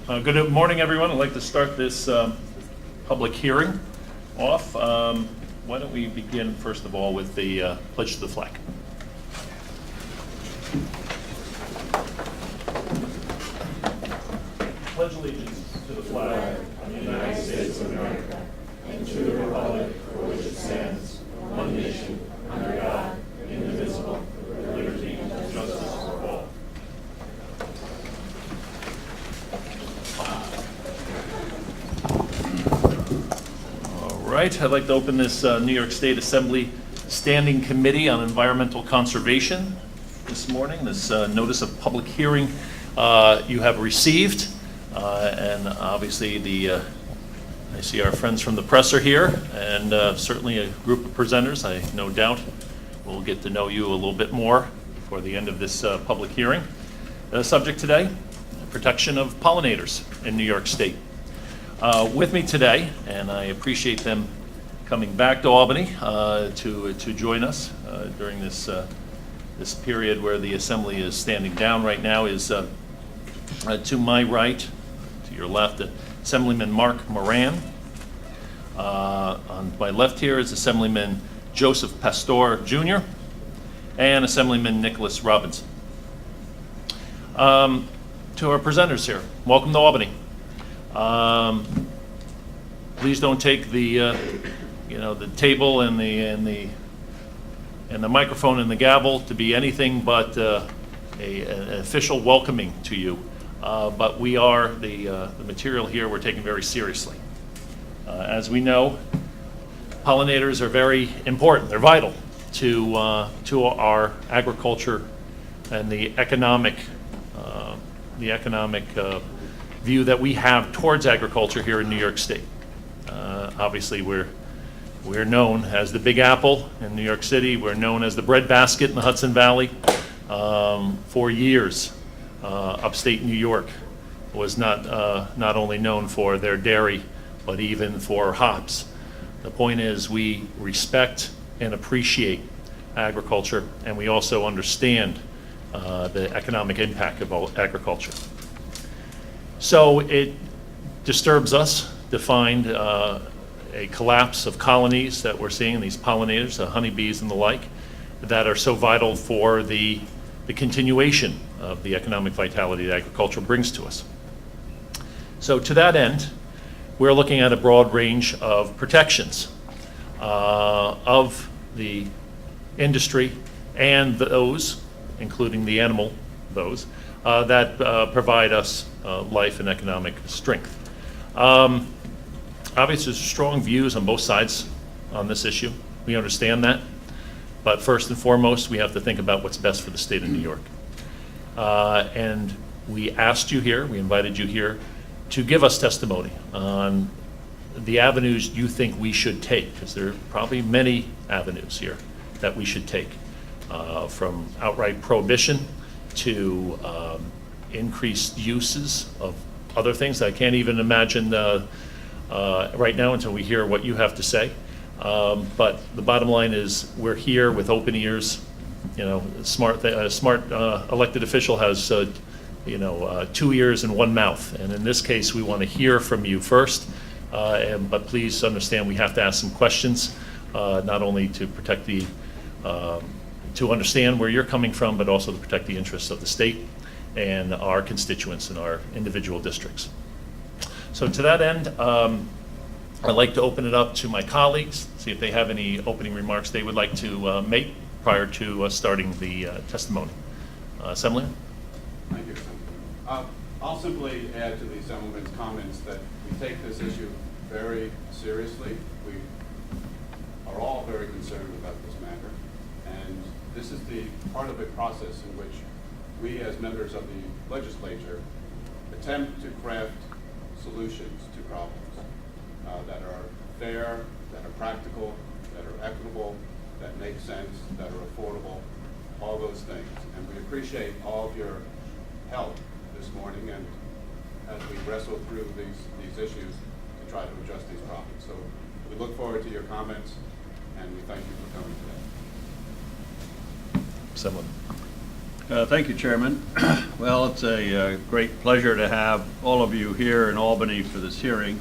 Good morning, everyone. I'd like to start this public hearing off. Why don't we begin, first of all, with the pledge to the flag. Pledge allegiance to the flag of the United States of America and to the republic for which it stands, one nation, under God, indivisible, with liberty and justice for all. All right, I'd like to open this New York State Assembly Standing Committee on Environmental Conservation this morning. This notice of public hearing you have received. And obviously I see our friends from the press are here, and certainly a group of presenters. I no doubt will get to know you a little bit more before the end of this public hearing. The subject today, protection of pollinators in New York State. With me today, and I appreciate them coming back to Albany to join us during this period where the Assembly is standing down right now, is to my right, to your left, Assemblyman Mark Moran. On my left here is Assemblyman Joseph Pastor Jr. and Assemblyman Nicholas Robinson. To our presenters here, welcome to Albany. Please don't take the table and the microphone and the gavel to be anything but an official welcoming to you. But we are, the material here we're taking very seriously. As we know, pollinators are very important. They're vital to our agriculture and the economic view that we have towards agriculture here in New York State. Obviously, we're known as the Big Apple in New York City. We're known as the breadbasket in the Hudson Valley. For years, upstate New York was not only known for their dairy, but even for hops. The point is, we respect and appreciate agriculture, and we also understand the economic impact of agriculture. So it disturbs us to find a collapse of colonies that we're seeing, these pollinators, the honeybees and the like, that are so vital for the continuation of the economic vitality that agriculture brings to us. So to that end, we're looking at a broad range of protections of the industry and those, including the animal, that provide us life and economic strength. Obviously, there's strong views on both sides on this issue. We understand that. But first and foremost, we have to think about what's best for the state of New York. And we asked you here, we invited you here, to give us testimony on the avenues you think we should take, because there are probably many avenues here that we should take, from outright prohibition to increased uses of other things that I can't even imagine right now until we hear what you have to say. But the bottom line is, we're here with open ears. Smart elected official has 2 ears and 1 mouth, and in this case, we want to hear from you first. But please understand, we have to ask some questions, not only to protect to understand where you're coming from, but also to protect the interests of the state and our constituents in our individual districts. So to that end, I'd like to open it up to my colleagues, see if they have any opening remarks they would like to make prior to starting the testimony. Assemblyman? Thank you. I'll simply add to the Assemblyman's comments that we take this issue very seriously. We are all very concerned about this matter, and this is the part of a process in which we, as members of the legislature, attempt to craft solutions to problems that are fair, that are practical, that are equitable, that make sense, that are affordable, all those things. And we appreciate all of your help this morning, and as we wrestle through these issues to try to address these problems. So we look forward to your comments, and we thank you for coming today. Someone. Thank you, Chairman. Well, it's a great pleasure to have all of you here in Albany for this hearing.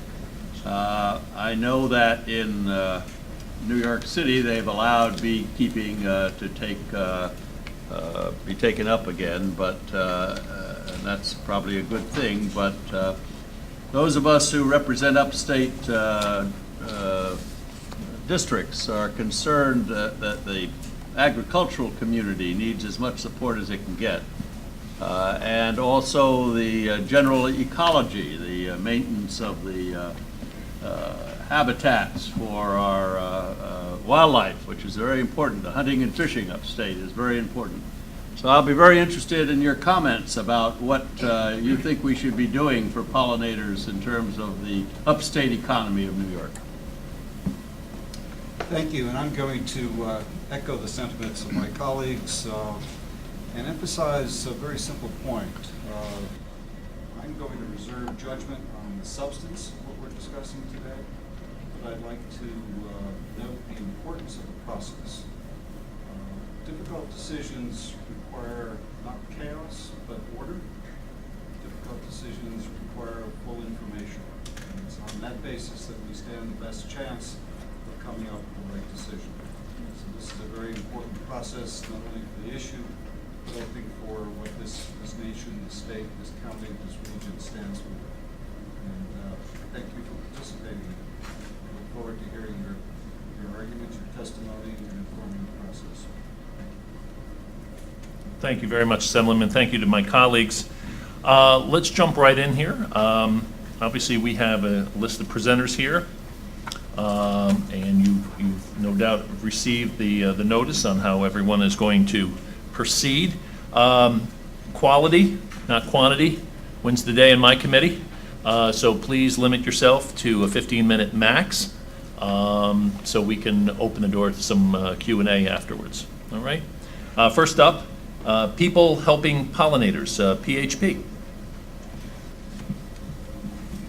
I know that in New York City, they've allowed beekeeping to be taken up again, but and that's probably a good thing. But those of us who represent upstate districts are concerned that the agricultural community needs as much support as it can get. And also the general ecology, the maintenance of the habitats for our wildlife, which is very important. The hunting and fishing upstate is very important. So I'll be very interested in your comments about what you think we should be doing for pollinators in terms of the upstate economy of New York. Thank you, and I'm going to echo the sentiments of my colleagues and emphasize a very simple point. I'm going to reserve judgment on the substance of what we're discussing today, but I'd like to note the importance of the process. Difficult decisions require not chaos, but order. Difficult decisions require full information. And it's on that basis that we stand the best chance of coming up with the right decision. So this is a very important process, not only for the issue, but I think for what this nation, this state, this county, this region stands for. And thank you for participating. I look forward to hearing your arguments, your testimony, and informing the process. Thank you very much, Assemblyman. Thank you to my colleagues. Let's jump right in here. Obviously, we have a list of presenters here, and you've no doubt received the notice on how everyone is going to proceed. Quality, not quantity, wins the day in my committee. So please limit yourself to a 15-minute max, so we can open the door to some Q&A afterwards. All right. First up, People Helping Pollinators, PHP.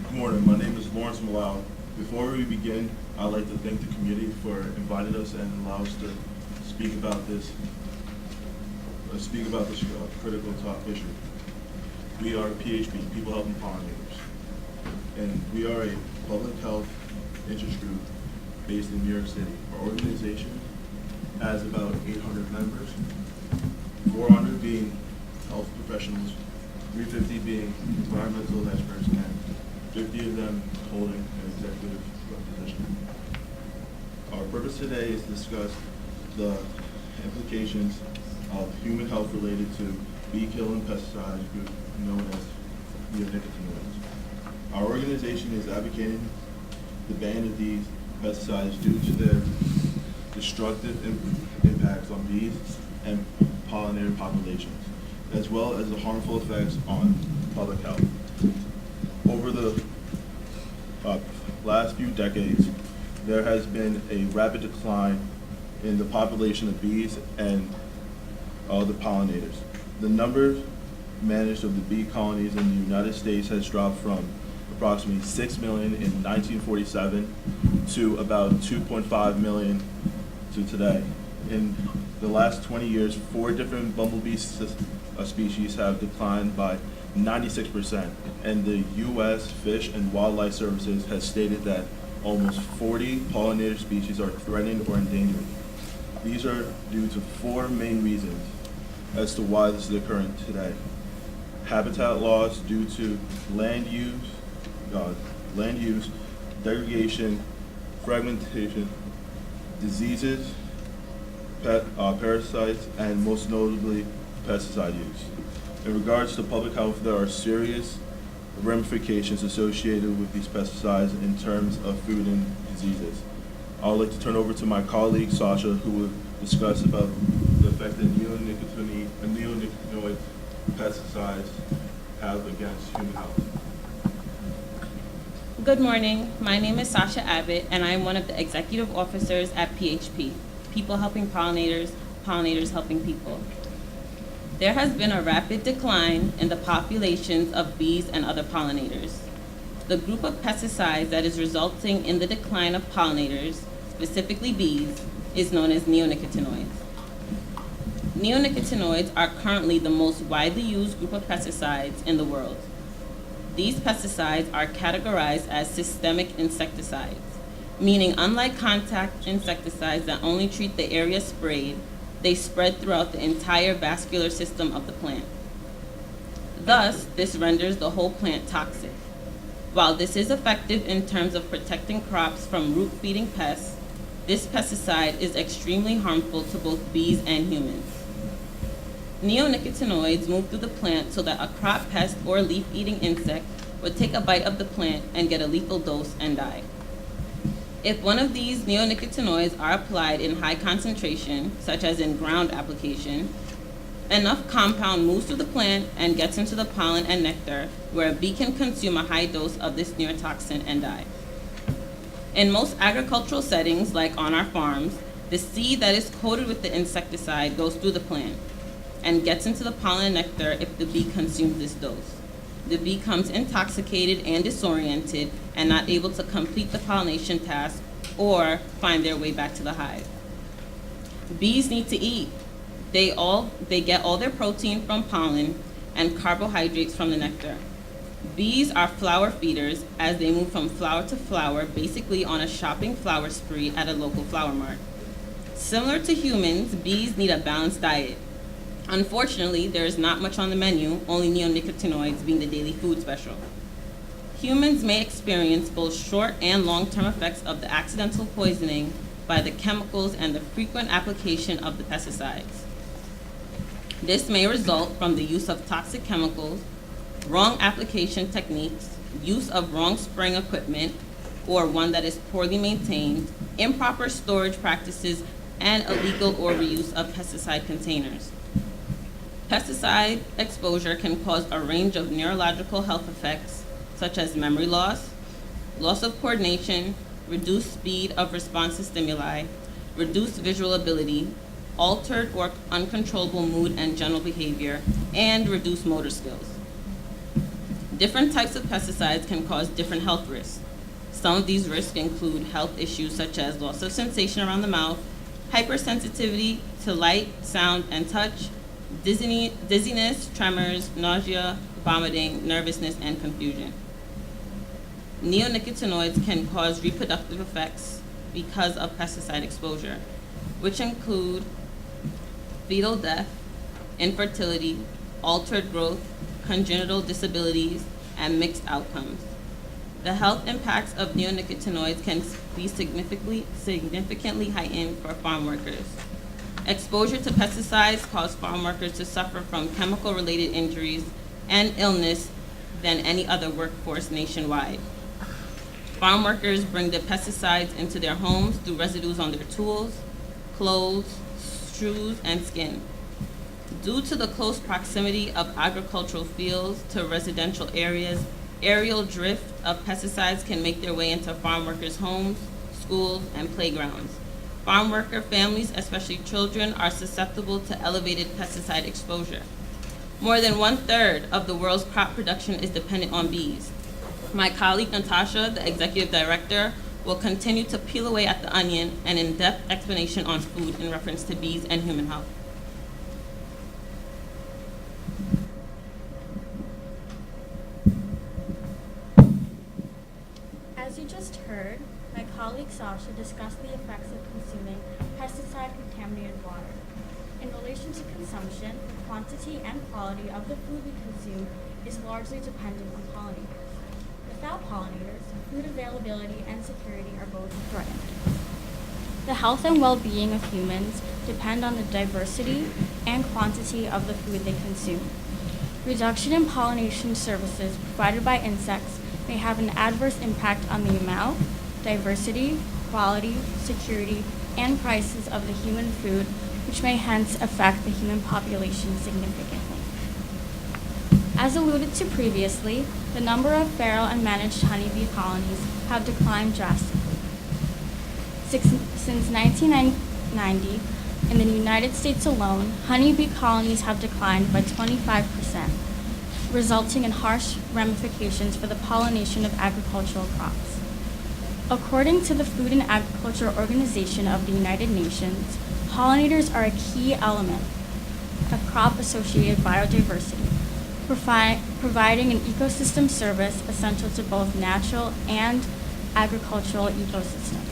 Good morning. My name is Lawrence Malau. Before we begin, I'd like to thank the committee for inviting us and allow us to speak about this critical top issue. We are PHP, People Helping Pollinators, and we are a public health interest group based in New York City. Our organization has about 800 members, 400 being health professionals, 350 being environmental experts, and 50 of them holding an executive position. Our purpose today is to discuss the implications of human health related to bee-killing pesticides known as neonicotinoids. Our organization is advocating the ban of these pesticides due to their destructive impacts on bees and pollinator populations, as well as the harmful effects on public health. Over the last few decades, there has been a rapid decline in the population of bees and other pollinators. The number managed of the bee colonies in the United States has dropped from approximately 6 million in 1947 to about 2.5 million to today. In the last 20 years, 4 different bumblebee species have declined by 96%, and the U.S. Fish and Wildlife Services has stated that almost 40 pollinator species are threatened or endangered. These are due to 4 main reasons as to why this is occurring today. Habitat loss due to land use, degradation, fragmentation, diseases, parasites, and most notably pesticide use. In regards to public health, there are serious ramifications associated with these pesticides in terms of food and diseases. I would like to turn over to my colleague Sasha, who will discuss about the effect that neonicotinoid pesticides have against human health. Good morning. My name is Sasha Abbott, and I am one of the executive officers at PHP, People Helping Pollinators, Pollinators Helping People. There has been a rapid decline in the populations of bees and other pollinators. The group of pesticides that is resulting in the decline of pollinators, specifically bees, is known as neonicotinoids. Neonicotinoids are currently the most widely used group of pesticides in the world. These pesticides are categorized as systemic insecticides, meaning unlike contact insecticides that only treat the area sprayed, they spread throughout the entire vascular system of the plant. Thus, this renders the whole plant toxic. While this is effective in terms of protecting crops from root-feeding pests, this pesticide is extremely harmful to both bees and humans. Neonicotinoids move through the plant so that a crop pest or leaf-eating insect would take a bite of the plant and get a lethal dose and die. If one of these neonicotinoids are applied in high concentration, such as in ground application, enough compound moves through the plant and gets into the pollen and nectar, where a bee can consume a high dose of this neurotoxin and die. In most agricultural settings, like on our farms, the seed that is coated with the insecticide goes through the plant and gets into the pollen and nectar if the bee consumes this dose. The bee becomes intoxicated and disoriented and not able to complete the pollination task or find their way back to the hive. Bees need to eat. They get all their protein from pollen and carbohydrates from the nectar. Bees are flower feeders as they move from flower to flower, basically on a shopping flower spree at a local flower mart. Similar to humans, bees need a balanced diet. Unfortunately, there is not much on the menu, only neonicotinoids being the daily food special. Humans may experience both short and long-term effects of the accidental poisoning by the chemicals and the frequent application of the pesticides. This may result from the use of toxic chemicals, wrong application techniques, use of wrong spraying equipment, or one that is poorly maintained, improper storage practices, and illegal overuse of pesticide containers. Pesticide exposure can cause a range of neurological health effects, such as memory loss, loss of coordination, reduced speed of response to stimuli, reduced visual ability, altered or uncontrollable mood and general behavior, and reduced motor skills. Different types of pesticides can cause different health risks. Some of these risks include health issues such as loss of sensation around the mouth, hypersensitivity to light, sound, and touch, dizziness, tremors, nausea, vomiting, nervousness, and confusion. Neonicotinoids can cause reproductive effects because of pesticide exposure, which include fetal death, infertility, altered growth, congenital disabilities, and mixed outcomes. The health impacts of neonicotinoids can be significantly heightened for farm workers. Exposure to pesticides cause farm workers to suffer from chemical-related injuries and illness than any other workforce nationwide. Farm workers bring the pesticides into their homes through residues on their tools, clothes, shoes, and skin. Due to the close proximity of agricultural fields to residential areas, aerial drift of pesticides can make their way into farm workers' homes, schools, and playgrounds. Farm worker families, especially children, are susceptible to elevated pesticide exposure. More than 1/3 of the world's crop production is dependent on bees. My colleague Natasha, the executive director, will continue to peel away at the onion and in-depth explanation on food in reference to bees and human health. As you just heard, my colleague Sasha discussed the effects of consuming pesticide-contaminated water. In relation to consumption, the quantity and quality of the food we consume is largely dependent on pollinators. Without pollinators, food availability and security are both threatened. The health and well-being of humans depend on the diversity and quantity of the food they consume. Reduction in pollination services provided by insects may have an adverse impact on the amount, diversity, quality, security, and prices of the human food, which may hence affect the human population significantly. As alluded to previously, the number of feral and managed honeybee colonies have declined drastically. Since 1990, in the United States alone, honeybee colonies have declined by 25%, resulting in harsh ramifications for the pollination of agricultural crops. According to the Food and Agriculture Organization of the United Nations, pollinators are a key element of crop-associated biodiversity, providing an ecosystem service essential to both natural and agricultural ecosystems.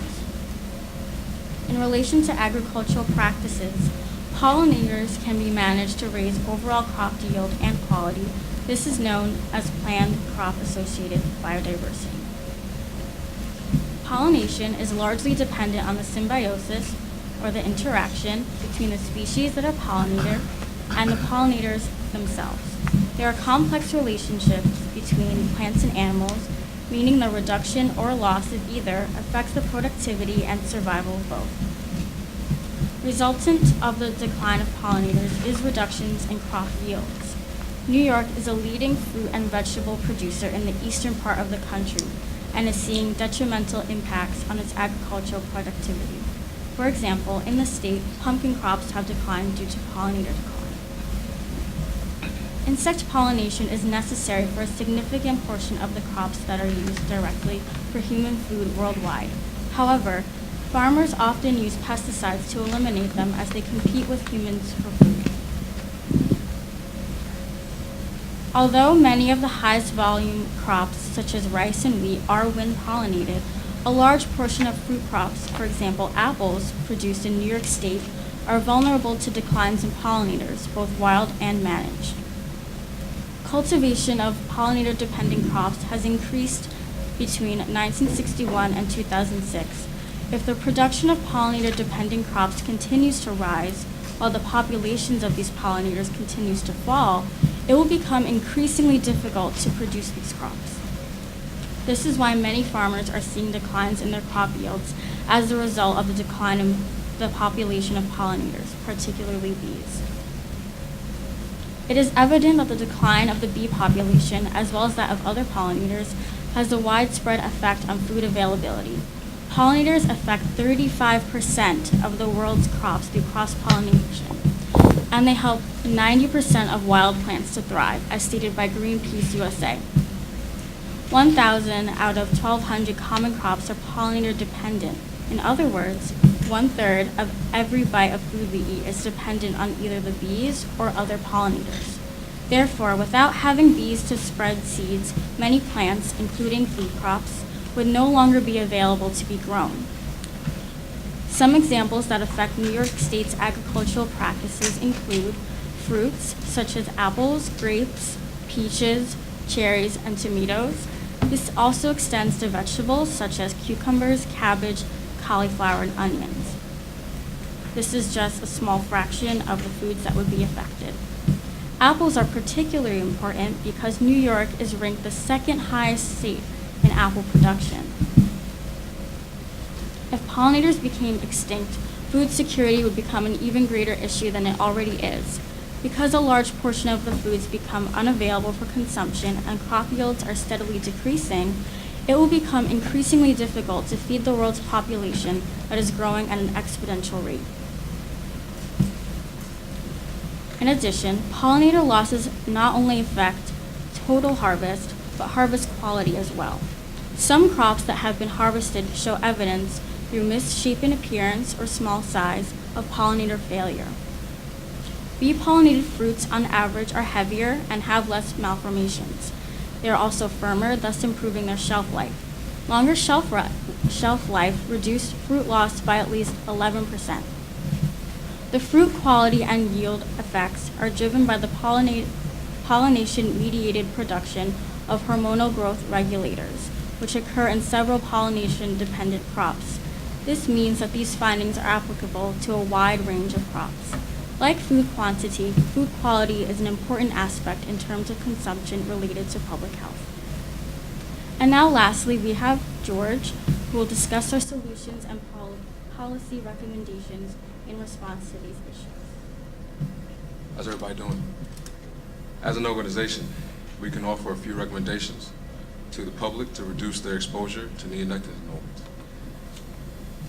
In relation to agricultural practices, pollinators can be managed to raise overall crop yield and quality. This is known as planned crop-associated biodiversity. Pollination is largely dependent on the symbiosis, or the interaction, between the species that are pollinated and the pollinators themselves. There are complex relationships between plants and animals, meaning the reduction or loss of either affects the productivity and survival of both. Resultant of the decline of pollinators is reductions in crop yields. New York is a leading fruit and vegetable producer in the eastern part of the country and is seeing detrimental impacts on its agricultural productivity. For example, in the state, pumpkin crops have declined due to pollinator decline. Insect pollination is necessary for a significant portion of the crops that are used directly for human food worldwide. However, farmers often use pesticides to eliminate them as they compete with humans for food. Although many of the highest volume crops, such as rice and wheat, are wind pollinated, a large portion of fruit crops, for example apples, produced in New York State, are vulnerable to declines in pollinators, both wild and managed. Cultivation of pollinator-dependent crops has increased between 1961 and 2006. If the production of pollinator-dependent crops continues to rise, while the populations of these pollinators continues to fall, it will become increasingly difficult to produce these crops. This is why many farmers are seeing declines in their crop yields as a result of the decline in the population of pollinators, particularly bees. It is evident that the decline of the bee population, as well as that of other pollinators, has a widespread effect on food availability. Pollinators affect 35% of the world's crops through cross-pollination, and they help 90% of wild plants to thrive, as stated by Greenpeace USA. 1,000 out of 1,200 common crops are pollinator dependent. In other words, 1/3 of every bite of food we eat is dependent on either the bees or other pollinators. Therefore, without having bees to spread seeds, many plants, including food crops, would no longer be available to be grown. Some examples that affect New York State's agricultural practices include fruits such as apples, grapes, peaches, cherries, and tomatoes. This also extends to vegetables such as cucumbers, cabbage, cauliflower, and onions. This is just a small fraction of the foods that would be affected. Apples are particularly important because New York is ranked the second highest state in apple production. If pollinators became extinct, food security would become an even greater issue than it already is. Because a large portion of the foods become unavailable for consumption and crop yields are steadily decreasing, it will become increasingly difficult to feed the world's population that is growing at an exponential rate. In addition, pollinator losses not only affect total harvest, but harvest quality as well. Some crops that have been harvested show evidence through misshapen appearance or small size of pollinator failure. Bee-pollinated fruits on average are heavier and have less malformations. They are also firmer, thus improving their shelf life. Longer shelf life reduced fruit loss by at least 11%. The fruit quality and yield effects are driven by the pollination-mediated production of hormonal growth regulators, which occur in several pollination-dependent crops. This means that these findings are applicable to a wide range of crops. Like food quantity, food quality is an important aspect in terms of consumption related to public health. And now lastly, we have George, who will discuss our solutions and policy recommendations in response to these issues. How's everybody doing? As an organization, we can offer a few recommendations to the public to reduce their exposure to neonicotinoids.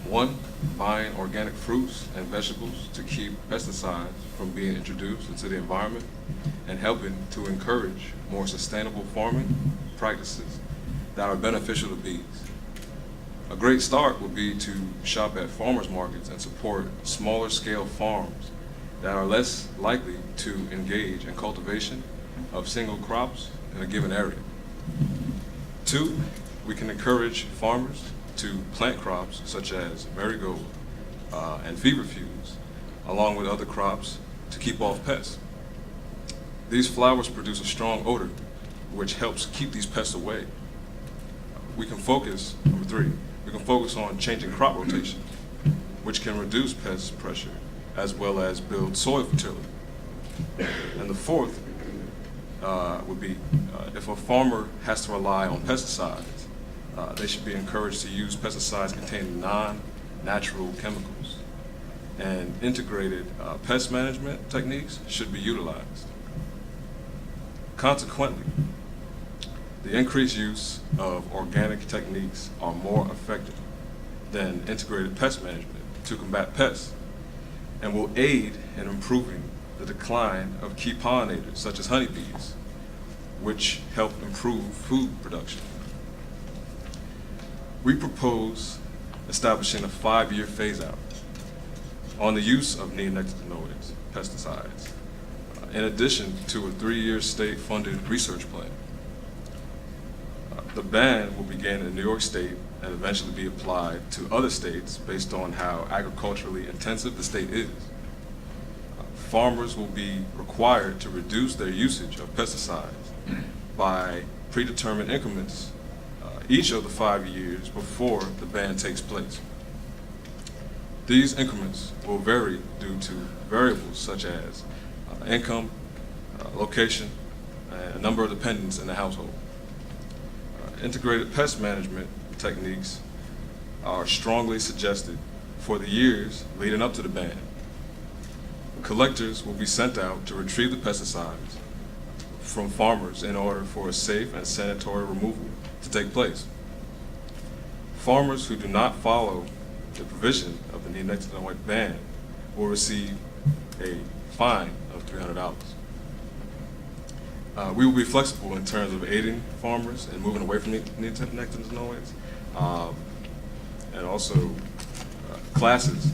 1, buying organic fruits and vegetables to keep pesticides from being introduced into the environment and helping to encourage more sustainable farming practices that are beneficial to bees. A great start would be to shop at farmers markets and support smaller scale farms that are less likely to engage in cultivation of single crops in a given area. 2, we can encourage farmers to plant crops such as marigold and feverfews, along with other crops to keep off pests. These flowers produce a strong odor, which helps keep these pests away. We can focus, number 3, we can focus on changing crop rotation, which can reduce pest pressure as well as build soil fertility. And the 4th would be if a farmer has to rely on pesticides, they should be encouraged to use pesticides containing non-natural chemicals. And integrated pest management techniques should be utilized. Consequently, the increased use of organic techniques are more effective than integrated pest management to combat pests and will aid in improving the decline of key pollinators such as honeybees, which help improve food production. We propose establishing a 5-year phase-out on the use of neonicotinoids, pesticides, in addition to a 3-year state-funded research plan. The ban will begin in New York State and eventually be applied to other states based on how agriculturally intensive the state is. Farmers will be required to reduce their usage of pesticides by predetermined increments each of the 5 years before the ban takes place. These increments will vary due to variables such as income, location, and a number of dependents in the household. Integrated pest management techniques are strongly suggested for the years leading up to the ban. Collectors will be sent out to retrieve the pesticides from farmers in order for a safe and sanitary removal to take place. Farmers who do not follow the provision of the neonicotinoid ban will receive a fine of $300. We will be flexible in terms of aiding farmers and moving away from neonicotinoids, and also classes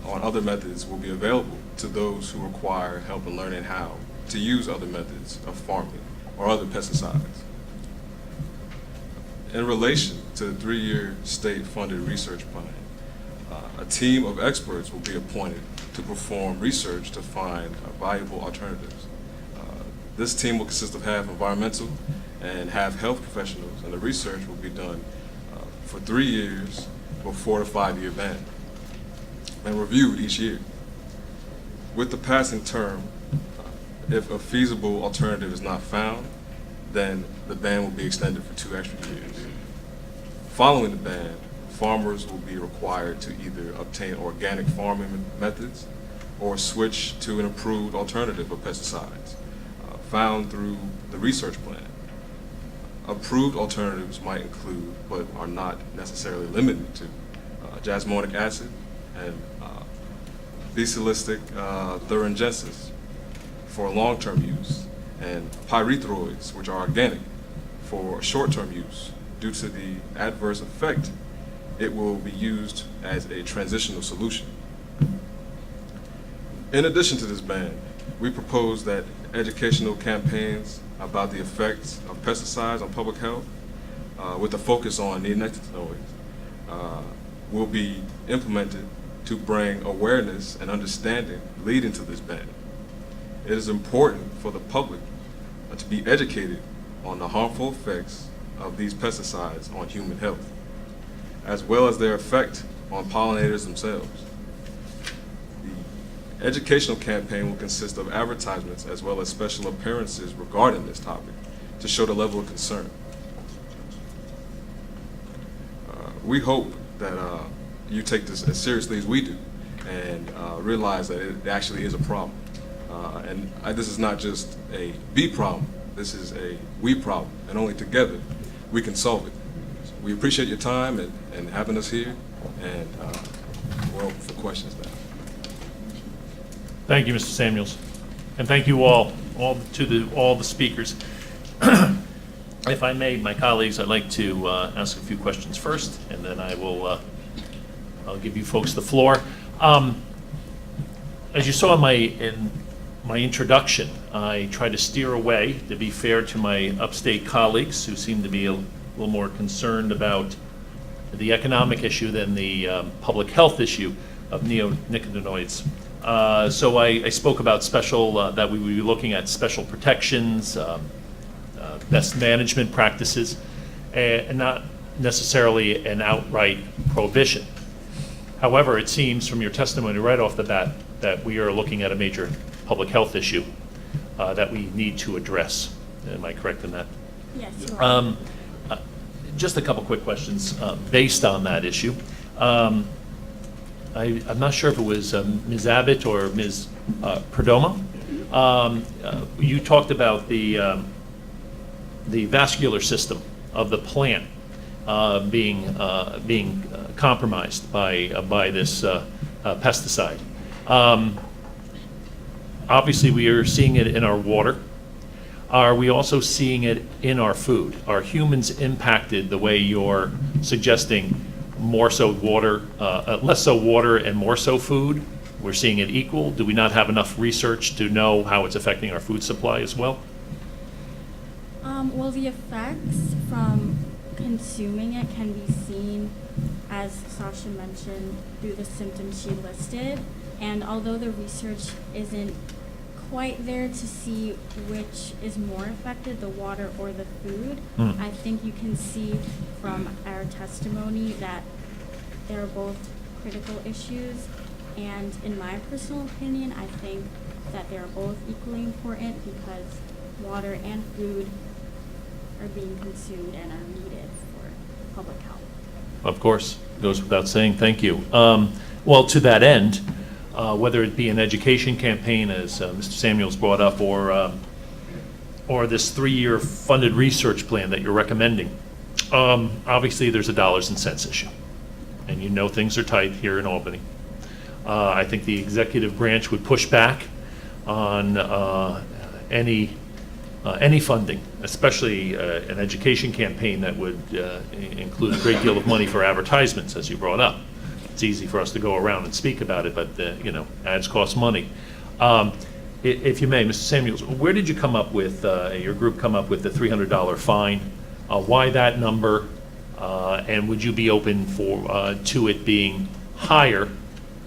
on other methods will be available to those who require help in learning how to use other methods of farming or other pesticides. In relation to the 3-year state-funded research plan, a team of experts will be appointed to perform research to find valuable alternatives. This team will consist of half environmental and half health professionals, and the research will be done for 3 years before the 5-year ban and reviewed each year. With the passing term, if a feasible alternative is not found, then the ban will be extended for 2 extra years. Following the ban, farmers will be required to either obtain organic farming methods or switch to an improved alternative of pesticides found through the research plan. Approved alternatives might include, but are not necessarily limited to, jasmonic acid and Bacillistic thuringiensis for long-term use, and pyrethroids, which are organic, for short-term use. Due to the adverse effect, it will be used as a transitional solution. In addition to this ban, we propose that educational campaigns about the effects of pesticides on public health, with a focus on neonicotinoids, will be implemented to bring awareness and understanding leading to this ban. It is important for the public to be educated on the harmful effects of these pesticides on human health, as well as their effect on pollinators themselves. The educational campaign will consist of advertisements as well as special appearances regarding this topic to show the level of concern. We hope that you take this as seriously as we do and realize that it actually is a problem. And this is not just a B problem, this is a we problem, and only together we can solve it. So we appreciate your time and having us here, and we're open for questions now. Thank you, Mr. Samuels, and thank you all the speakers. If I may, my colleagues, I'd like to ask a few questions first, and then I'll give you folks the floor. As you saw in my introduction, I try to steer away, to be fair to my upstate colleagues who seem to be a little more concerned about the economic issue than the public health issue of neonicotinoids. So I spoke about that we would be looking at special protections, best management practices, and not necessarily an outright prohibition. However, it seems from your testimony right off the bat that we are looking at a major public health issue that we need to address. Am I correct in that? Yes, you are. Just a couple quick questions based on that issue. I'm not sure if it was Ms. Abbott or Ms. Perdomo. You talked about the vascular system of the plant being compromised by this pesticide. Obviously, we are seeing it in our water. Are we also seeing it in our food? Are humans impacted the way you're suggesting, more so water, less so water and more so food? We're seeing it equal? Do we not have enough research to know how it's affecting our food supply as well? Well, the effects from consuming it can be seen, as Sasha mentioned, through the symptoms she listed. And although the research isn't quite there to see which is more affected, the water or the food, I think you can see from our testimony that they're both critical issues. And in my personal opinion, I think that they're both equally important because water and food are being consumed and are needed for public health. Of course, goes without saying. Thank you. Well, to that end, whether it be an education campaign, as Mr. Samuels brought up, or this 3-year funded research plan that you're recommending, obviously there's a dollars and cents issue. And you know things are tight here in Albany. I think the executive branch would push back on any funding, especially an education campaign that would include a great deal of money for advertisements, as you brought up. It's easy for us to go around and speak about it, but ads cost money. If you may, Mr. Samuels, where did you come up with, your group come up with the $300 fine? Why that number? And would you be open to it being higher?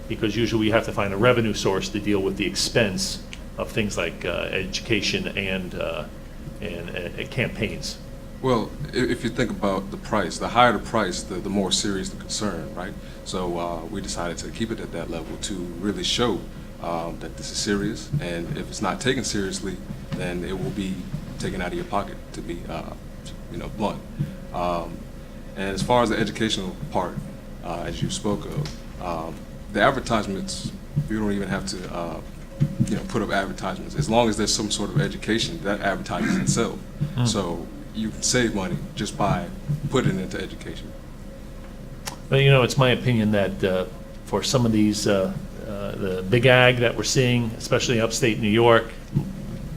Because usually we have to find a revenue source to deal with the expense of things like education and campaigns. Well, if you think about the price, the higher the price, the more serious the concern, right? So we decided to keep it at that level to really show that this is serious, and if it's not taken seriously, then it will be taken out of your pocket, to be blunt. And as far as the educational part, as you spoke of, the advertisements, you don't even have to put up advertisements. As long as there's some sort of education, that advertises itself. So you can save money just by putting it into education. But it's my opinion that for some of these, the big ag that we're seeing, especially upstate New York,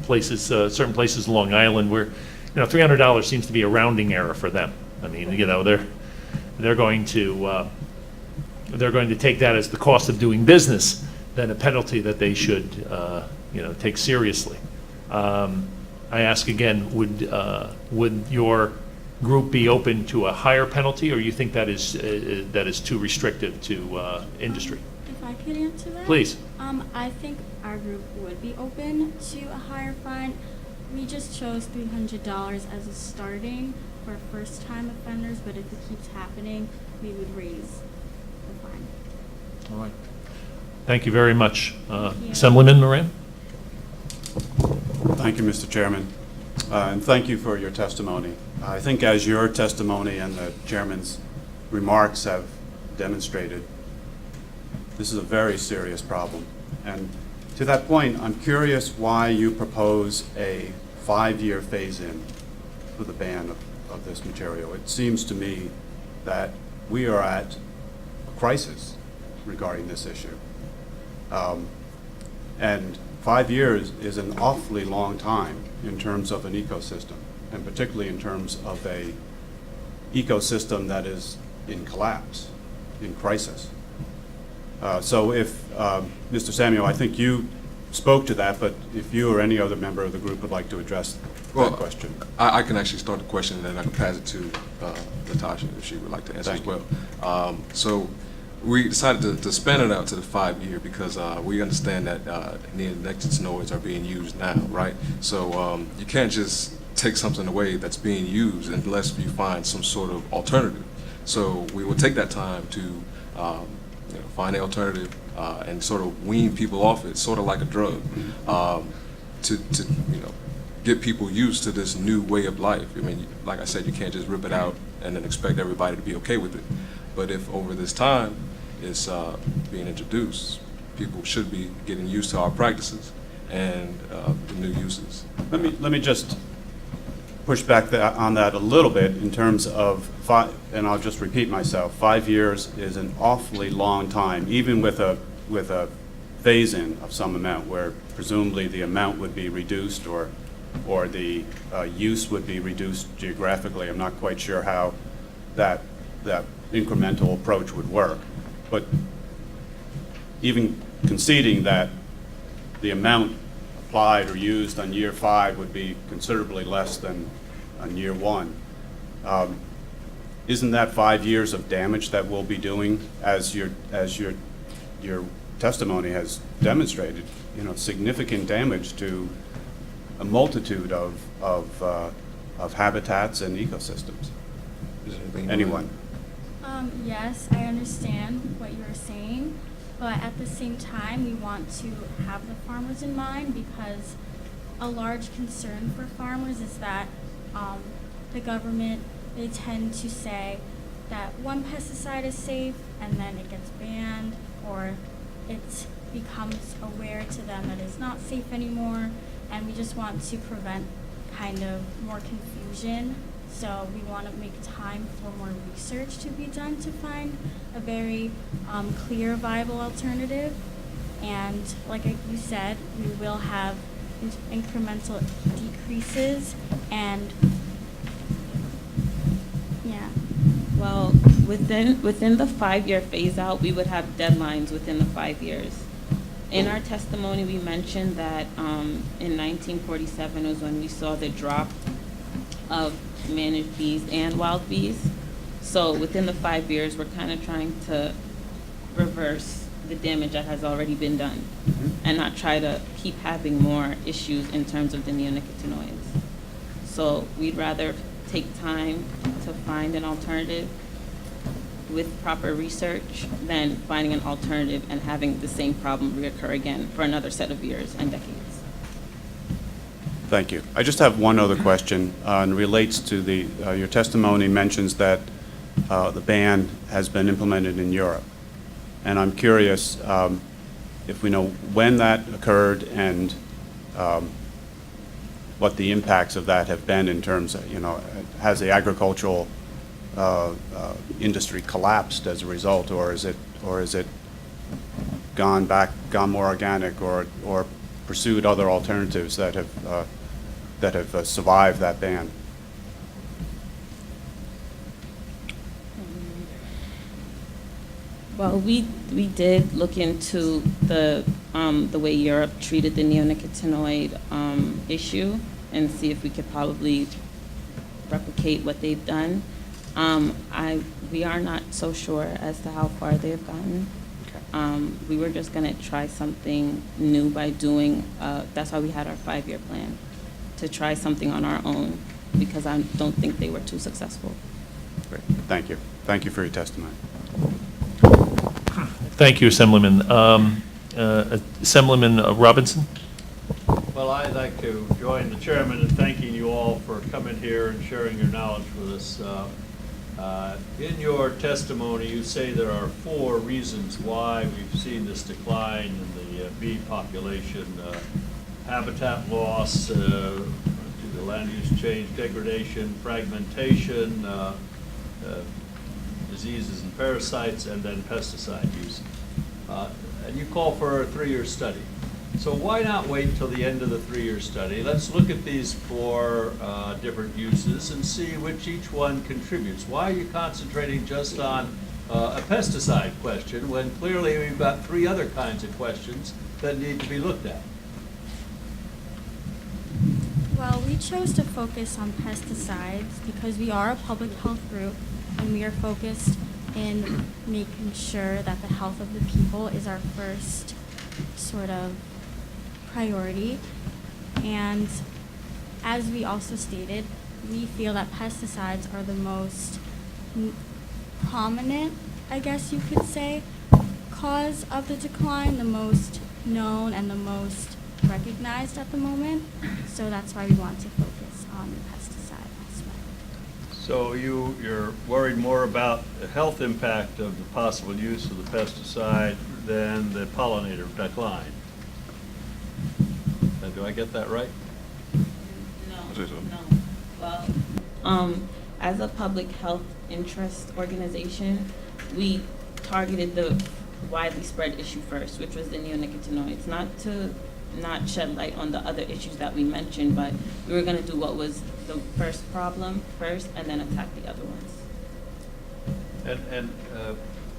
places, certain places along Island, where $300 seems to be a rounding error for them. I mean, they're going to take that as the cost of doing business than a penalty that they should take seriously. I ask again, would your group be open to a higher penalty, or you think that is too restrictive to industry? If I could answer that? Please. I think our group would be open to a higher fine. We just chose $300 as a starting for first-time offenders, but if it keeps happening, we would raise the fine. All right. Thank you very much. Thank you. Assemblyman Moran? Thank you, Mr. Chairman, and thank you for your testimony. I think as your testimony and the chairman's remarks have demonstrated, this is a very serious problem. And to that point, I'm curious why you propose a 5-year phase-in for the ban of this material. It seems to me that we are at a crisis regarding this issue. And 5 years is an awfully long time in terms of an ecosystem, and particularly in terms of a ecosystem that is in collapse, in crisis. So if, Mr. Samuel, I think you spoke to that, but if you or any other member of the group would like to address Well, that question. I can actually start the question, and then I can pass it to Natasha if she would like to answer Thank as you. well. So we decided to span it out to the 5-year because we understand that neonicotinoids are being used now, right? So you can't just take something away that's being used unless you find some sort of alternative. So we will take that time to find an alternative and sort of wean people off it, sort of like a drug, to get people used to this new way of life. I mean, like I said, you can't just rip it out and then expect everybody to be okay with it. But if over this time it's being introduced, people should be getting used to our practices and the new uses. Let me just push back on that a little bit in terms of and I'll just repeat myself, 5 years is an awfully long time, even with a phase-in of some amount where presumably the amount would be reduced or the use would be reduced geographically. I'm not quite sure how that incremental approach would work. But even conceding that the amount applied or used on year 5 would be considerably less than on year 1, isn't that 5 years of damage that we'll be doing, as your testimony has demonstrated, significant damage to a multitude of habitats and ecosystems? Is there anything you Anyone? Yes, I understand what you're saying, but at the same time, we want to have the farmers in mind because a large concern for farmers is that the government, they tend to say that one pesticide is safe and then it gets banned, or it becomes aware to them that it's not safe anymore, and we just want to prevent kind of more confusion. So we want to make time for more research to be done to find a very clear, viable alternative. And like you said, we will have incremental decreases, and yeah. Well, within the 5-year phase out, we would have deadlines within the 5 years. In our testimony, we mentioned that in 1947 was when we saw the drop of managed bees and wild bees. So within the 5 years, we're kind of trying to reverse the damage that has already been done and not try to keep having more issues in terms of the neonicotinoids. So we'd rather take time to find an alternative with proper research than finding an alternative and having the same problem reoccur again for another set of years and decades. Thank you. I just have one other question, and relates to your testimony mentions that the ban has been implemented in Europe. And I'm curious if we know when that occurred and what the impacts of that have been in terms of, has the agricultural industry collapsed as a result, or is it gone more organic, or pursued other alternatives that have survived that ban? Well, we did look into the way Europe treated the neonicotinoid issue and see if we could probably replicate what they've done. We are not so sure as to how far they have gotten. Okay. We were just going to try something new by doing, that's why we had our 5-year plan, to try something on our own, because I don't think they were too successful. Great. Thank you. Thank you for your testimony. Thank you, Assemblyman. Assemblyman Robinson? Well, I'd like to join the chairman in thanking you all for coming here and sharing your knowledge with us. In your testimony, you say there are 4 reasons why we've seen this decline in the bee population: habitat loss, due to land use change, degradation, fragmentation, diseases and parasites, and then pesticide use. And you call for a 3-year study. So why not wait until the end of the 3-year study? Let's look at these 4 different uses and see which each one contributes. Why are you concentrating just on a pesticide question when clearly we've got 3 other kinds of questions that need to be looked at? Well, we chose to focus on pesticides because we are a public health group and we are focused in making sure that the health of the people is our first sort of priority. And as we also stated, we feel that pesticides are the most prominent, I guess you could say, cause of the decline, the most known and the most recognized at the moment. So that's why we want to focus on the pesticide aspect. So you're worried more about the health impact of the possible use of the pesticide than the pollinator decline. Now, do I get that right? I'd say so. No. Well, as a public health interest organization, we targeted the widely spread issue first, which was the neonicotinoids, not to not shed light on the other issues that we mentioned, but we were going to do what was the first problem first and then attack the other ones. And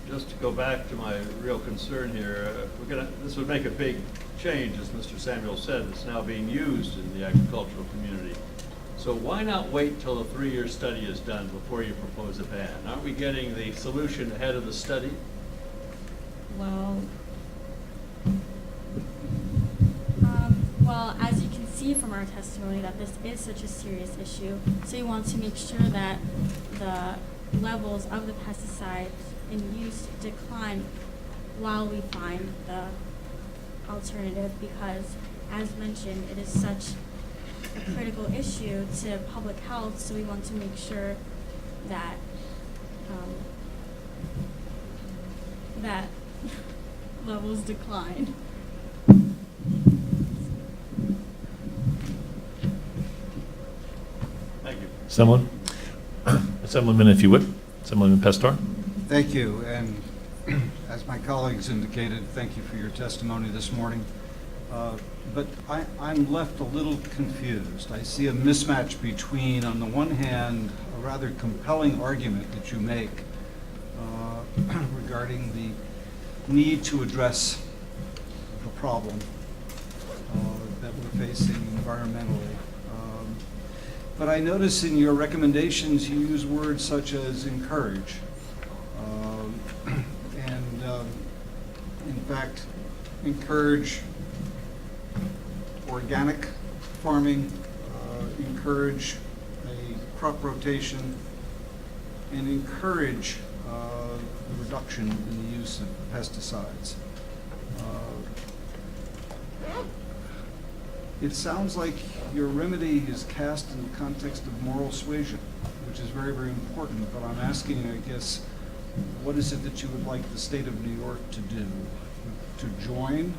just to go back to my real concern here, this would make a big change, as Mr. Samuel said. It's now being used in the agricultural community. So why not wait till the 3-year study is done before you propose a ban? Aren't we getting the solution ahead of the study? Well, as you can see from our testimony, that this is such a serious issue, so we want to make sure that the levels of the pesticides in use decline while we find the alternative, because, as mentioned, it is such a critical issue to public health, so we want to make sure that that levels decline. Thank you. Someone? Assemblyman, if you would. Assemblyman Pestar? Thank you, and as my colleagues indicated, thank you for your testimony this morning. But I'm left a little confused. I see a mismatch between, on the one hand, a rather compelling argument that you make regarding the need to address the problem that we're facing environmentally. But I notice in your recommendations you use words such as encourage. In fact, encourage organic farming, encourage a crop rotation, and encourage the reduction in the use of pesticides. It sounds like your remedy is cast in the context of moral suasion, which is very, very important, but I'm asking, I guess, what is it that you would like the state of New York to do? To join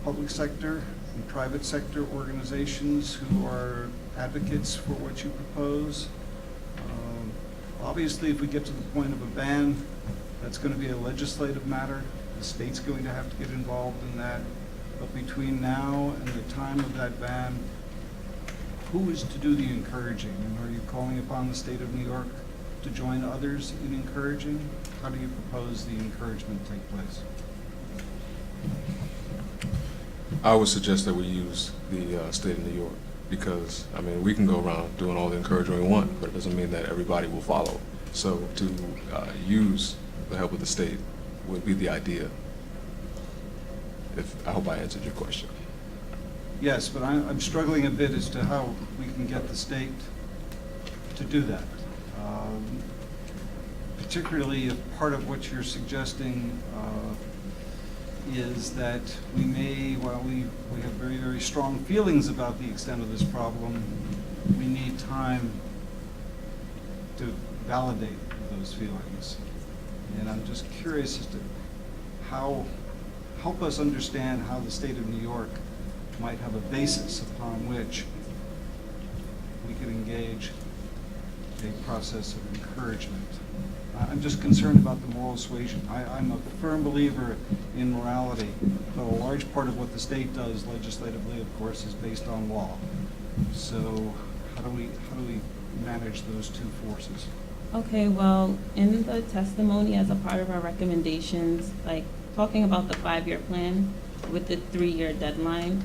public sector and private sector organizations who are advocates for what you propose? Obviously, if we get to the point of a ban, that's going to be a legislative matter. The state's going to have to get involved in that. But between now and the time of that ban, who is to do the encouraging? And are you calling upon the state of New York to join others in encouraging? How do you propose the encouragement take place? I would suggest that we use the state of New York because, I mean, we can go around doing all the encouragement we want, but it doesn't mean that everybody will follow. So to use the help of the state would be the idea. I hope I answered your question. Yes, but I'm struggling a bit as to how we can get the state to do that. Particularly if part of what you're suggesting is that we may, while we have very, very strong feelings about the extent of this problem, we need time to validate those feelings. And I'm just curious as to help us understand how the state of New York might have a basis upon which we could engage a process of encouragement. I'm just concerned about the moral suasion. I'm a firm believer in morality, but a large part of what the state does legislatively, of course, is based on law. So how do we manage those two forces? Okay, well, in the testimony as a part of our recommendations, like talking about the 5-year plan with the 3-year deadline,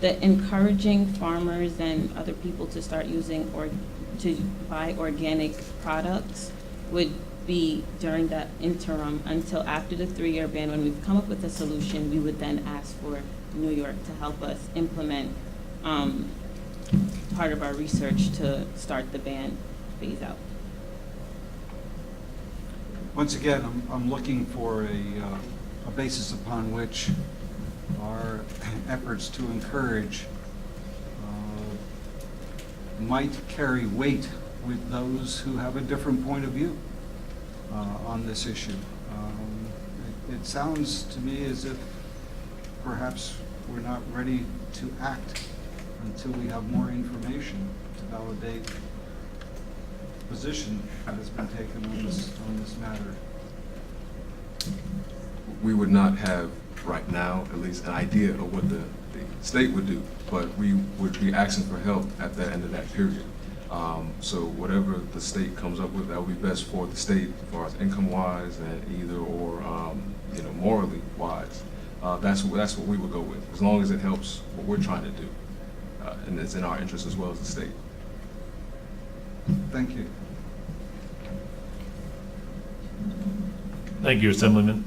the encouraging farmers and other people to start using or to buy organic products would be during that interim until after the 3-year ban. When we've come up with a solution, we would then ask for New York to help us implement part of our research to start the ban phase out. Once again, I'm looking for a basis upon which our efforts to encourage might carry weight with those who have a different point of view on this issue. It sounds to me as if perhaps we're not ready to act until we have more information to validate the position that has been taken on this matter. We would not have right now, at least, an idea of what the state would do, but we would be asking for help at the end of that period. So whatever the state comes up with, that would be best for the state as far as income-wise and either or, morally wise. That's what we would go with, as long as it helps what we're trying to do, and it's in our interest as well as the state. Thank you. Thank you, Assemblyman.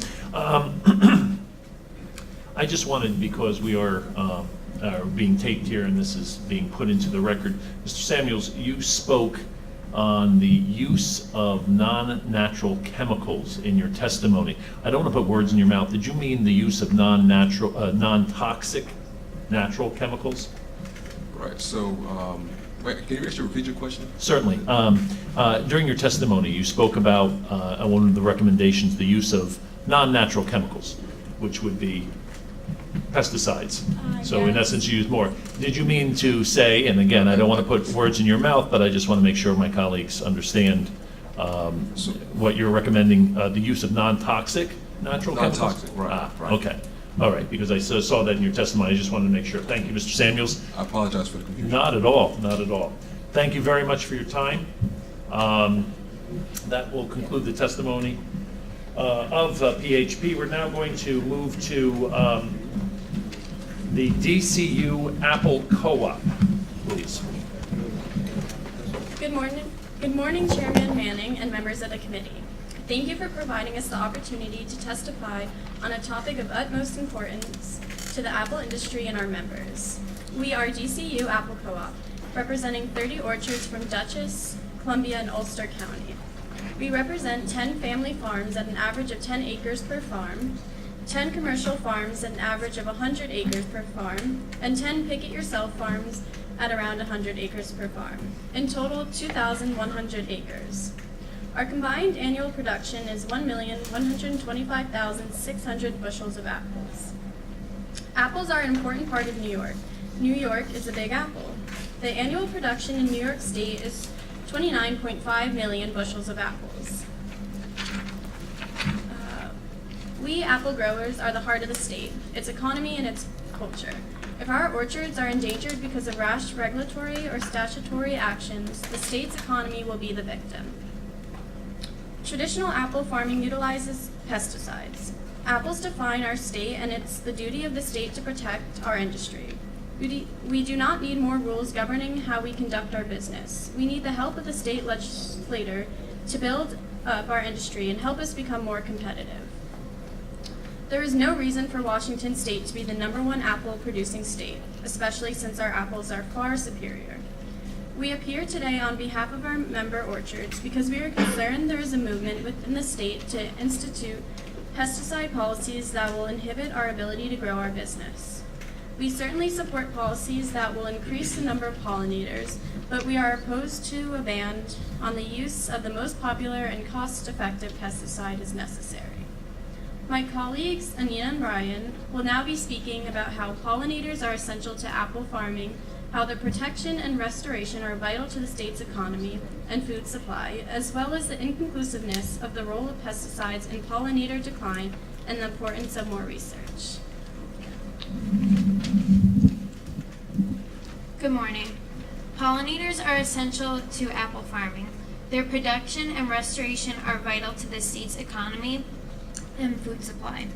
I just wanted, because we are being taped here and this is being put into the record, Mr. Samuels, you spoke on the use of non-natural chemicals in your testimony. I don't want to put words in your mouth. Did you mean the use of non-toxic natural chemicals? Right, so, can you actually repeat your question? Certainly. During your testimony, you spoke about one of the recommendations, the use of non-natural chemicals, which would be pesticides. So in Yes. essence, you use more. Did you mean to say, and again, I don't want to put words in your mouth, but I just want to make sure my colleagues understand what you're recommending, the use of non-toxic natural chemicals? Non-toxic, right, Ah, right. okay. All right, because I saw that in your testimony. I just wanted to make sure. Thank you, Mr. Samuels. I apologize for the confusion. Not at all, not at all. Thank you very much for your time. That will conclude the testimony of PHP. We're now going to move to the DCU Apple Co-op, please. Good morning. Good morning, Chairman Manning and members of the committee. Thank you for providing us the opportunity to testify on a topic of utmost importance to the apple industry and our members. We are DCU Apple Co-op, representing 30 orchards from Dutchess, Columbia, and Ulster County. We represent 10 family farms at an average of 10 acres per farm, 10 commercial farms at an average of 100 acres per farm, and 10 pick-it-yourself farms at around 100 acres per farm. In total, 2,100 acres. Our combined annual production is 1,125,600 bushels of apples. Apples are an important part of New York. New York is a big apple. The annual production in New York State is 29.5 million bushels of apples. We apple growers are the heart of the state, its economy, and its culture. If our orchards are endangered because of rash regulatory or statutory actions, the state's economy will be the victim. Traditional apple farming utilizes pesticides. Apples define our state, and it's the duty of the state to protect our industry. We do not need more rules governing how we conduct our business. We need the help of the state legislator to build up our industry and help us become more competitive. There is no reason for Washington State to be the #1 apple producing state, especially since our apples are far superior. We appear today on behalf of our member orchards because we are concerned there is a movement within the state to institute pesticide policies that will inhibit our ability to grow our business. We certainly support policies that will increase the number of pollinators, but we are opposed to a ban on the use of the most popular and cost-effective pesticide as necessary. My colleagues, Anita and Brian, will now be speaking about how pollinators are essential to apple farming, how their protection and restoration are vital to the state's economy and food supply, as well as the inconclusiveness of the role of pesticides in pollinator decline and the importance of more research. Good morning. Pollinators are essential to apple farming. Their production and restoration are vital to the state's economy and food supply.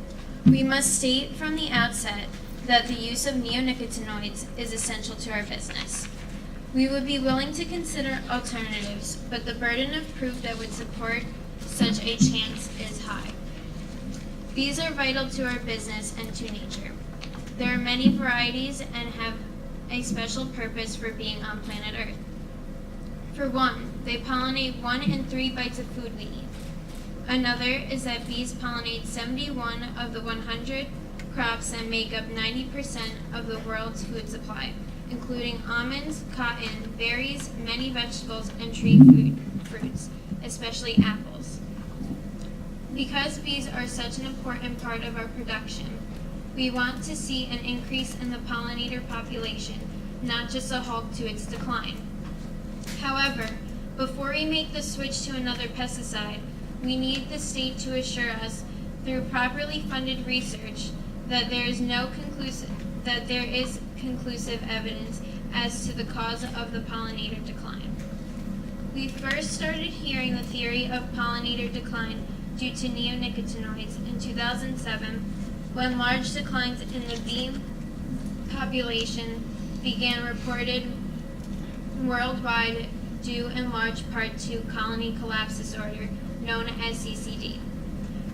We must state from the outset that the use of neonicotinoids is essential to our business. We would be willing to consider alternatives, but the burden of proof that would support such a chance is high. Bees are vital to our business and to nature. There are many varieties and have a special purpose for being on planet Earth. For one, they pollinate 1 in 3 bites of food we eat. Another is that bees pollinate 71 of the 100 crops that make up 90% of the world's food supply, including almonds, cotton, berries, many vegetables, and tree fruits, especially apples. Because bees are such an important part of our production, we want to see an increase in the pollinator population, not just a halt to its decline. However, before we make the switch to another pesticide, we need the state to assure us, through properly funded research, that there is conclusive evidence as to the cause of the pollinator decline. We first started hearing the theory of pollinator decline due to neonicotinoids in 2007, when large declines in the bee population began reported worldwide, due in large part to colony collapse disorder, known as CCD.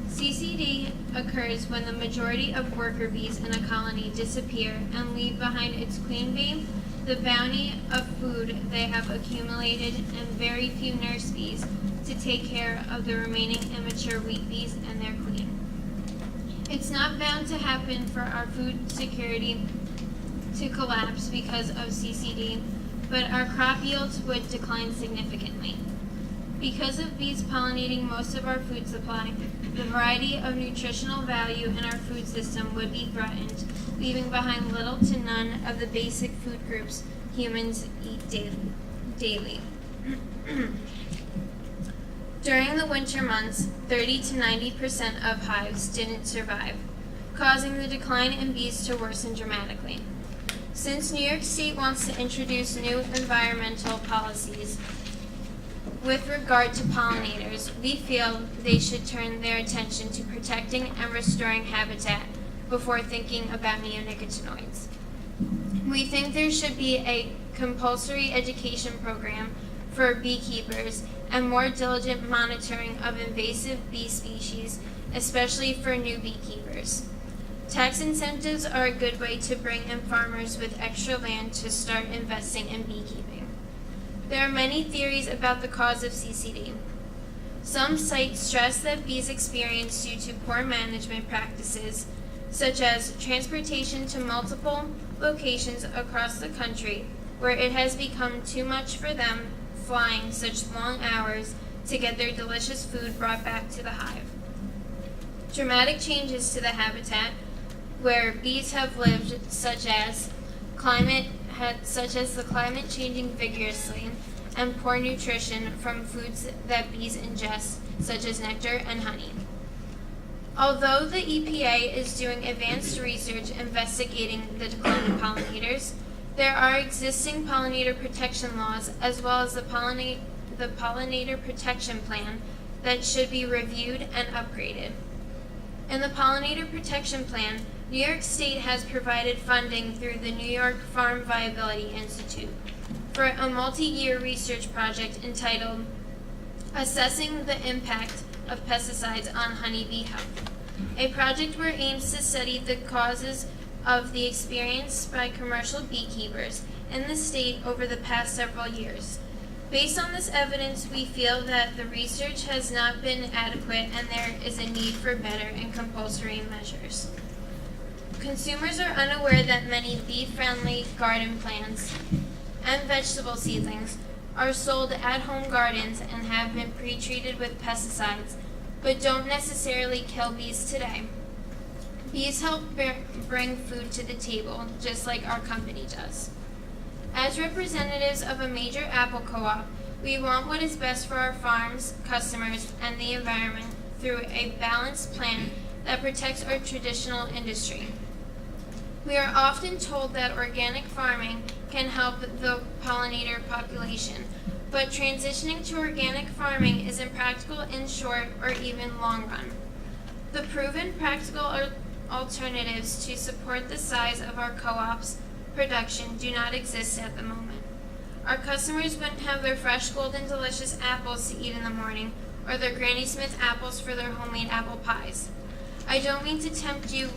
CCD occurs when the majority of worker bees in a colony disappear and leave behind its queen bee, the bounty of food they have accumulated, and very few nurse bees to take care of the remaining immature wheat bees and their queen. It's not bound to happen for our food security to collapse because of CCD, but our crop yields would decline significantly. Because of bees pollinating most of our food supply, the variety of nutritional value in our food system would be threatened, leaving behind little to none of the basic food groups humans eat daily. During the winter months, 30 to 90% of hives didn't survive, causing the decline in bees to worsen dramatically. Since New York State wants to introduce new environmental policies with regard to pollinators, we feel they should turn their attention to protecting and restoring habitat before thinking about neonicotinoids. We think there should be a compulsory education program for beekeepers and more diligent monitoring of invasive bee species, especially for new beekeepers. Tax incentives are a good way to bring in farmers with extra land to start investing in beekeeping. There are many theories about the cause of CCD. Some sites stress that bees experience due to poor management practices, such as transportation to multiple locations across the country, where it has become too much for them flying such long hours to get their delicious food brought back to the hive. Dramatic changes to the habitat where bees have lived, such as the climate changing vigorously, and poor nutrition from foods that bees ingest, such as nectar and honey. Although the EPA is doing advanced research investigating the decline of pollinators, there are existing pollinator protection laws as well as the Pollinator Protection Plan that should be reviewed and upgraded. In the Pollinator Protection Plan, New York State has provided funding through the New York Farm Viability Institute for a multi-year research project entitled Assessing the Impact of Pesticides on Honeybee Health, a project where aims to study the causes of the experience by commercial beekeepers in the state over the past several years. Based on this evidence, we feel that the research has not been adequate and there is a need for better and compulsory measures. Consumers are unaware that many bee-friendly garden plants and vegetable seedlings are sold at home gardens and have been pre-treated with pesticides, but don't necessarily kill bees today. Bees help bring food to the table, just like our company does. As representatives of a major apple co-op, we want what is best for our farms, customers, and the environment through a balanced plan that protects our traditional industry. We are often told that organic farming can help the pollinator population, but transitioning to organic farming is impractical in short or even long run. The proven practical alternatives to support the size of our co-op's production do not exist at the moment. Our customers wouldn't have their fresh, golden, delicious apples to eat in the morning, or their Granny Smith apples for their homemade apple pies. I don't mean to tempt you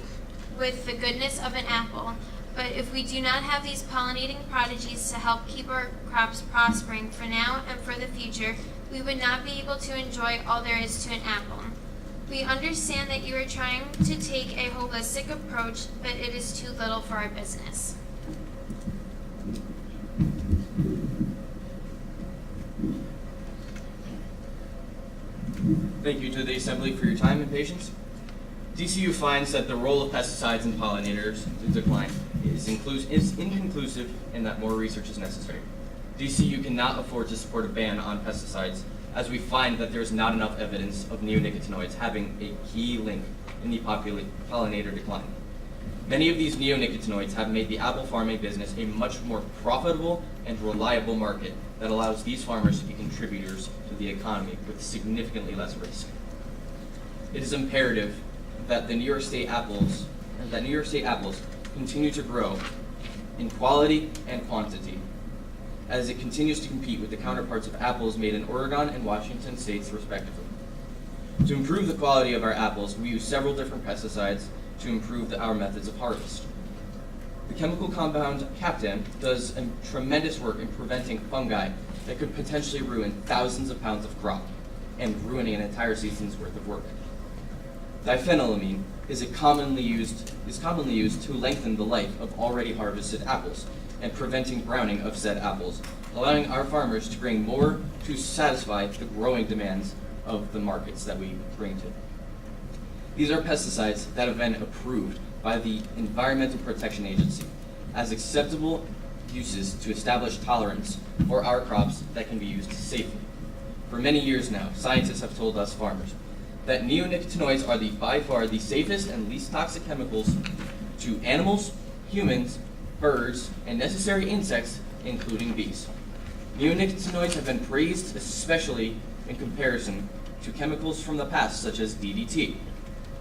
with the goodness of an apple, but if we do not have these pollinating prodigies to help keep our crops prospering for now and for the future, we would not be able to enjoy all there is to an apple. We understand that you are trying to take a holistic approach, but it is too little for our business. Thank you to the Assembly for your time and patience. DCU finds that the role of pesticides in pollinators in decline is inconclusive and that more research is necessary. DCU cannot afford to support a ban on pesticides, as we find that there is not enough evidence of neonicotinoids having a key link in the pollinator decline. Many of these neonicotinoids have made the apple farming business a much more profitable and reliable market that allows these farmers to be contributors to the economy with significantly less risk. It is imperative that New York State apples continue to grow in quality and quantity as it continues to compete with the counterparts of apples made in Oregon and Washington states respectively. To improve the quality of our apples, we use several different pesticides to improve our methods of harvest. The chemical compound Captan does tremendous work in preventing fungi that could potentially ruin thousands of pounds of crop and ruining an entire season's worth of work. Diphenylamine is commonly used to lengthen the life of already harvested apples and preventing browning of said apples, allowing our farmers to bring more to satisfy the growing demands of the markets that we bring to. These are pesticides that have been approved by the Environmental Protection Agency as acceptable uses to establish tolerance for our crops that can be used safely. For many years now, scientists have told us farmers that neonicotinoids are by far the safest and least toxic chemicals to animals, humans, birds, and necessary insects, including bees. Neonicotinoids have been praised especially in comparison to chemicals from the past, such as DDT,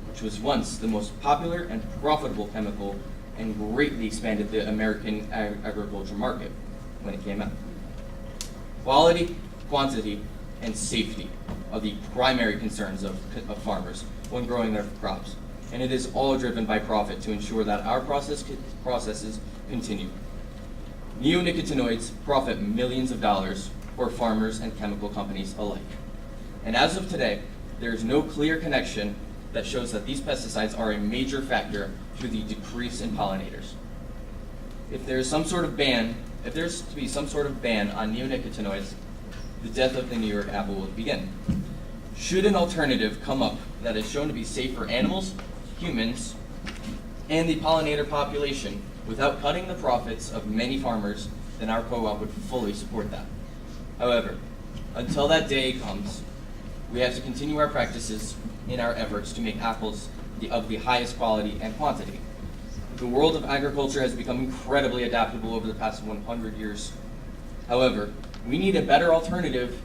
which was once the most popular and profitable chemical and greatly expanded the American agriculture market when it came out. Quality, quantity, and safety are the primary concerns of farmers when growing their crops, and it is all driven by profit to ensure that our processes continue. Neonicotinoids profit millions of dollars for farmers and chemical companies alike. And as of today, there is no clear connection that shows that these pesticides are a major factor to the decrease in pollinators. If there's to be some sort of ban on neonicotinoids, the death of the New York apple will begin. Should an alternative come up that is shown to be safe for animals, humans, and the pollinator population without cutting the profits of many farmers, then our co-op would fully support that. However, until that day comes, we have to continue our practices in our efforts to make apples of the highest quality and quantity. The world of agriculture has become incredibly adaptable over the past 100 years. However, we need a better alternative.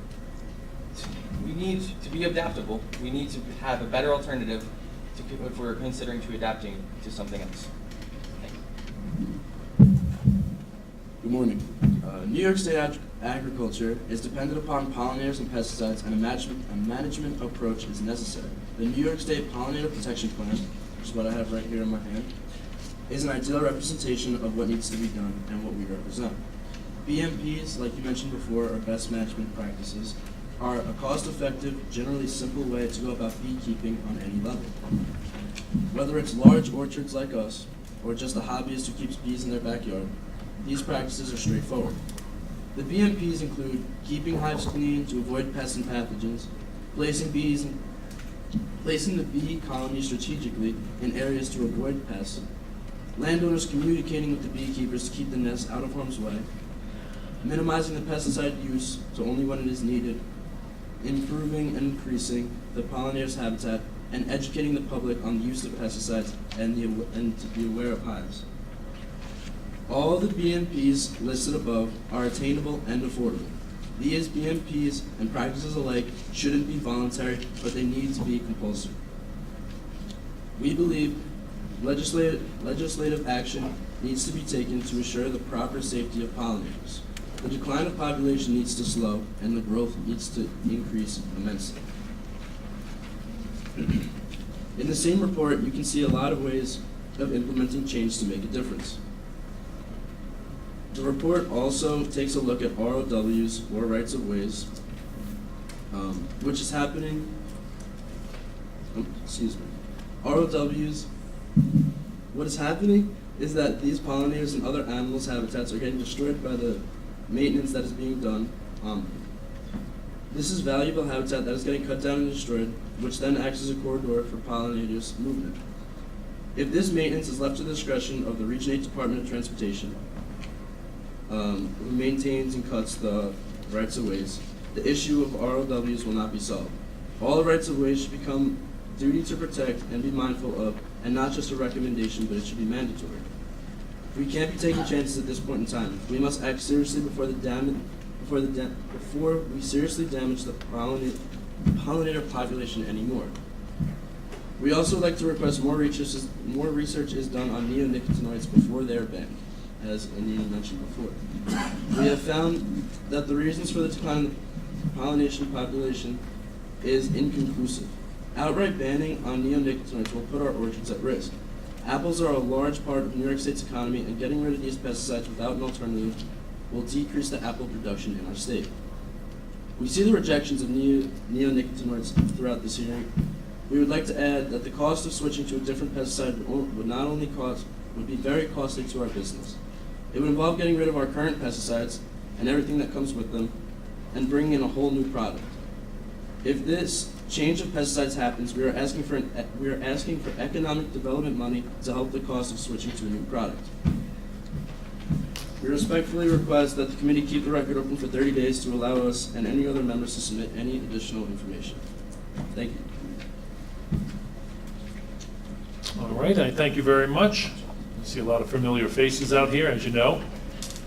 We need to be adaptable. We need to have a better alternative if we're considering adapting to something else. Thank you. Good morning. New York State agriculture is dependent upon pollinators and pesticides, and a management approach is necessary. The New York State Pollinator Protection Plan, which is what I have right here in my hand, is an ideal representation of what needs to be done and what we represent. BMPs, like you mentioned before, or best management practices, are a cost-effective, generally simple way to go about beekeeping on any level. Whether it's large orchards like us, or just a hobbyist who keeps bees in their backyard, these practices are straightforward. The BMPs include keeping hives clean to avoid pests and pathogens, placing the bee colony strategically in areas to avoid pests, landowners communicating with the beekeepers to keep the nests out of harm's way, minimizing the pesticide use to only when it is needed, improving and increasing the pollinators' habitat, and educating the public on the use of pesticides and to be aware of hives. All the BMPs listed above are attainable and affordable. These BMPs and practices alike shouldn't be voluntary, but they need to be compulsory. We believe legislative action needs to be taken to ensure the proper safety of pollinators. The decline of population needs to slow, and the growth needs to increase immensely. In the same report, you can see a lot of ways of implementing change to make a difference. The report also takes a look at ROWs, or rights of ways, which is happening, ROWs, what is happening is that these pollinators and other animals' habitats are getting destroyed by the maintenance that is being done. This is valuable habitat that is getting cut down and destroyed, which then acts as a corridor for pollinators' movement. If this maintenance is left to the discretion of the Region 8 Department of Transportation, who maintains and cuts the rights of ways, the issue of ROWs will not be solved. All rights of ways should become duty to protect and be mindful of, and not just a recommendation, but it should be mandatory. We can't be taking chances at this point in time. We must act seriously before we seriously damage the pollinator population anymore. We also like to request more research is done on neonicotinoids before they are banned, as Anita mentioned before. We have found that the reasons for the decline of the pollination population is inconclusive. Outright banning on neonicotinoids will put our orchards at risk. Apples are a large part of New York State's economy, and getting rid of these pesticides without an alternative will decrease the apple production in our state. We see the rejections of neonicotinoids throughout this hearing. We would like to add that the cost of switching to a different pesticide would be very costly to our business. It would involve getting rid of our current pesticides and everything that comes with them, and bringing in a whole new product. If this change of pesticides happens, we are asking for economic development money to help the cost of switching to a new product. We respectfully request that the committee keep the record open for 30 days to allow us and any other members to submit any additional information. Thank you. All right, I thank you very much. I see a lot of familiar faces out here, as you know.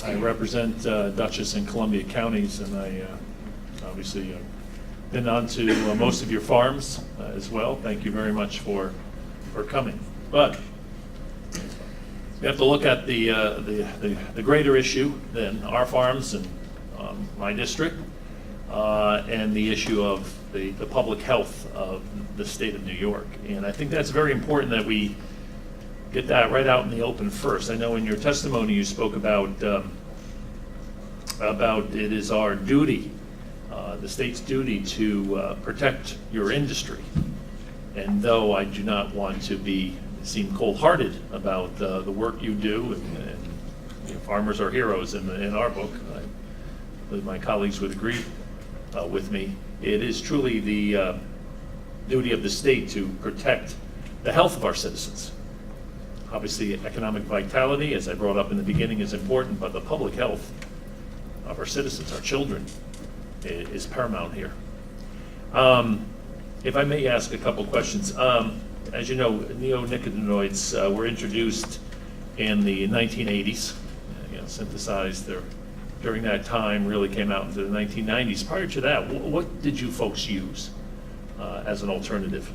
I represent Dutchess and Columbia counties, and I obviously been on to most of your farms as well. Thank you very much for coming. But we have to look at the greater issue than our farms and my district, and the issue of the public health of the state of New York. And I think that's very important that we get that right out in the open first. I know in your testimony you spoke about it is our duty, the state's duty to protect your industry. And though I do not want to seem cold-hearted about the work you do, and you know, farmers are heroes in our book, I believe my colleagues would agree with me, it is truly the duty of the state to protect the health of our citizens. Obviously, economic vitality, as I brought up in the beginning, is important, but the public health of our citizens, our children, is paramount here. If I may ask a couple questions. As you know, neonicotinoids were introduced in the 1980s, synthesized during that time, really came out into the 1990s. Prior to that, what did you folks use as an alternative?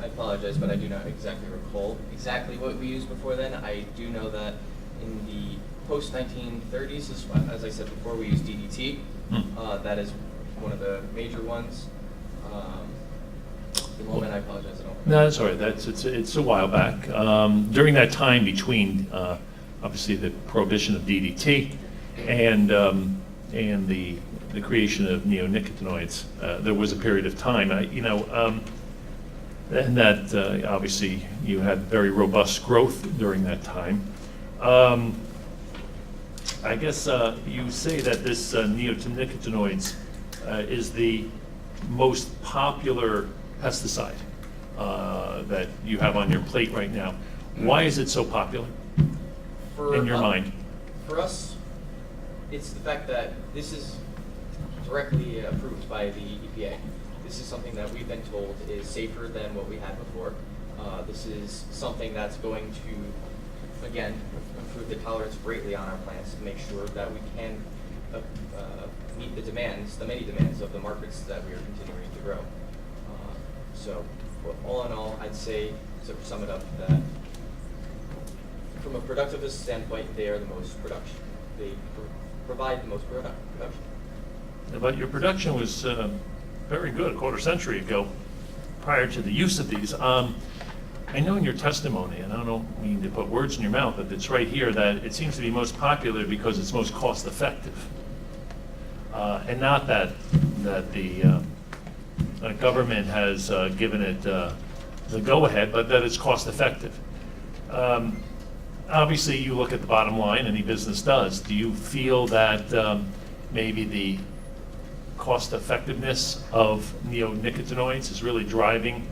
I apologize, but I do not exactly recall exactly what we used before then. I do know that in the post-1930s, as I said before, we used DDT. That is one of the major ones. The moment, I apologize, I don't. No, that's all right. It's a while back. During that time between, obviously, the prohibition of DDT and the creation of neonicotinoids, there was a period of time, and that obviously you had very robust growth during that time. I guess you say that this neonicotinoids is the most popular pesticide that you have on your plate right now. Why is it so popular in your mind? For us, it's the fact that this is directly approved by the EPA. This is something that we've been told is safer than what we had before. This is something that's going to again, improve the tolerance greatly on our plants to make sure that we can meet the demands, the many demands of the markets that we are continuing to grow. So, all in all, I'd say, to sum it up, that from a productivist standpoint, they are the most production. They provide the most production. But your production was very good a quarter century ago, prior to the use of these. I know in your testimony, and I don't mean to put words in your mouth, but it's right here, that it seems to be most popular because it's most cost effective. And not that the government has given it the go-ahead, but that it's cost effective. Obviously, you look at the bottom line, any business does. Do you feel that maybe the cost effectiveness of neonicotinoids is really driving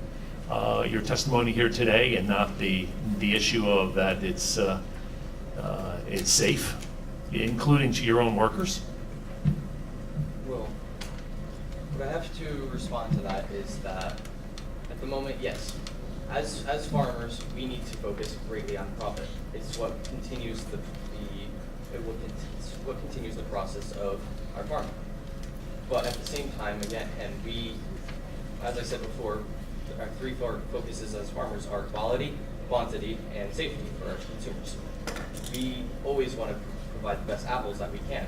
your testimony here today, and not the issue of that it's safe, including to your own workers? Well, what I have to respond to that is that at the moment, yes, as farmers, we need to focus greatly on profit. It's what continues what continues the process of our farming. But at the same time, again, and we, as I said before, our three focuses as farmers are quality, quantity, and safety for our consumers. We always want to provide the best apples that we can.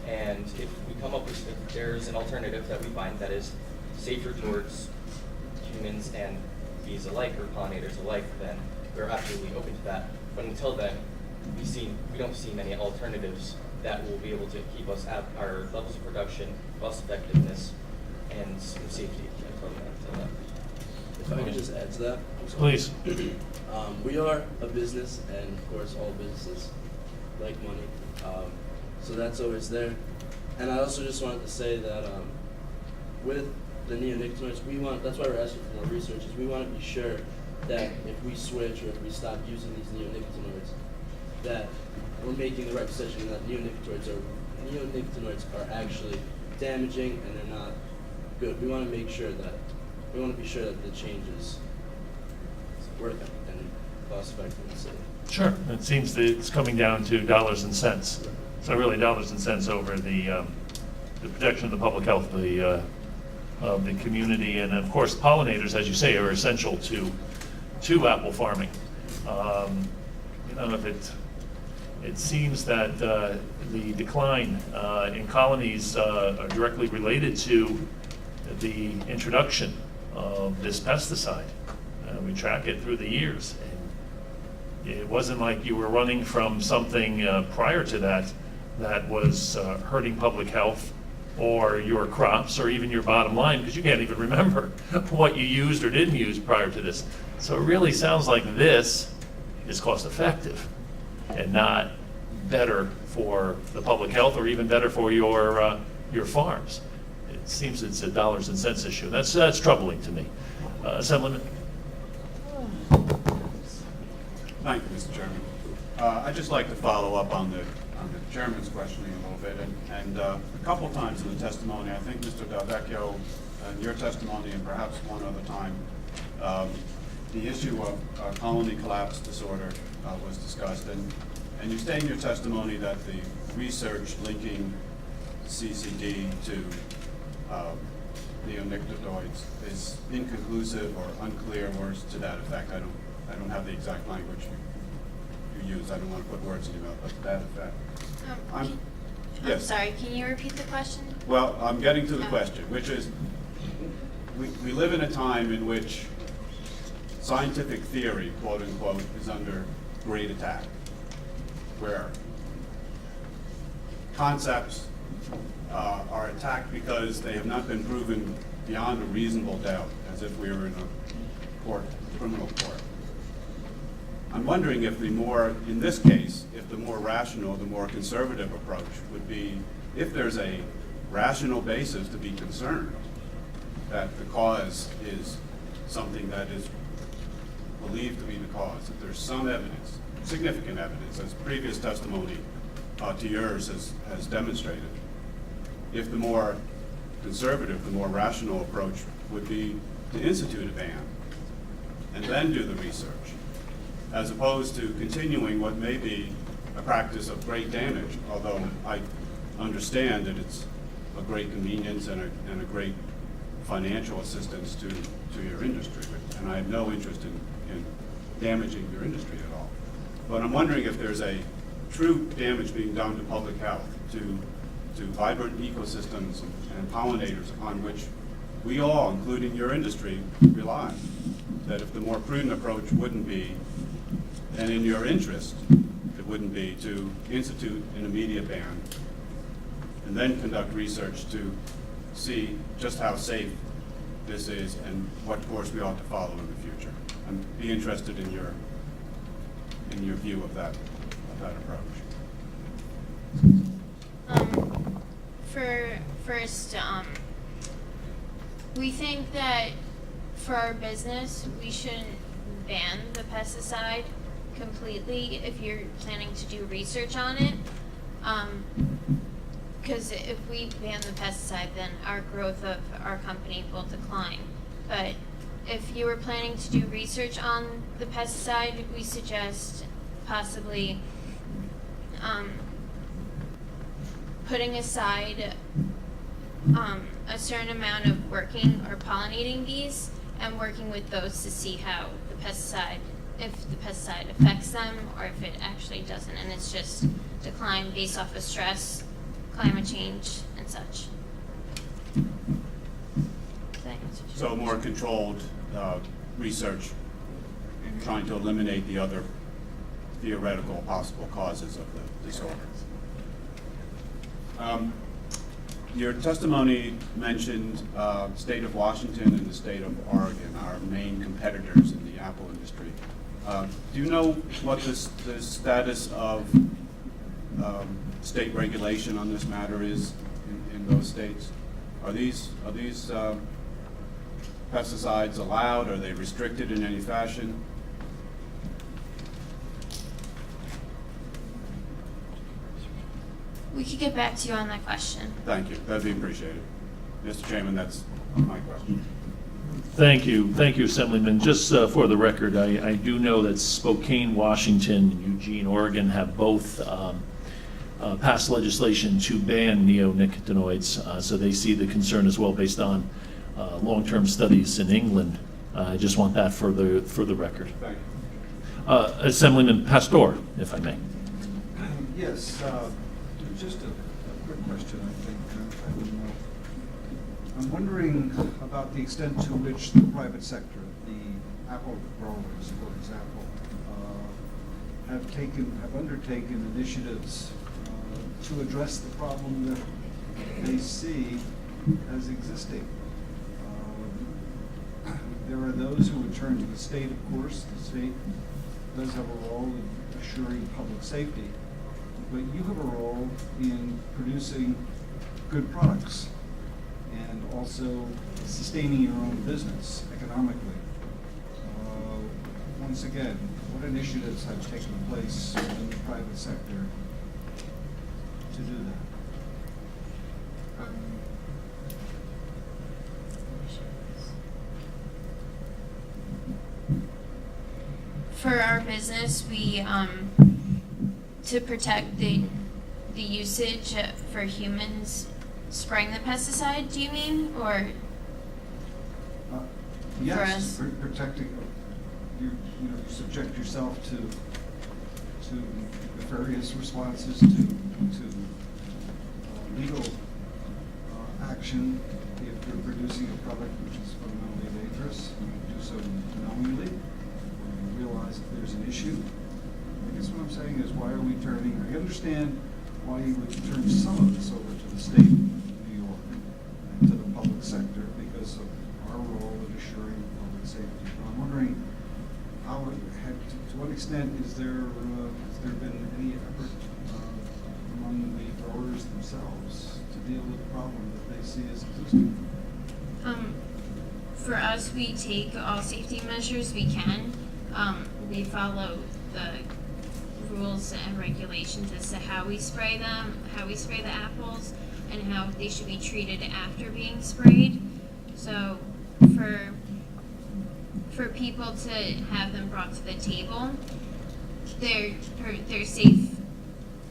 And if we come up with, if there's an alternative that we find that is safer towards humans and bees alike, or pollinators alike, then we're absolutely open to that. But until then, we don't see many alternatives that will be able to keep us at our levels of production, cost effectiveness, and safety. Until then. If I could just add to that. I'm sorry. Please. We are a business, and of course all businesses like money. So that's always there. And I also just wanted to say that with the neonicotinoids, that's why we're asking for more research, is we want to be sure that if we switch or if we stop using these neonicotinoids, that we're making the right decision, and that neonicotinoids are actually damaging and they're not good. We want to be sure that the change is worth it and cost effective and safe. Sure. It seems that it's coming down to dollars and cents. So really dollars and cents over the protection of the public health of the community. And of course, pollinators, as you say, are essential to apple farming. It seems that the decline in colonies are directly related to the introduction of this pesticide. We track it through the years. And it wasn't like you were running from something prior to that was hurting public health or your crops or even your bottom line, because you can't even remember what you used or didn't use prior to this. So it really sounds like this is cost effective and not better for the public health or even better for your farms. It seems it's a dollars and cents issue. That's troubling to me. Assemblyman? Thank you, Mr. Chairman. I'd just like to follow up on the chairman's questioning a little bit. And a couple times in the testimony, I think Mr. Delvecchio, in your testimony and perhaps one other time, the issue of colony collapse disorder was discussed. And you state in your testimony that the research linking CCD to neonicotinoids is inconclusive or unclear, words to that effect. I don't have the exact language you use. I don't want to put words in your mouth, but to that effect. I'm Yes. sorry, can you repeat the question? Well, I'm getting to the question, which is, we live in a time in which scientific theory, quote unquote, is under great attack, where concepts are attacked because they have not been proven beyond a reasonable doubt, as if we were in a criminal court. I'm wondering if in this case, if the more rational, the more conservative approach would be, if there's a rational basis to be concerned that the cause is something that is believed to be the cause, if there's some evidence, significant evidence, as previous testimony to yours has demonstrated, if the more conservative, the more rational approach would be to institute a ban and then do the research. as opposed to continuing what may be a practice of great damage, although I understand that it's a great convenience and a great financial assistance to your industry, and I have no interest in damaging your industry at all. But I'm wondering if there's a true damage being done to public health, to vibrant ecosystems and pollinators upon which we all, including your industry, rely. That if the more prudent approach wouldn't be, and in your interest, it wouldn't be to institute an immediate ban and then conduct research to see just how safe this is and what course we ought to follow in the future. I'd be interested in your view of that approach. First, we think that for our business, we shouldn't ban the pesticide completely if you're planning to do research on it. Because if we ban the pesticide, then our growth of our company will decline. But if you were planning to do research on the pesticide, we suggest possibly putting aside a certain amount of working or pollinating bees and working with those to see how if the pesticide affects them or if it actually doesn't, and it's just decline based off of stress, climate change, and such. Does that answer your So more controlled research, trying to eliminate the other theoretical possible causes of the disorder. Your testimony mentioned state of Washington and the state of Oregon, our main competitors in the apple industry. Do you know what the status of state regulation on this matter is in those states? Are these pesticides allowed? Are they restricted in any fashion? We could get back to you on that question. Thank you. That'd be appreciated. Mr. Chairman, that's my question. Thank you, Assemblyman. Just for the record, I do know that Spokane, Washington, and Eugene, Oregon have both passed legislation to ban neonicotinoids, so they see the concern as well based on long-term studies in England. I just want that for the record. Thank you. Assemblyman Pastor, if I may. Yes, just a quick question, I think. I'm wondering about the extent to which the private sector, the apple growers, for example, have undertaken initiatives to address the problem that they see as existing. There are those who would turn to the state, of course. The state does have a role in assuring public safety, but you have a role in producing good products and also sustaining your own business economically. Once again, what initiatives have taken place in the private sector to do that? For our business, we to protect the usage for humans spraying the pesticide, do you mean, or Yes, for us? protecting, you subject yourself to various responses to legal action if you're producing a product which is fundamentally dangerous. You do so knowingly, or you realize that there's an issue. I guess what I'm saying is, why are we turning? I understand why you would turn some of this over to the state of New York and to the public sector because of our role in assuring public safety. But I'm wondering, to what extent has there been any effort among the growers themselves to deal with the problem that they see as existing? For us, we take all safety measures we can. We follow the rules and regulations as to how we spray them, how we spray the apples, and how they should be treated after being sprayed. So for for people to have them brought to the table. They're safe.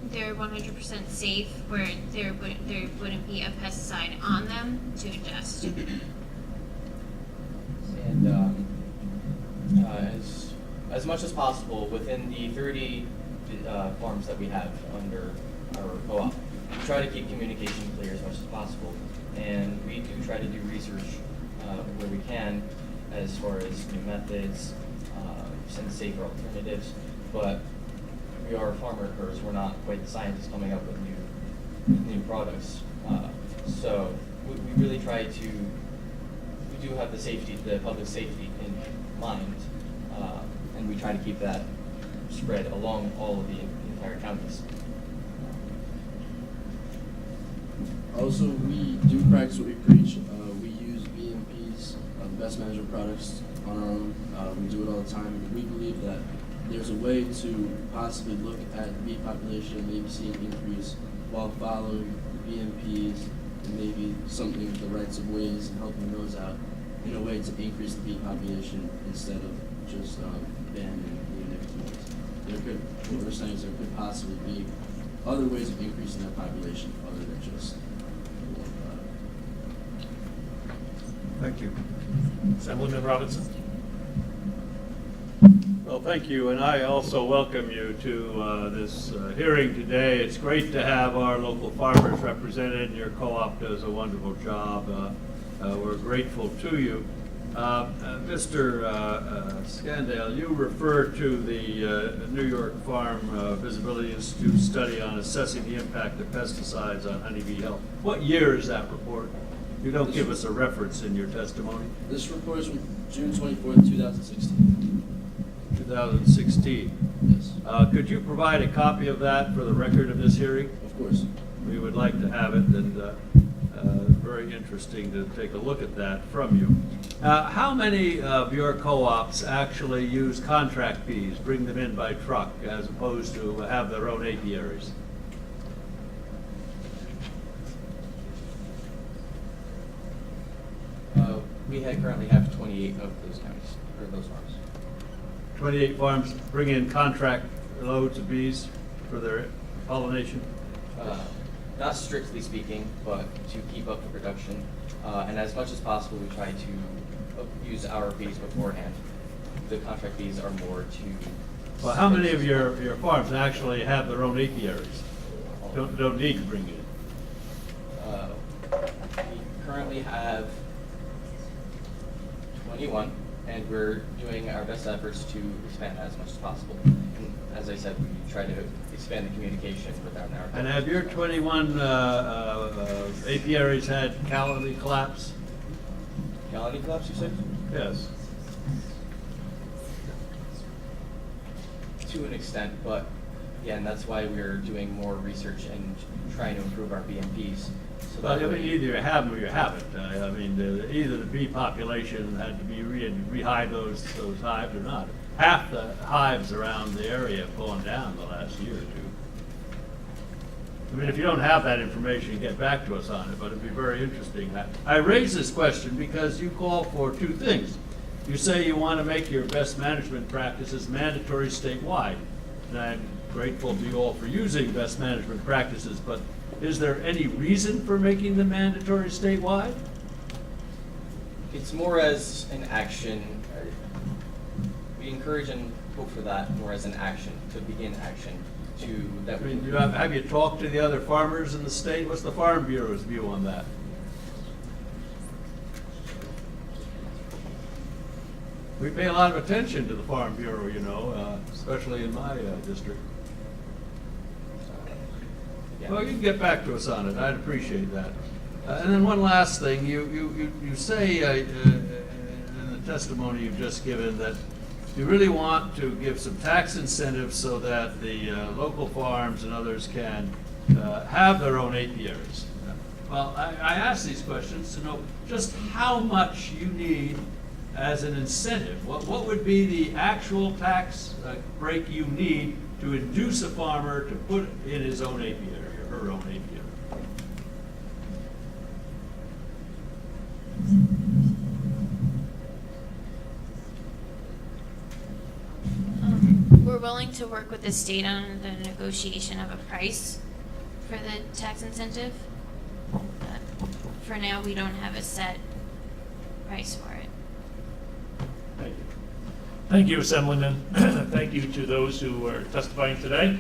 They're 100% safe, where there wouldn't be a pesticide on them to ingest. And as much as possible within the 30 farms that we have under our co-op, we try to keep communication clear as much as possible, and we do try to do research where we can as far as new methods, some safer alternatives, but we are farmers. We're not quite the scientists coming up with new products. So we really try to. We do have the public safety in mind, and we try to keep that spread along all of the entire counties. Also, we do practice what we preach. We use BMPs, best management products, on our own. We do it all the time. We believe that there's a way to possibly look at bee population and maybe see an increase while following the BMPs and maybe something with the rights of ways and helping those out in a way to increase the bee population instead of just banning neonicotinoids. What we're saying is there could possibly be other ways of increasing that population other than just Thank you. Assemblyman Robinson? Well, thank you, and I also welcome you to this hearing today. It's great to have our local farmers represented. Your co-op does a wonderful job. We're grateful to you. Mr. Scandale, you referred to the New York Farm Visibility Institute study on assessing the impact of pesticides on honeybee health. What year is that report? You don't give us a reference in your testimony. This report is from June 24th, 2016. 2016. Yes. Could you provide a copy of that for the record of this hearing? Of course. We would like to have it, and very interesting to take a look at that from you. How many of your co-ops actually use contract bees, bring them in by truck, as opposed to have their own apiaries? We currently have 28 of those counties, or those farms. 28 farms bring in contract loads of bees for their pollination? Not strictly speaking, but to keep up the production. And as much as possible, we try to use our bees beforehand. The contract bees are more to... Well, how many of your farms actually have their own apiaries? Don't need to bring it in? We currently have 21, and we're doing our best efforts to expand that as much as possible. And as I said, we try to expand the communication with our narrative. And have your 21 apiaries had colony collapse? Colony collapse, you said? Yes. To an extent, but again, that's why we're doing more research and trying to improve our BMPs. So Well, that I way- mean, either you have them or you haven't. I mean, either the bee population had to be rehive those hives or not. Half the hives around the area have gone down the last year or two. I mean, if you don't have that information, get back to us on it, but it'd be very interesting. I raise this question because you call for two things. You say you want to make your best management practices mandatory statewide, and I'm grateful to you all for using best management practices, but is there any reason for making them mandatory statewide? It's more as an action. We encourage and hope for that more as an action, to begin action, to that I mean, have you talked to the other farmers in the state? What's the Farm Bureau's view on that? We pay a lot of attention to the Farm Bureau, you know, especially in my district. Yeah. Well, you can get back to us on it. I'd appreciate that. And then one last thing, you say in the testimony you've just given that you really want to give some tax incentives so that the local farms and others can have their own apiaries. Well, I ask these questions to know just how much you need as an incentive. What would be the actual tax break you need to induce a farmer to put in his own apiary or her own apiary? we're willing to work with the state on the negotiation of a price for the tax incentive. But for now, we don't have a set price for it. Thank you. Thank you, Assemblyman. Thank you to those who are testifying today.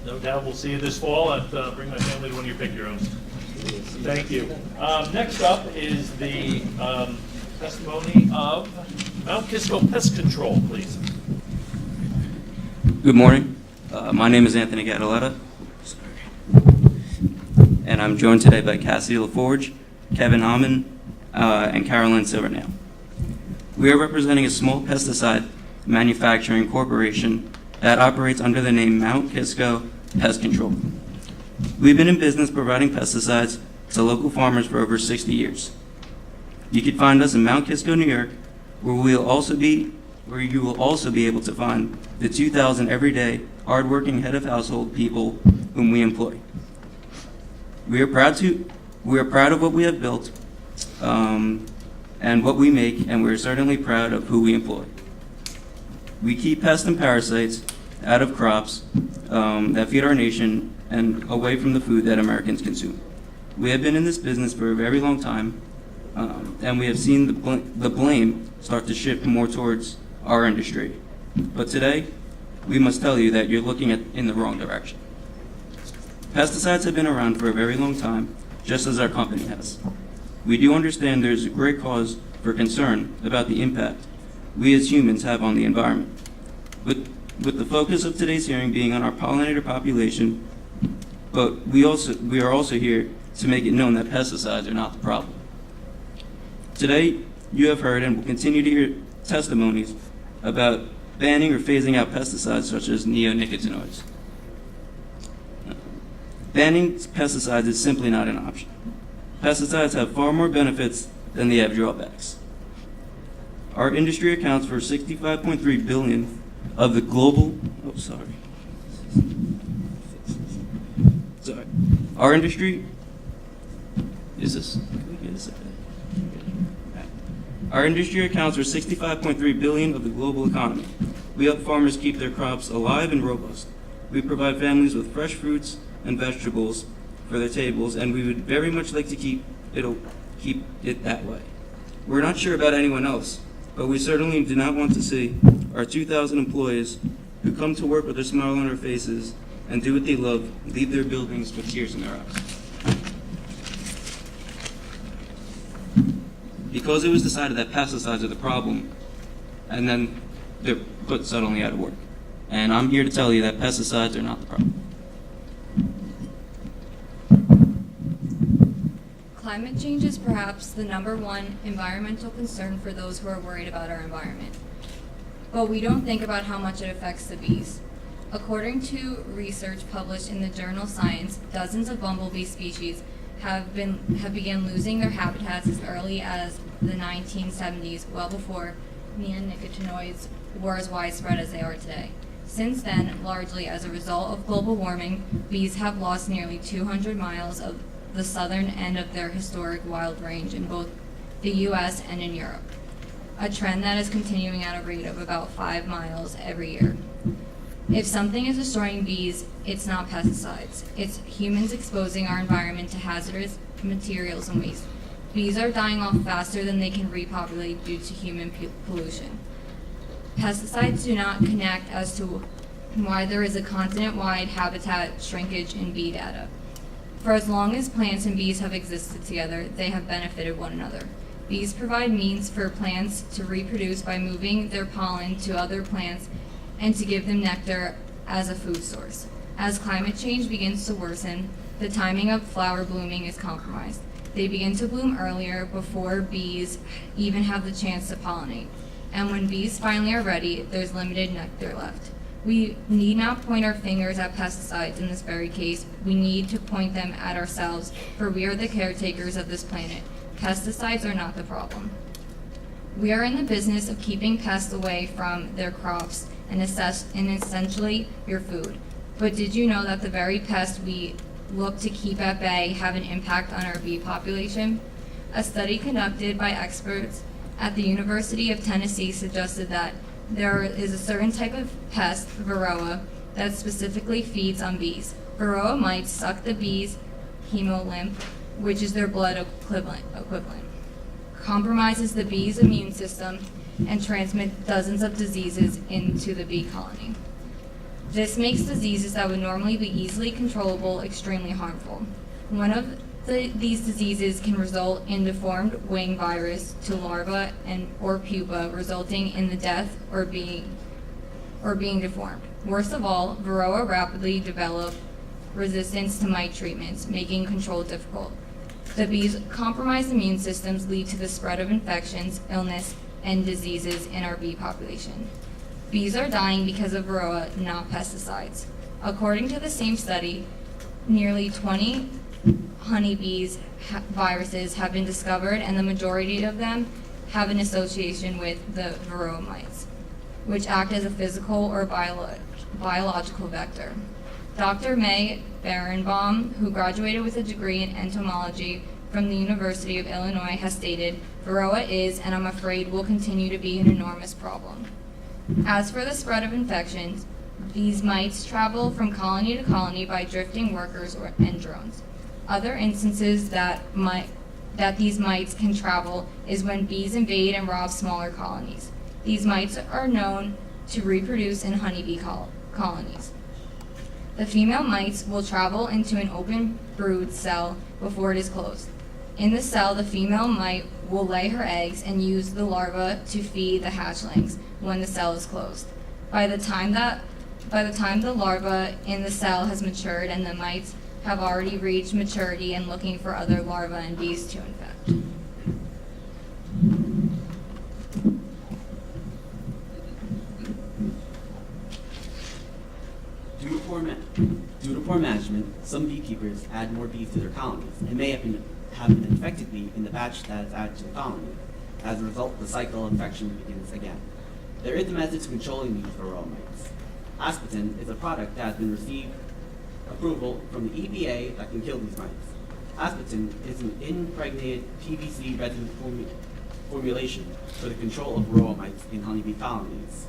No doubt we'll see you this fall at Bring My Family to One of Your Pick-Your-Owns. Thank you. Next up is the testimony of Mount Kisco Pest Control, please. Good morning. My name is Anthony Gadaletta, and I'm joined today by Cassie LaForge, Kevin Hammond, and Carolyn Silvernail. We are representing a small pesticide manufacturing corporation that operates under the name Mount Kisco Pest Control. We've been in business providing pesticides to local farmers for over 60 years. You can find us in Mount Kisco, New York, where you will also be able to find the 2,000 everyday, hardworking head of household people whom we employ. We are proud of what we have built and what we make, and we're certainly proud of who we employ. We keep pests and parasites out of crops that feed our nation and away from the food that Americans consume. We have been in this business for a very long time, and we have seen the blame start to shift more towards our industry. But today, we must tell you that you're looking in the wrong direction. Pesticides have been around for a very long time, just as our company has. We do understand there's a great cause for concern about the impact we as humans have on the environment. With the focus of today's hearing being on our pollinator population, but we are also here to make it known that pesticides are not the problem. Today, you have heard and will continue to hear testimonies about banning or phasing out pesticides such as neonicotinoids. Banning pesticides is simply not an option. Pesticides have far more benefits than they have drawbacks. Our industry accounts for 65.3 billion of the global, Our industry, Our industry accounts for 65.3 billion of the global economy. We help farmers keep their crops alive and robust. We provide families with fresh fruits and vegetables for their tables, and we would very much like to keep it that way. We're not sure about anyone else, but we certainly do not want to see our 2,000 employees who come to work with a smile on their faces and do what they love leave their buildings with tears in their eyes. Because it was decided that pesticides are the problem, and then they're put suddenly out of work. And I'm here to tell you that pesticides are not the problem. Climate change is perhaps the #1 environmental concern for those who are worried about our environment. But we don't think about how much it affects the bees. According to research published in the journal Science, dozens of bumblebee species have begun losing their habitats as early as the 1970s, well before neonicotinoids were as widespread as they are today. Since then, largely as a result of global warming, bees have lost nearly 200 miles of the southern end of their historic wild range in both the US and in Europe, a trend that is continuing at a rate of about 5 miles every year. If something is destroying bees, it's not pesticides. It's humans exposing our environment to hazardous materials and waste. Bees are dying off faster than they can repopulate due to human pollution. Pesticides do not connect as to why there is a continent-wide habitat shrinkage in bee data. For as long as plants and bees have existed together, they have benefited one another. Bees provide means for plants to reproduce by moving their pollen to other plants and to give them nectar as a food source. As climate change begins to worsen, the timing of flower blooming is compromised. They begin to bloom earlier before bees even have the chance to pollinate. And when bees finally are ready, there's limited nectar left. We need not point our fingers at pesticides in this very case. We need to point them at ourselves, for we are the caretakers of this planet. Pesticides are not the problem. We are in the business of keeping pests away from their crops and essentially your food. But did you know that the very pests we look to keep at bay have an impact on our bee population? A study conducted by experts at the University of Tennessee suggested that there is a certain type of pest, Varroa, that specifically feeds on bees. Varroa mites suck the bees' hemolymph, which is their blood equivalent, compromises the bees' immune system, and transmit dozens of diseases into the bee colony. This makes diseases that would normally be easily controllable extremely harmful. One of these diseases can result in deformed wing virus to larvae or pupa, resulting in the death or being deformed. Worst of all, Varroa rapidly develop resistance to mite treatments, making control difficult. The bees' compromised immune systems lead to the spread of infections, illness, and diseases in our bee population. Bees are dying because of Varroa, not pesticides. According to the same study, nearly 20 honeybees viruses have been discovered, and the majority of them have an association with the Varroa mites, which act as a physical or biological vector. Dr. May Berenbaum, who graduated with a degree in entomology from the University of Illinois, has stated, Varroa is, and I'm afraid will continue to be, an enormous problem. As for the spread of infections, these mites travel from colony to colony by drifting workers and drones. Other instances that these mites can travel is when bees invade and rob smaller colonies. These mites are known to reproduce in honeybee colonies. The female mites will travel into an open brood cell before it is closed. In the cell, the female mite will lay her eggs and use the larva to feed the hatchlings when the cell is closed. By the time the larva in the cell has matured and the mites have already reached maturity and looking for other larvae and bees to infect. Due to poor management, some beekeepers add more bees to their colonies and may have an infected bee in the batch that is added to the colony. As a result, the cycle of infection begins again. There is a method to controlling these Varroa mites. Aspartame is a product that has been received approval from the EPA that can kill these mites. Aspartame is an impregnated PVC resin formulation for the control of Varroa mites in honeybee colonies.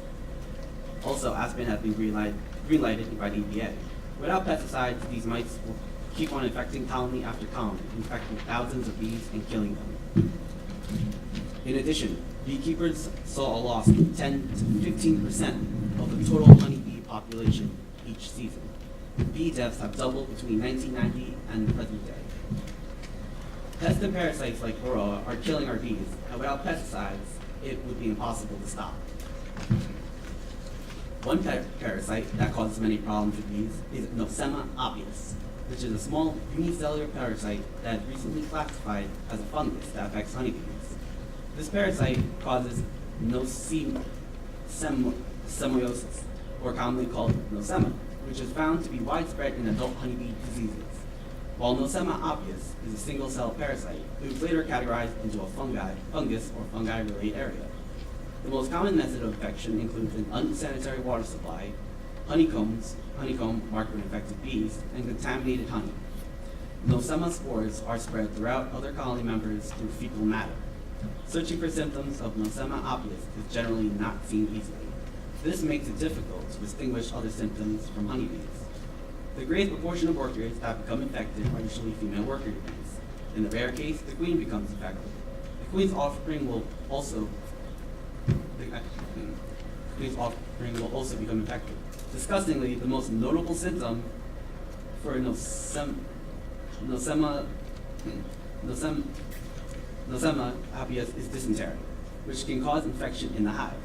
Also, aspartame has been green-lighted by the EPA. Without pesticides, these mites will keep on infecting colony after colony, infecting thousands of bees and killing them. In addition, beekeepers saw a loss of 10 to 15% of the total honeybee population each season. Bee deaths have doubled between 1990 and the present day. Pests and parasites like Varroa are killing our bees, and without pesticides, it would be impossible to stop. One parasite that causes many problems with bees is Nosema apius, which is a small unicellular parasite that is recently classified as a fungus that affects honeybees. This parasite causes nosemiosis, or commonly called nosema, which is found to be widespread in adult honeybee diseases. While Nosema apius is a single-cell parasite, it was later categorized into a fungus or fungi-related area. The most common method of infection includes an unsanitary water supply, honeycomb marked with infected bees, and contaminated honey. Nosema spores are spread throughout other colony members through fecal matter. Searching for symptoms of Nosema apius is generally not seen easily. This makes it difficult to distinguish other symptoms from honeybees. The greatest proportion of workers that become infected are usually female worker bees. In the rare case, the queen becomes infected. The queen's offspring will also become infected. Disgustingly, the most notable symptom for Nosema apius is dysentery, which can cause infection in the hive.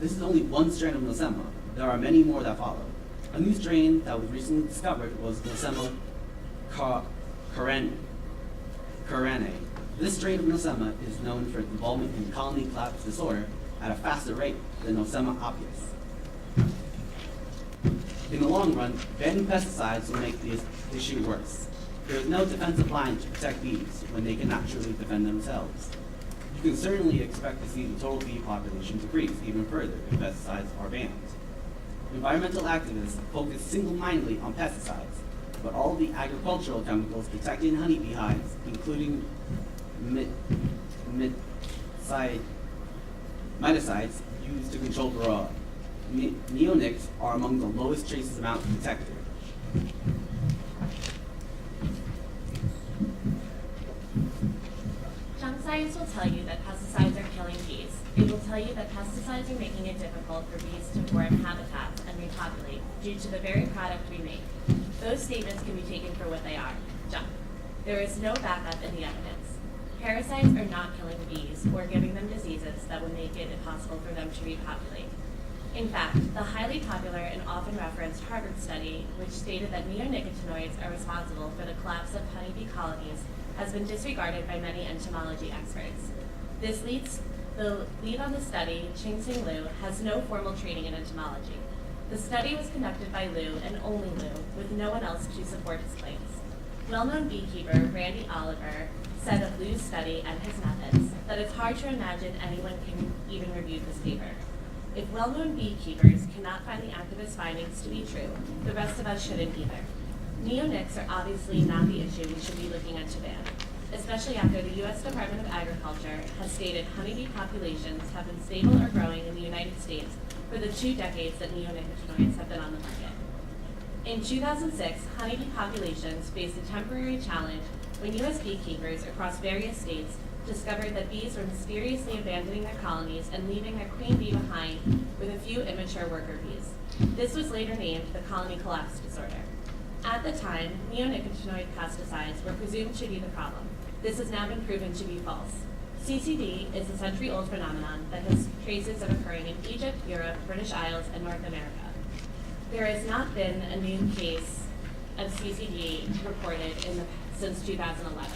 This is only one strain of Nosema. There are many more that follow. A new strain that was recently discovered was Nosema caranae. This strain of Nosema is known for its involvement in colony collapse disorder at a faster rate than Nosema apius. In the long run, banning pesticides will make this issue worse. There is no defensive line to protect bees when they cannot truly defend themselves. You can certainly expect to see the total bee population decrease even further if pesticides are banned. Environmental activists focus single-mindedly on pesticides, but all the agricultural chemicals detected in honeybee hives, including miticides, used to control grow. Neonics are among the lowest traces amounts detected. Junk science will tell you that pesticides are killing bees. It will tell you that pesticides are making it difficult for bees to form habitats and repopulate due to the very product we make. Those statements can be taken for what they are, junk. There is no backup in the evidence. Parasites are not killing bees or giving them diseases that would make it impossible for them to repopulate. In fact, the highly popular and often referenced Harvard study, which stated that neonicotinoids are responsible for the collapse of honeybee colonies, has been disregarded by many entomology experts. The lead on the study, Ching-Sing Liu, has no formal training in entomology. The study was conducted by Liu and only Liu, with no one else to support his claims. Well-known beekeeper Randy Oliver said of Liu's study and his methods that it's hard to imagine anyone can even review this paper. If well-known beekeepers cannot find the activist findings to be true, the rest of us shouldn't either. Neonics are obviously not the issue we should be looking at to ban, especially after the U.S. Department of Agriculture has stated honeybee populations have been stable or growing in the United States for the 2 decades that neonicotinoids have been on the market. In 2006, honeybee populations faced a temporary challenge when U.S. beekeepers across various states discovered that bees were mysteriously abandoning their colonies and leaving their queen bee behind with a few immature worker bees. This was later named the colony collapse disorder. At the time, neonicotinoid pesticides were presumed to be the problem. This has now been proven to be false. CCD is a century-old phenomenon that has traces of occurring in Egypt, Europe, British Isles, and North America. There has not been a new case of CCD reported since 2011.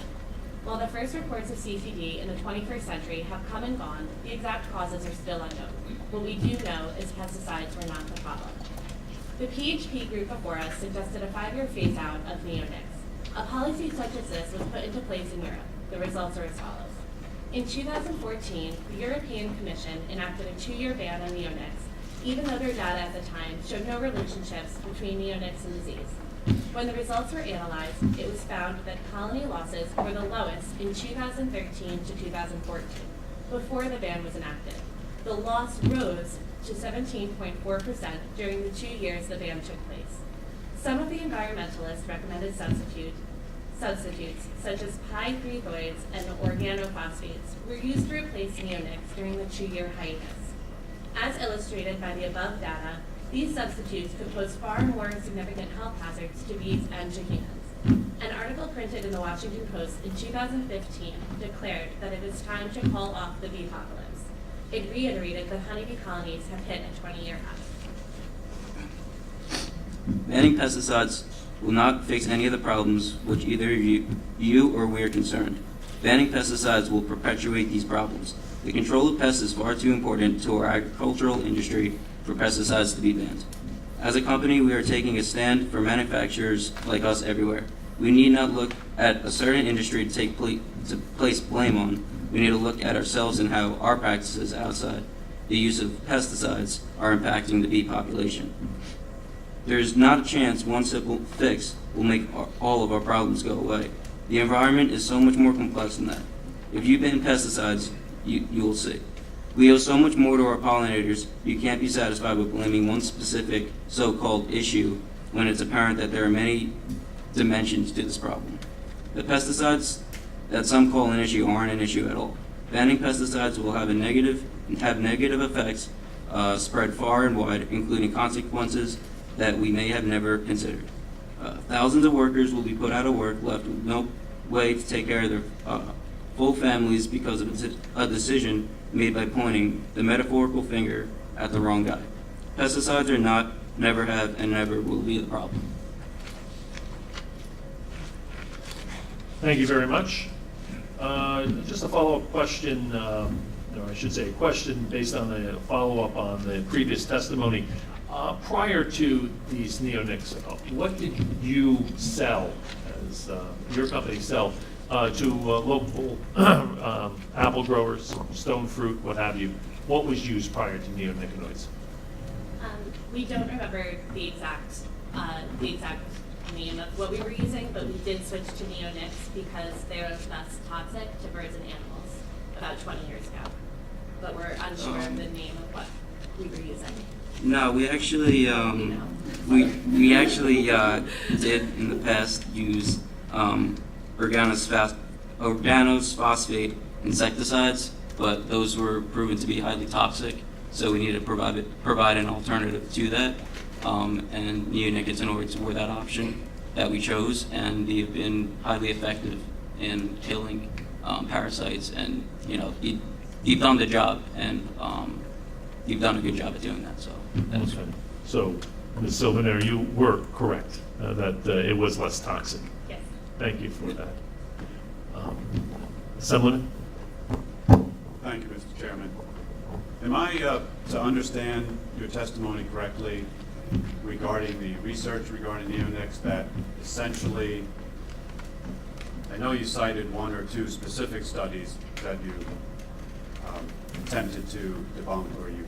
While the first reports of CCD in the 21st century have come and gone, the exact causes are still unknown. What we do know is pesticides were not the problem. The PHP group before us suggested a 5-year phase-out of neonics. A policy such as this was put into place in Europe. The results are as follows. In 2014, the European Commission enacted a 2-year ban on neonics, even though their data at the time showed no relationships between neonics and disease. When the results were analyzed, it was found that colony losses were the lowest in 2013 to 2014, before the ban was enacted. The loss rose to 17.4% during the 2 years the ban took place. Some of the environmentalists recommended substitutes, such as pyrethroids and organophosphates, were used to replace neonics during the 2-year hiatus. As illustrated by the above data, these substitutes could pose far more significant health hazards to bees and to humans. An article printed in the Washington Post in 2015 declared that it is time to call off the bee apocalypse. It reiterated that honeybee colonies have hit a 20-year high. Banning pesticides will not fix any of the problems which either you or we are concerned. Banning pesticides will perpetuate these problems. The control of pests is far too important to our agricultural industry for pesticides to be banned. As a company, we are taking a stand for manufacturers like us everywhere. We need not look at a certain industry to place blame on. We need to look at ourselves and how our practices outside the use of pesticides are impacting the bee population. There is not a chance one simple fix will make all of our problems go away. The environment is so much more complex than that. If you ban pesticides, you will see. We owe so much more to our pollinators. You can't be satisfied with blaming one specific so-called issue when it's apparent that there are many dimensions to this problem. The pesticides that some call an issue aren't an issue at all. Banning pesticides will have negative effects spread far and wide, including consequences that we may have never considered. Thousands of workers will be put out of work, left with no way to take care of their full families because of a decision made by pointing the metaphorical finger at the wrong guy. Pesticides are not, never have, and never will be the problem. Thank you very much. Just a follow-up question, or I should say a question based on the follow-up on the previous testimony. Prior to these neonics, what did you sell, as your company sell, to local apple growers, stone fruit, what have you? What was used prior to neonicotinoids? We don't remember the exact name of what we were using, but we did switch to neonics because they are less toxic to birds and animals about 20 years ago. but we're unsure of the name of what we were using. No, we actually we actually did in the past use organophosphate insecticides, but those were proven to be highly toxic. So we needed to provide an alternative to that, and neonicotinoids were that option that we chose, and they've been highly effective in killing parasites. And you've done the job, and you've done a good job at doing that. So that's Okay. So, Ms. Silvernair, you were correct that it was less toxic. Yes. Thank you for that. Assemblyman? Thank you, Mr. Chairman. Am I to understand your testimony correctly regarding the research regarding neonics, that essentially, I know you cited one or two specific studies that you attempted to debunk, or you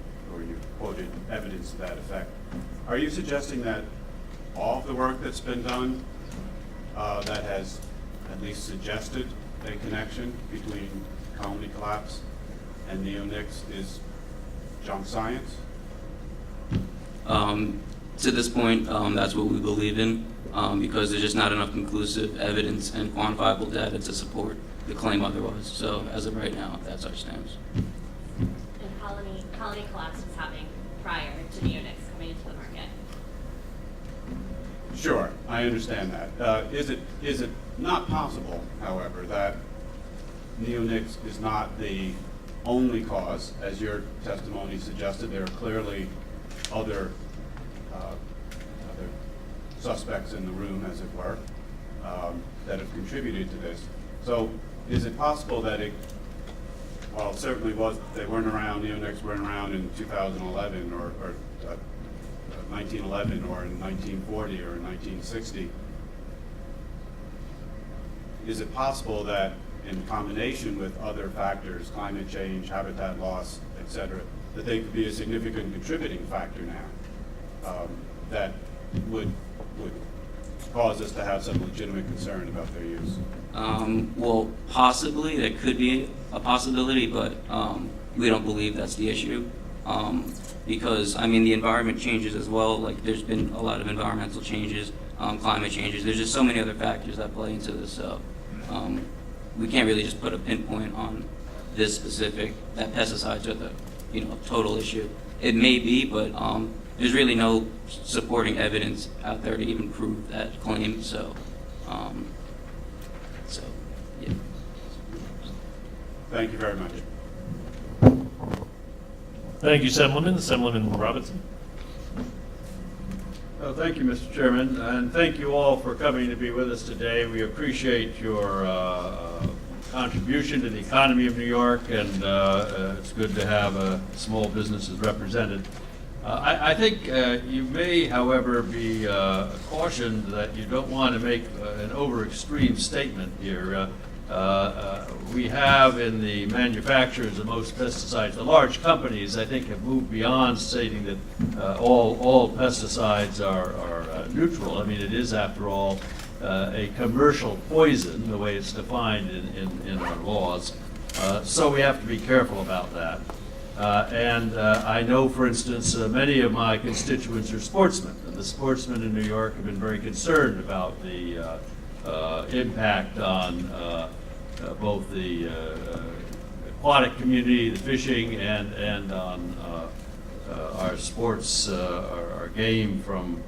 quoted evidence to that effect. Are you suggesting that all of the work that's been done that has at least suggested a connection between colony collapse and neonics is junk science? To this point, that's what we believe in, because there's just not enough conclusive evidence and quantifiable data to support the claim otherwise. So as of right now, that's our stance. And colony collapse was happening prior to neonics coming into the market. Sure, I understand that. Is it not possible, however, that neonics is not the only cause? As your testimony suggested, there are clearly other suspects in the room, as it were, that have contributed to this. So is it possible that it, well, it certainly was, they weren't around, neonics weren't around in 2011 or 1911 or in 1940 or in 1960. Is it possible that in combination with other factors, climate change, habitat loss, et cetera, that they could be a significant contributing factor now that would cause us to have some legitimate concern about their use? Well, possibly, there could be a possibility, but we don't believe that's the issue. Because, I mean, the environment changes as well. Like, there's been a lot of environmental changes, climate changes. There's just so many other factors that play into this. So we can't really just put a pinpoint on this specific, that pesticides are the, total issue. It may be, but there's really no supporting evidence out there to even prove that claim. So, yeah. Thank you very much. Thank you, Assemblyman. Assemblyman Robinson? Thank you, Mr. Chairman, and thank you all for coming to be with us today. We appreciate your contribution to the economy of New York, and it's good to have small businesses represented. I think you may, however, be cautioned that you don't want to make an over-extreme statement here. We have in the manufacturers of most pesticides, the large companies, I think, have moved beyond stating that all pesticides are neutral. I mean, it is, after all, a commercial poison, the way it's defined in our laws. So we have to be careful about that. And I know, for instance, many of my constituents are sportsmen. And the sportsmen in New York have been very concerned about the impact on both the aquatic community, the fishing, and on our sports, our game from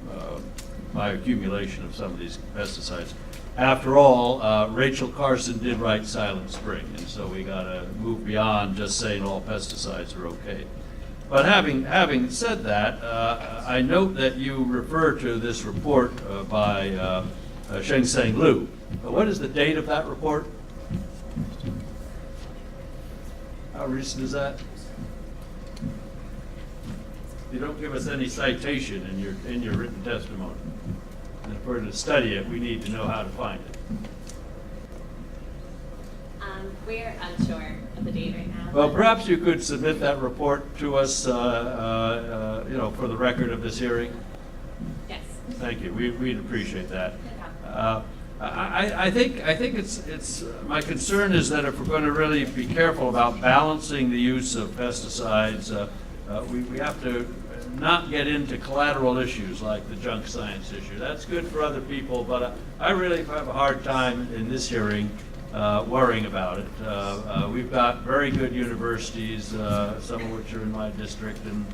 bioaccumulation of some of these pesticides. After all, Rachel Carson did write Silent Spring, and so we got to move beyond just saying all pesticides are okay. But having said that, I note that you refer to this report by Sheng-Tseng Liu. What is the date of that report? How recent is that? You don't give us any citation in your written testimony. And if we're to study it, we need to know how to find it. We're unsure of the date right now. Well, perhaps you could submit that report to us, for the record of this hearing. Yes. Thank you. We'd appreciate that. No problem. I think it's, my concern is that if we're going to really be careful about balancing the use of pesticides, we have to not get into collateral issues like the junk science issue. That's good for other people, but I really have a hard time in this hearing worrying about it. We've got very good universities, some of which are in my district, and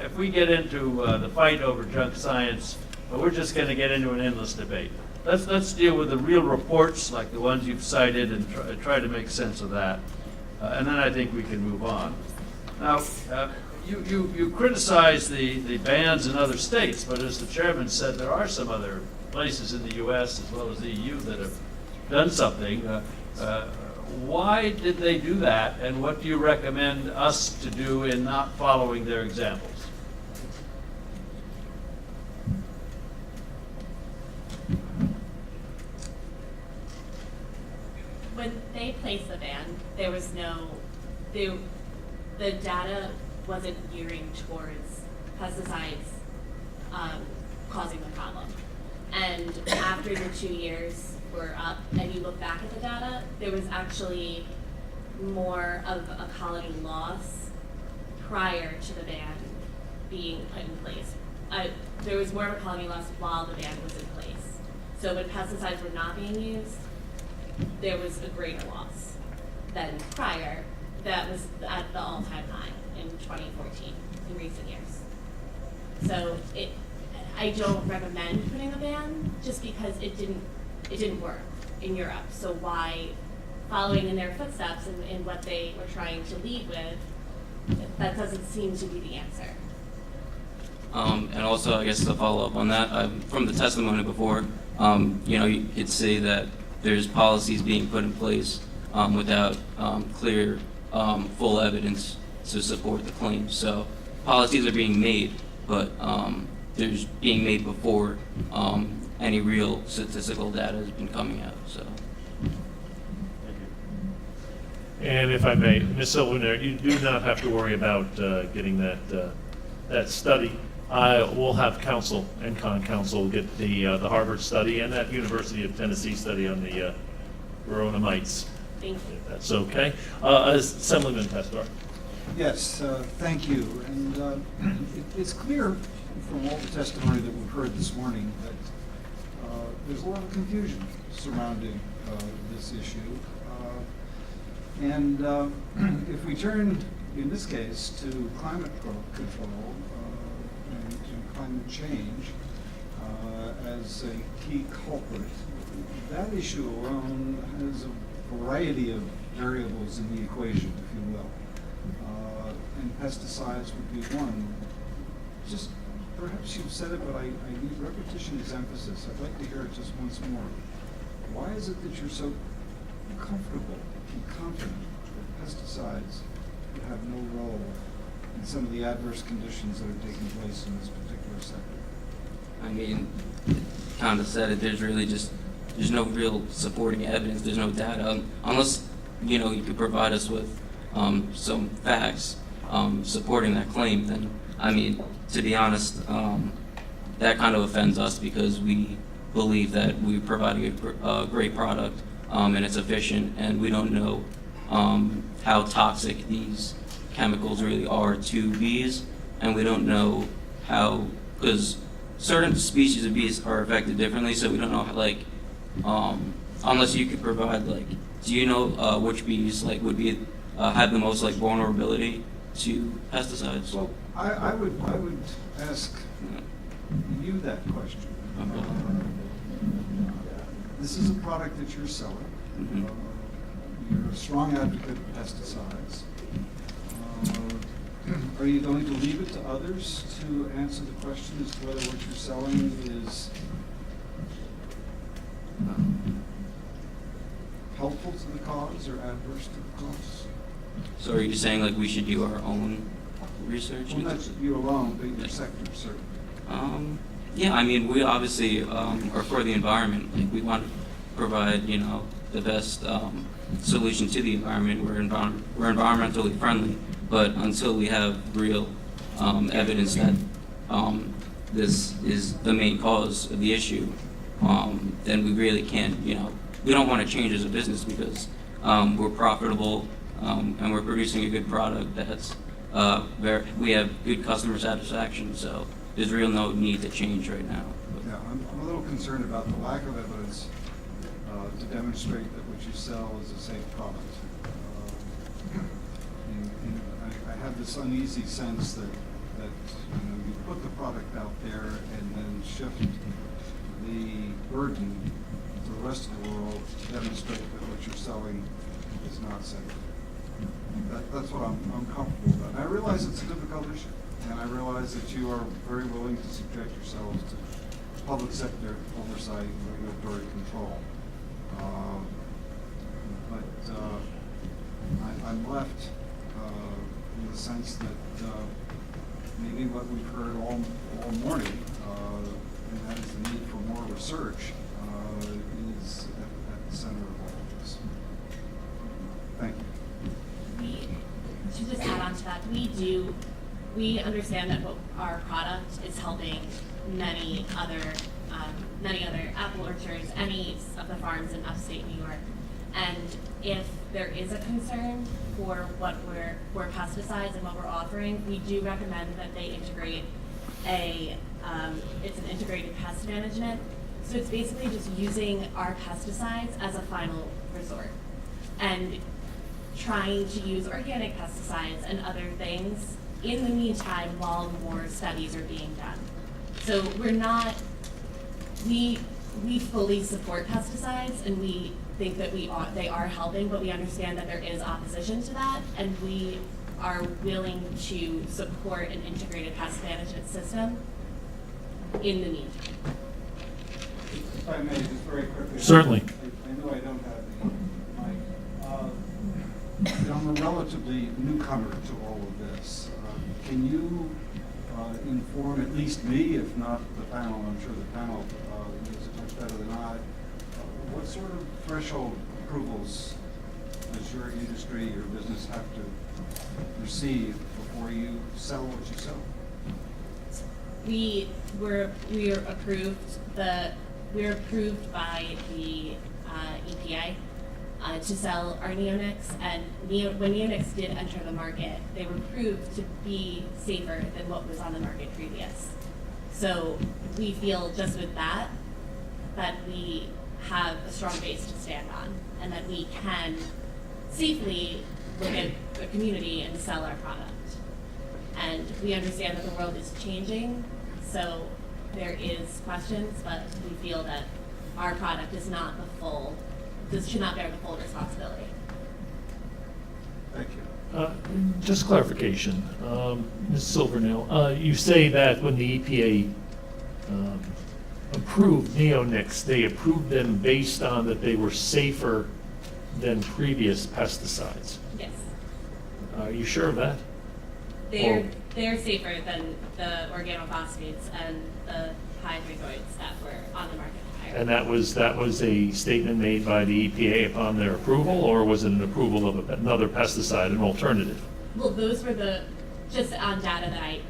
if we get into the fight over junk science, we're just going to get into an endless debate. Let's deal with the real reports like the ones you've cited and try to make sense of that. And then I think we can move on. Now, you criticize the bans in other states, but as the chairman said, there are some other places in the U.S. as well as the EU that have done something. Why did they do that, and what do you recommend us to do in not following their examples? When they placed the ban, there was no, the data wasn't gearing towards pesticides causing the problem. And after the 2 years were up and you look back at the data, there was actually more of a colony loss prior to the ban being put in place. There was more of a colony loss while the ban was in place. So when pesticides were not being used, there was a greater loss than prior. That was at the all-time high in 2014, in recent years. So I don't recommend putting a ban just because it didn't work in Europe. So why, following in their footsteps in what they were trying to lead with, that doesn't seem to be the answer. And also, I guess to follow up on that, from the testimony before, you could say that there's policies being put in place without clear, full evidence to support the claim. So policies are being made, but there's being made before any real statistical data has been coming out. So. And if I may, Ms. Silvernair, you do not have to worry about getting that study. We'll have counsel, NCON counsel, get the Harvard study and that University of Tennessee study on the Verona mites. Thank you. If that's okay. Assemblyman Pastor. Yes, thank you. And it's clear from all the testimony that we've heard this morning that there's a lot of confusion surrounding this issue. And if we turn, in this case, to climate control and to climate change as a key culprit, that issue alone has a variety of variables in the equation, if you will. And pesticides would be one. Just perhaps you've said it, but I need repetition as emphasis. I'd like to hear it just once more. Why is it that you're so comfortable and confident that pesticides would have no role in some of the adverse conditions that are taking place in this particular sector? I mean, kind of said it, there's no real supporting evidence, there's no data, unless, you could provide us with some facts supporting that claim, then, I mean, to be honest, that kind of offends us because we believe that we provide a great product and it's efficient, and we don't know how toxic these chemicals really are to bees, and we don't know how, because certain species of bees are affected differently, so we don't know how, unless you could provide, do you know which bees would be have the most vulnerability to pesticides? Well, I would ask you that question. Okay. This is a product that you're selling. Mm-hmm. You're a strong advocate of pesticides. Are you going to leave it to others to answer the question as to whether what you're selling is helpful to the cause or adverse to the cause? So are you saying we should do our own research? Well, not you alone, but your sector, certainly. Yeah, I mean, we obviously are for the environment. We want to provide, the best solution to the environment. We're environmentally friendly, but until we have real evidence that this is the main cause of the issue, then we really can't, we don't want to change as a business because we're profitable and we're producing a good product that's we have good customer satisfaction, so there's real no need to change right now. Yeah, I'm a little concerned about the lack of evidence to demonstrate that what you sell is a safe product. And I have this uneasy sense that you put the product out there and then shift the burden to the rest of the world to demonstrate that what you're selling is not safe. That's what I'm comfortable with. And I realize it's a difficult issue, and I realize that you are very willing to subject yourselves to public sector oversight and regulatory control. But I'm left with the sense that maybe what we've heard all morning, and that is the need for more research, is at the center of all of this. Thank you. To just add on to that, we understand that our product is helping many other apple orchards, any of the farms in upstate New York. And if there is a concern for pesticides and what we're offering, we do recommend that they integrate it's an integrated pest management. So it's basically just using our pesticides as a final resort and trying to use organic pesticides and other things in the meantime while more studies are being done. So we fully support pesticides and we think that they are helping, but we understand that there is opposition to that, and we are willing to support an integrated pest management system in the meantime. If I may, just very quickly. Certainly. I know I don't have the mic. I'm a relatively newcomer to all of this. Can you inform at least me, if not the panel, I'm sure the panel knows it much better than I, what sort of threshold approvals does your industry, your business have to receive before you sell what you sell? We are approved by the EPA to sell our neonics, and when neonics did enter the market, they were proved to be safer than what was on the market previous. So we feel just with that we have a strong base to stand on, and that we can safely look at the community and sell our product. And we understand that the world is changing, so there is questions, but we feel that our product is not should not bear the full responsibility. Thank you. Just clarification, Ms. Silvernail, you say that when the EPA approved neonics, they approved them based on that they were safer than previous pesticides. Yes. Are you sure of that? They're safer than the organophosphates and the pyrethroids that were on the market prior. And that was a statement made by the EPA upon their approval, or was it an approval of another pesticide, an alternative? Well, those were just on data that I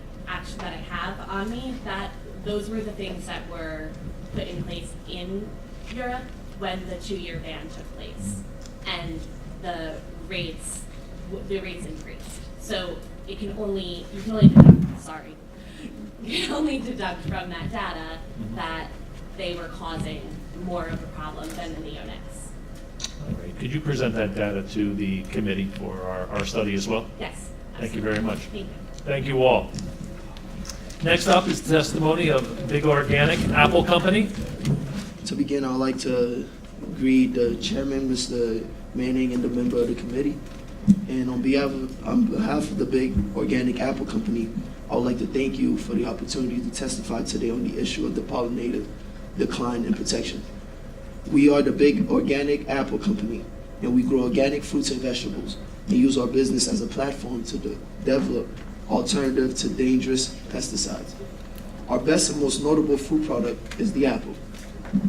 have on me, that those were the things that were put in place in Europe when the 2-year ban took place, and the rates increased. So you can only deduct from that data that they were causing more of a problem than the neonics. All right. Could you present that data to the committee for our study as well? Yes. Thank you very much. Thank you. Thank you all. Next up is the testimony of Big Organic Apple Company. To begin, I'd like to greet the chairman, Mr. Manning, and the member of the committee. And on behalf of the Big Organic Apple Company, I would like to thank you for the opportunity to testify today on the issue of the pollinator decline and protection. We are the Big Organic Apple Company, and we grow organic fruits and vegetables and use our business as a platform to develop alternative to dangerous pesticides. Our best and most notable fruit product is the apple.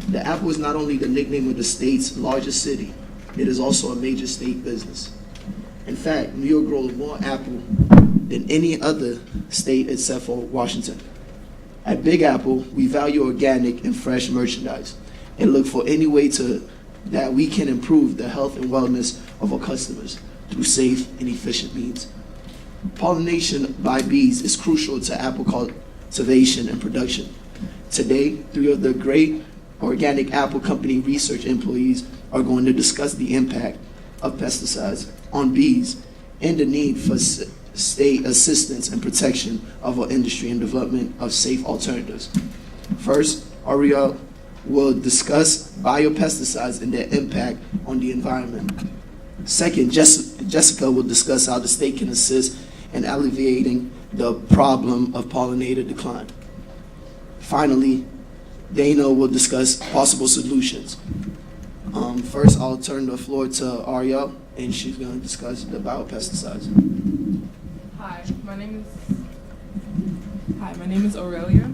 The apple is not only the nickname of the state's largest city, it is also a major state business. In fact, New York grows more apple than any other state except for Washington. At Big Apple, we value organic and fresh merchandise, and look for any way that we can improve the health and wellness of our customers through safe and efficient means. Pollination by bees is crucial to apple cultivation and production. Today, 3 of the great organic apple company research employees are going to discuss the impact of pesticides on bees and the need for state assistance and protection of our industry and development of safe alternatives. First, Ariel will discuss biopesticides and their impact on the environment. Second, Jessica will discuss how the state can assist in alleviating the problem of pollinator decline. Finally, Dana will discuss possible solutions. First, I'll turn the floor to Ariel, and she's going to discuss the biopesticides. Hi, my name is Aurelia,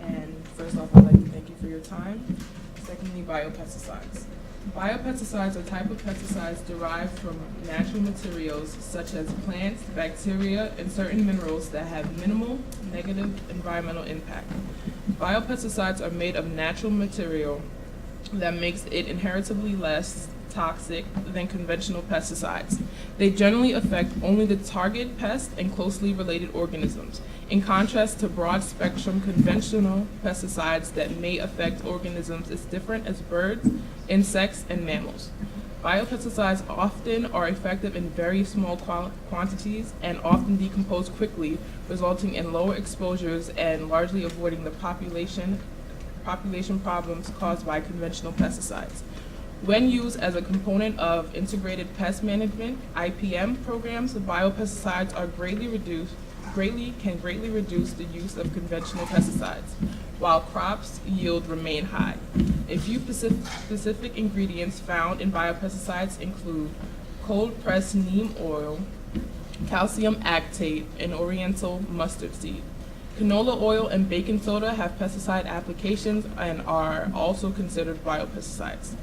and first off, I'd like to thank you for your time. Secondly, biopesticides. Biopesticides are a type of pesticides derived from natural materials such as plants, bacteria, and certain minerals that have minimal negative environmental impact. Biopesticides are made of natural material that makes it inherently less toxic than conventional pesticides. They generally affect only the target pest and closely related organisms, in contrast to broad-spectrum conventional pesticides that may affect organisms as different as birds, insects, and mammals. Biopesticides often are effective in very small quantities and often decompose quickly, resulting in lower exposures and largely avoiding the population problems caused by conventional pesticides. When used as a component of integrated pest management (IPM) programs, biopesticides are greatly can greatly reduce the use of conventional pesticides, while crops yield remain high. A few specific ingredients found in biopesticides include cold-pressed neem oil, calcium actate, and oriental mustard seed. Canola oil and baking soda have pesticide applications and are also considered biopesticides.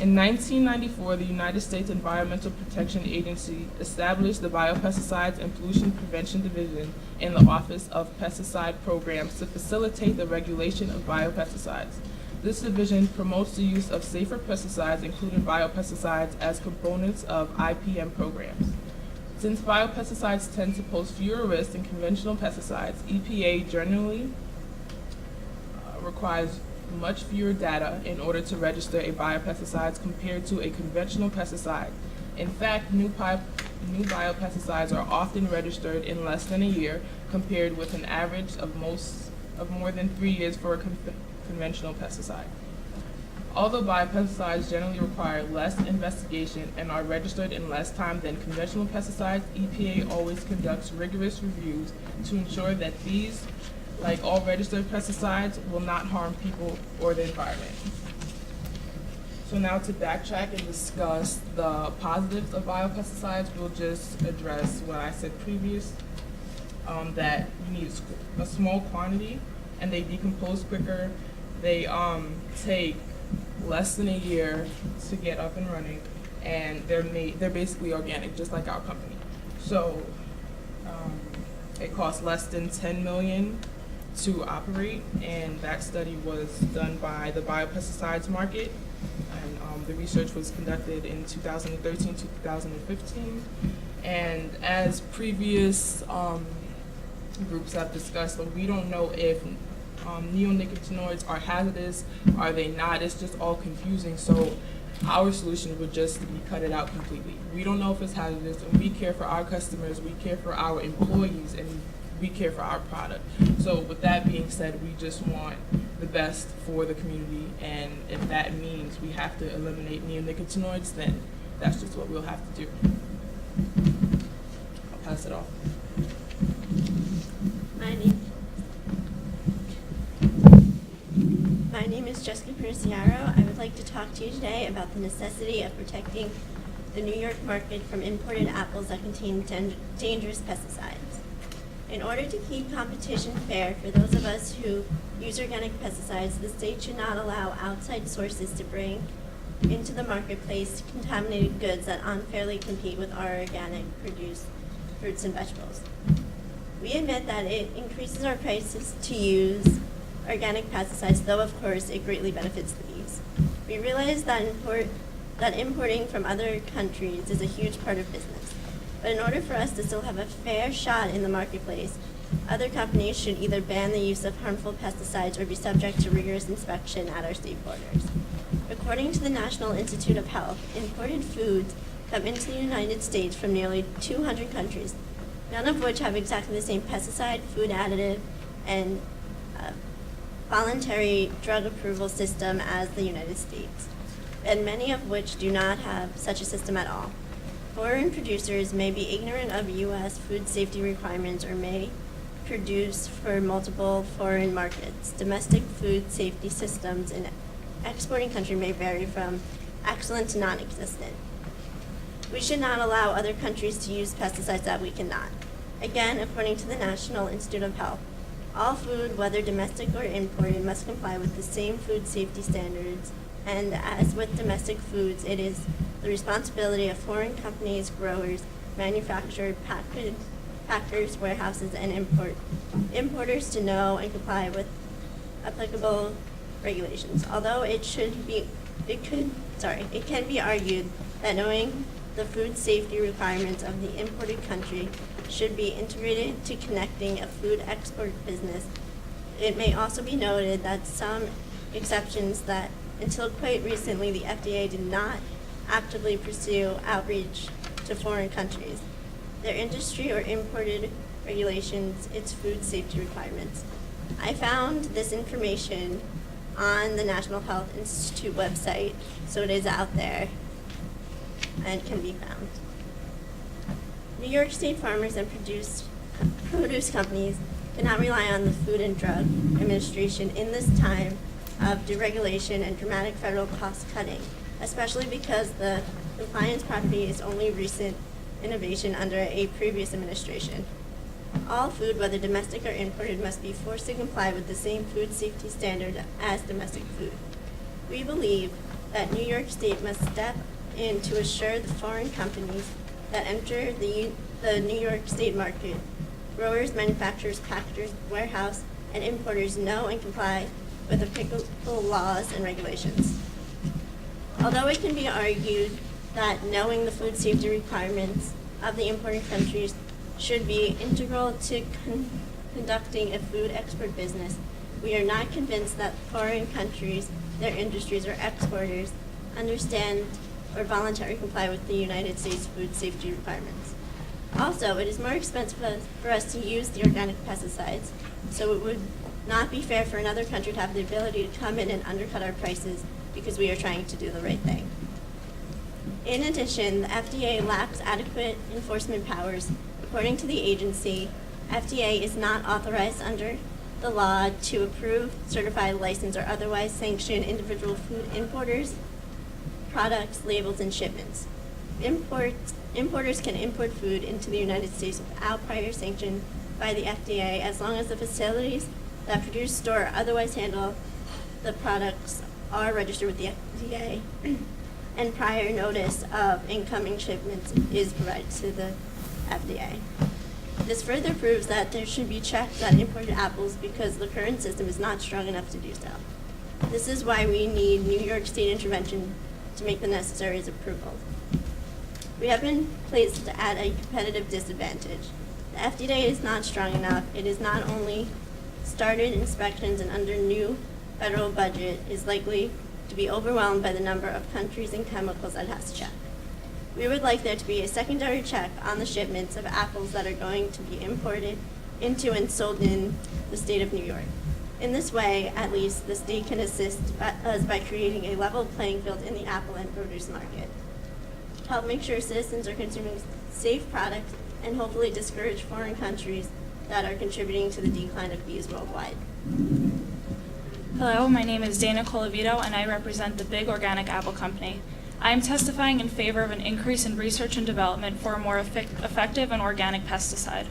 In 1994, the United States Environmental Protection Agency established the Biopesticides and Pollution Prevention Division in the Office of Pesticide Programs to facilitate the regulation of biopesticides. This division promotes the use of safer pesticides, including biopesticides, as components of IPM programs. Since biopesticides tend to pose fewer risks than conventional pesticides, EPA generally requires much fewer data in order to register a biopesticide compared to a conventional pesticide. In fact, new biopesticides are often registered in less than a year, compared with an average of more than 3 years for a conventional pesticide. Although biopesticides generally require less investigation and are registered in less time than conventional pesticides, EPA always conducts rigorous reviews to ensure that these, like all registered pesticides, will not harm people or the environment. So now to backtrack and discuss the positives of biopesticides, we'll just address what I said previous, that you need a small quantity and they decompose quicker. They take less than a year to get up and running, and they're basically organic, just like our company. So it costs less than $10 million to operate, and that study was done by the biopesticides market, and the research was conducted in 2013 to 2015. And as previous groups have discussed, we don't know if neonicotinoids are hazardous, are they not? It's just all confusing. So our solution would just be cut it out completely. We don't know if it's hazardous, and we care for our customers, we care for our employees, and we care for our product. So with that being said, we just want the best for the community, and if that means we have to eliminate neonicotinoids, then that's just what we'll have to do. I'll pass it off. My name is Jessica Perciaro. I would like to talk to you today about the necessity of protecting the New York market from imported apples that contain dangerous pesticides. In order to keep competition fair for those of us who use organic pesticides, the state should not allow outside sources to bring into the marketplace contaminated goods that unfairly compete with our organic produced fruits and vegetables. We admit that it increases our prices to use organic pesticides, though of course it greatly benefits the bees. We realize that importing from other countries is a huge part of business. But in order for us to still have a fair shot in the marketplace, other companies should either ban the use of harmful pesticides or be subject to rigorous inspection at our state borders. According to the National Institute of Health, imported foods come into the United States from nearly 200 countries, none of which have exactly the same pesticide, food additive, and voluntary drug approval system as the United States, and many of which do not have such a system at all. Foreign producers may be ignorant of U.S. food safety requirements or may produce for multiple foreign markets. Domestic food safety systems in exporting country may vary from excellent to non-existent. We should not allow other countries to use pesticides that we cannot. Again, according to the National Institute of Health, all food, whether domestic or imported, must comply with the same food safety standards, and as with domestic foods, it is the responsibility of foreign companies, growers, manufacturers, packers, warehouses, and importers to know and comply with applicable regulations. Although it can be argued that knowing the food safety requirements of the imported country should be integrated to connecting a food export business, it may also be noted that some exceptions that until quite recently the FDA did not actively pursue outreach to foreign countries, their industry or imported regulations, its food safety requirements. I found this information on the National Health Institute website, so it is out there and can be found. New York State farmers and produce companies cannot rely on the Food and Drug Administration in this time of deregulation and dramatic federal cost cutting, especially because the compliance property is only recent innovation under a previous administration. All food, whether domestic or imported, must be forced to comply with the same food safety standard as domestic food. We believe that New York State must step in to assure the foreign companies that enter the New York State market, growers, manufacturers, packagers, warehouse, and importers know and comply with applicable laws and regulations. Although it can be argued that knowing the food safety requirements of the importing countries should be integral to conducting a food export business, we are not convinced that foreign countries, their industries, or exporters understand or voluntarily comply with the United States food safety requirements. Also, it is more expensive for us to use the organic pesticides, so it would not be fair for another country to have the ability to come in and undercut our prices because we are trying to do the right thing. In addition, the FDA lacks adequate enforcement powers. According to the agency, FDA is not authorized under the law to approve, certify, license, or otherwise sanction individual food importers, products, labels, and shipments. Importers can import food into the United States without prior sanction by the FDA as long as the facilities that produce, store, or otherwise handle the products are registered with the FDA and prior notice of incoming shipments is provided to the FDA. This further proves that there should be checks on imported apples because the current system is not strong enough to do so. This is why we need New York State intervention to make the necessary approvals. We have been placed at a competitive disadvantage. The FDA is not strong enough. It has not only started inspections and under new federal budget is likely to be overwhelmed by the number of countries and chemicals that it has to check. We would like there to be a secondary check on the shipments of apples that are going to be imported into and sold in the state of New York. In this way, at least, the state can assist us by creating a level playing field in the apple and produce market, help make sure citizens are consuming safe products, and hopefully discourage foreign countries that are contributing to the decline of bees worldwide. Hello, my name is Dana Colavito, and I represent the Big Organic Apple Company. I am testifying in favor of an increase in research and development for a more effective and organic pesticide.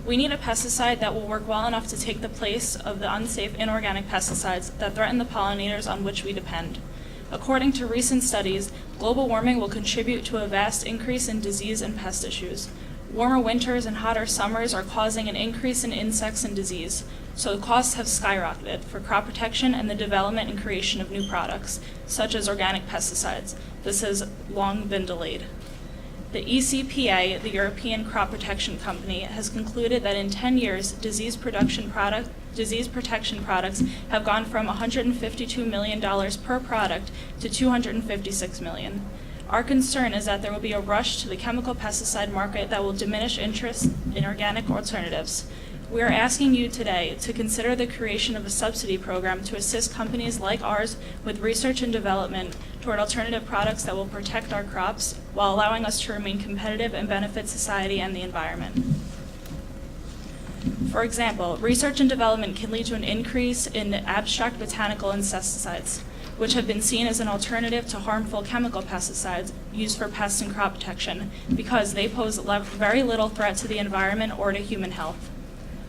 We need a pesticide that will work well enough to take the place of the unsafe inorganic pesticides that threaten the pollinators on which we depend. According to recent studies, global warming will contribute to a vast increase in disease and pest issues. Warmer winters and hotter summers are causing an increase in insects and disease. so costs have skyrocketed for crop protection and the development and creation of new products, such as organic pesticides. This has long been delayed. The ECPA, the European Crop Protection Company, has concluded that in 10 years, disease protection products have gone from $152 million per product to $256 million. Our concern is that there will be a rush to the chemical pesticide market that will diminish interest in organic alternatives. We are asking you today to consider the creation of a subsidy program to assist companies like ours with research and development toward alternative products that will protect our crops while allowing us to remain competitive and benefit society and the environment. For example, research and development can lead to an increase in abstract botanical insecticides, which have been seen as an alternative to harmful chemical pesticides used for pest and crop protection because they pose very little threat to the environment or to human health.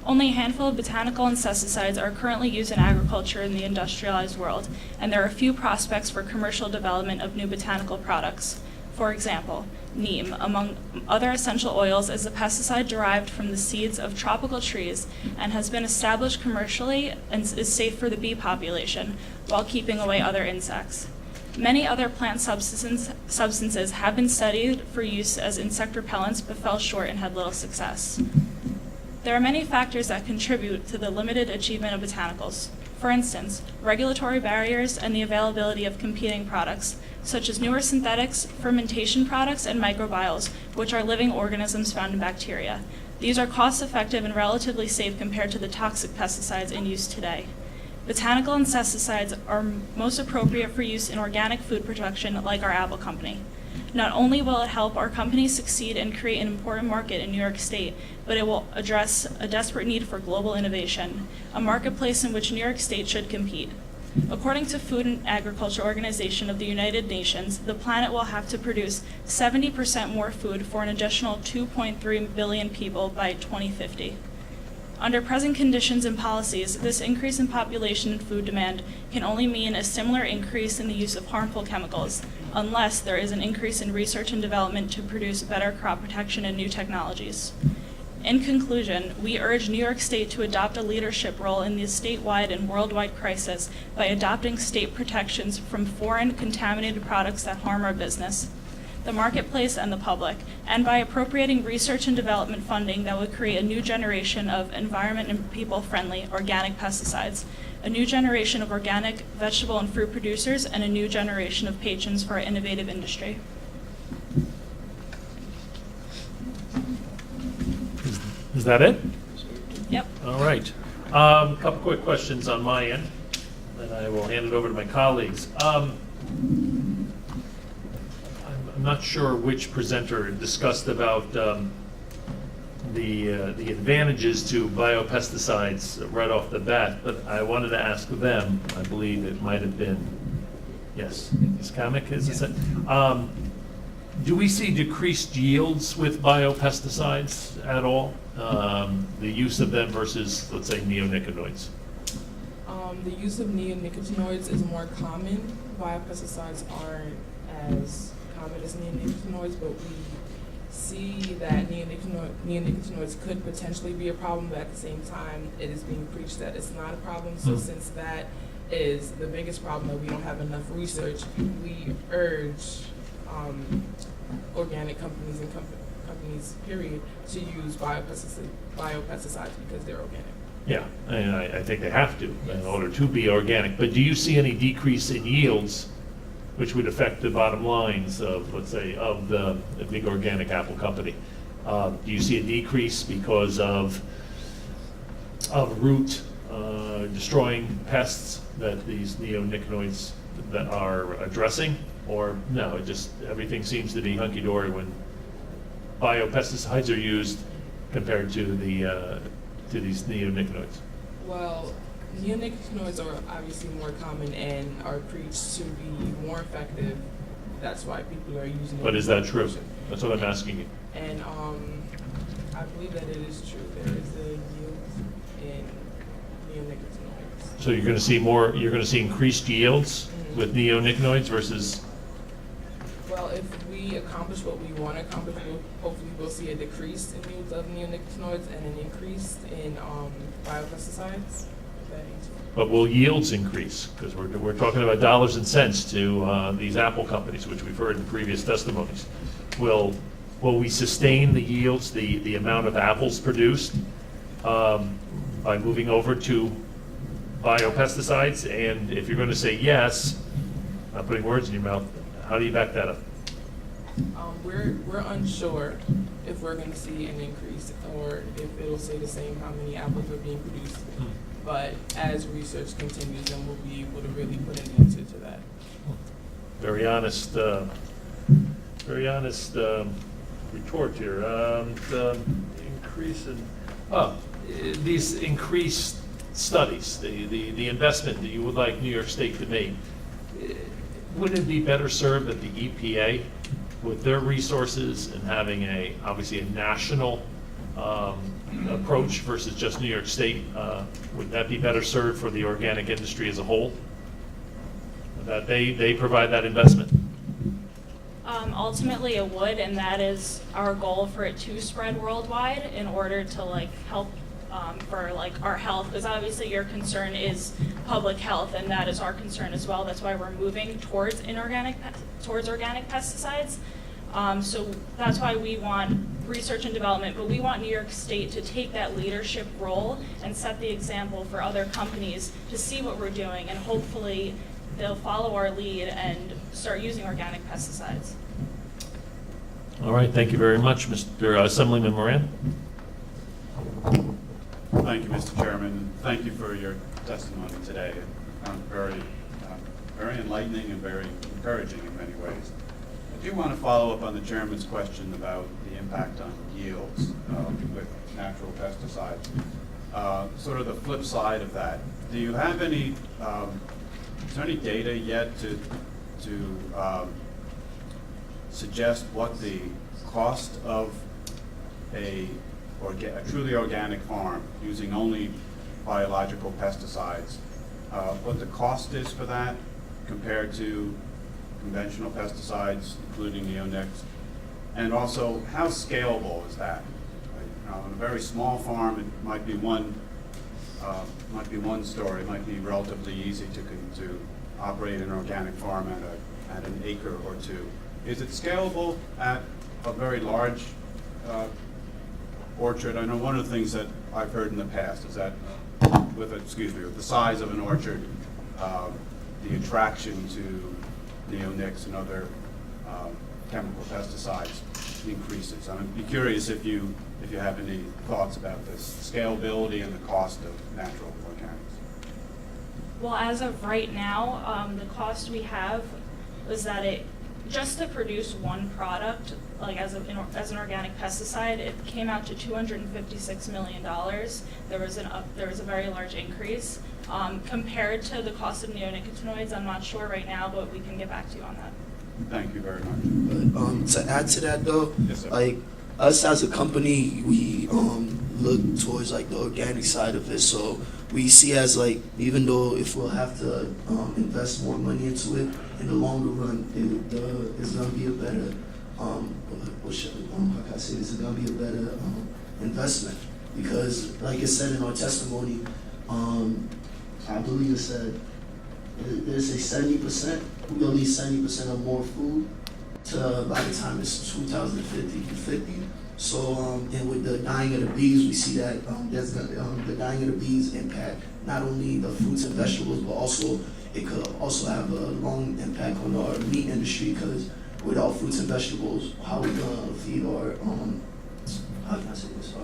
Only a handful of botanical insecticides are currently used in agriculture in the industrialized world, and there are few prospects for commercial development of new botanical products. For example, neem, among other essential oils, is a pesticide derived from the seeds of tropical trees and has been established commercially and is safe for the bee population while keeping away other insects. Many other plant substances have been studied for use as insect repellents but fell short and had little success. There are many factors that contribute to the limited achievement of botanicals. For instance, regulatory barriers and the availability of competing products, such as newer synthetics, fermentation products, and microbiomes, which are living organisms found in bacteria. These are cost-effective and relatively safe compared to the toxic pesticides in use today. Botanical insecticides are most appropriate for use in organic food production, like our apple company. Not only will it help our company succeed and create an important market in New York State, but it will address a desperate need for global innovation, a marketplace in which New York State should compete. According to Food and Agriculture Organization of the United Nations, the planet will have to produce 70% more food for an additional 2.3 billion people by 2050. Under present conditions and policies, this increase in population and food demand can only mean a similar increase in the use of harmful chemicals, unless there is an increase in research and development to produce better crop protection and new technologies. In conclusion, we urge New York State to adopt a leadership role in the statewide and worldwide crisis by adopting state protections from foreign contaminated products that harm our business, the marketplace, and the public, and by appropriating research and development funding that would create a new generation of environment and people-friendly organic pesticides, a new generation of organic vegetable and fruit producers, and a new generation of patrons for our innovative industry. Is that it? Yep. All right. Couple quick questions on my end, then I will hand it over to my colleagues. I'm not sure which presenter discussed about the advantages to biopesticides right off the bat, but I wanted to ask them. I believe it might have been, yes, Ms. Kamek, is it? Do we see decreased yields with biopesticides at all? The use of them versus, let's say, neonicotinoids? The use of neonicotinoids is more common. Biopesticides aren't as common as neonicotinoids, but we see that neonicotinoids could potentially be a problem, but at the same time, it is being preached that it's not a problem. So since that is the biggest problem, that we don't have enough research, we urge organic companies and companies, period, to use biopesticides because they're organic. Yeah, and I think they have to in order to be organic. But do you see any decrease in yields which would affect the bottom lines of, let's say, of the big organic apple company? Do you see a decrease because of root destroying pests that these neonicotinoids that are addressing? Or no, it just, everything seems to be hunky-dory when biopesticides are used compared to these neonicotinoids? Well, neonicotinoids are obviously more common and are preached to be more effective. That's why people are using it. But is that true? That's what I'm asking you. And I believe that it is true. There is a yield in neonicotinoids. So you're going to see more, you're going to see increased yields with neonicotinoids versus? Well, if we we accomplish what we want to accomplish, hopefully we'll see a decrease in use of neonicotinoids and an increase in biopesticides. But will yields increase? Because we're talking about dollars and cents to these apple companies, which we've heard in previous testimonies. Will we sustain the yields, the amount of apples produced by moving over to biopesticides? And if you're going to say yes, not putting words in your mouth, how do you back that up? We're unsure if we're going to see an increase or if it'll stay the same how many apples are being produced. But as research continues, then we'll be able to really put an answer to that. Very honest retort here. Increase in these increased studies, the investment that you would like New York State to make. Wouldn't it be better served that the EPA, with their resources and having obviously a national approach versus just New York State, would that be better served for the organic industry as a whole? That they provide that investment? Ultimately, it would, and that is our goal for it to spread worldwide in order to help for our health, because obviously your concern is public health, and that is our concern as well. That's why we're moving towards organic pesticides. So that's why we want research and development, but we want New York State to take that leadership role and set the example for other companies to see what we're doing, and hopefully they'll follow our lead and start using organic pesticides. All right, thank you very much, Mr. Assemblyman Moran. Thank you, Mr. Chairman. Thank you for your testimony today. It found very enlightening and very encouraging in many ways. I do want to follow up on the chairman's question about the impact on yields with natural pesticides. Sort of the flip side of that. Do you have any? Is there any data yet to suggest what the cost of a truly organic farm using only biological pesticides, what the cost is for that compared to conventional pesticides, including neonics, and also how scalable is that? On a very small farm, it might be one story. It might be relatively easy to operate an organic farm at an acre or two. Is it scalable at a very large orchard? I know one of the things that I've heard in the past is that with the size of an orchard, the attraction to neonics and other chemical pesticides increases. I'd be curious if you have any thoughts about this scalability and the cost of natural organics. Well, as of right now, the cost we have is that just to produce one product, as an organic pesticide, it came out to $256 million. There was a very large increase compared to the cost of neonicotinoids. I'm not sure right now, but we can get back to you on that. Thank you very much. To add to that though, Yes, sir. Us as a company, we look towards the organic side of it. So we see as even though if we'll have to invest more money into it, in the longer run, it's gonna be a better how can I say this? It's gonna be a better investment because, like it said in our testimony, I believe it said there's a 70%. We'll need 70% or more food by the time it's 2050. So, and with the dying of the bees, we see that the dying of the bees impact not only the fruits and vegetables, but also it could also have a long impact on our meat industry because without fruits and vegetables, how we gonna feed our how can I say this?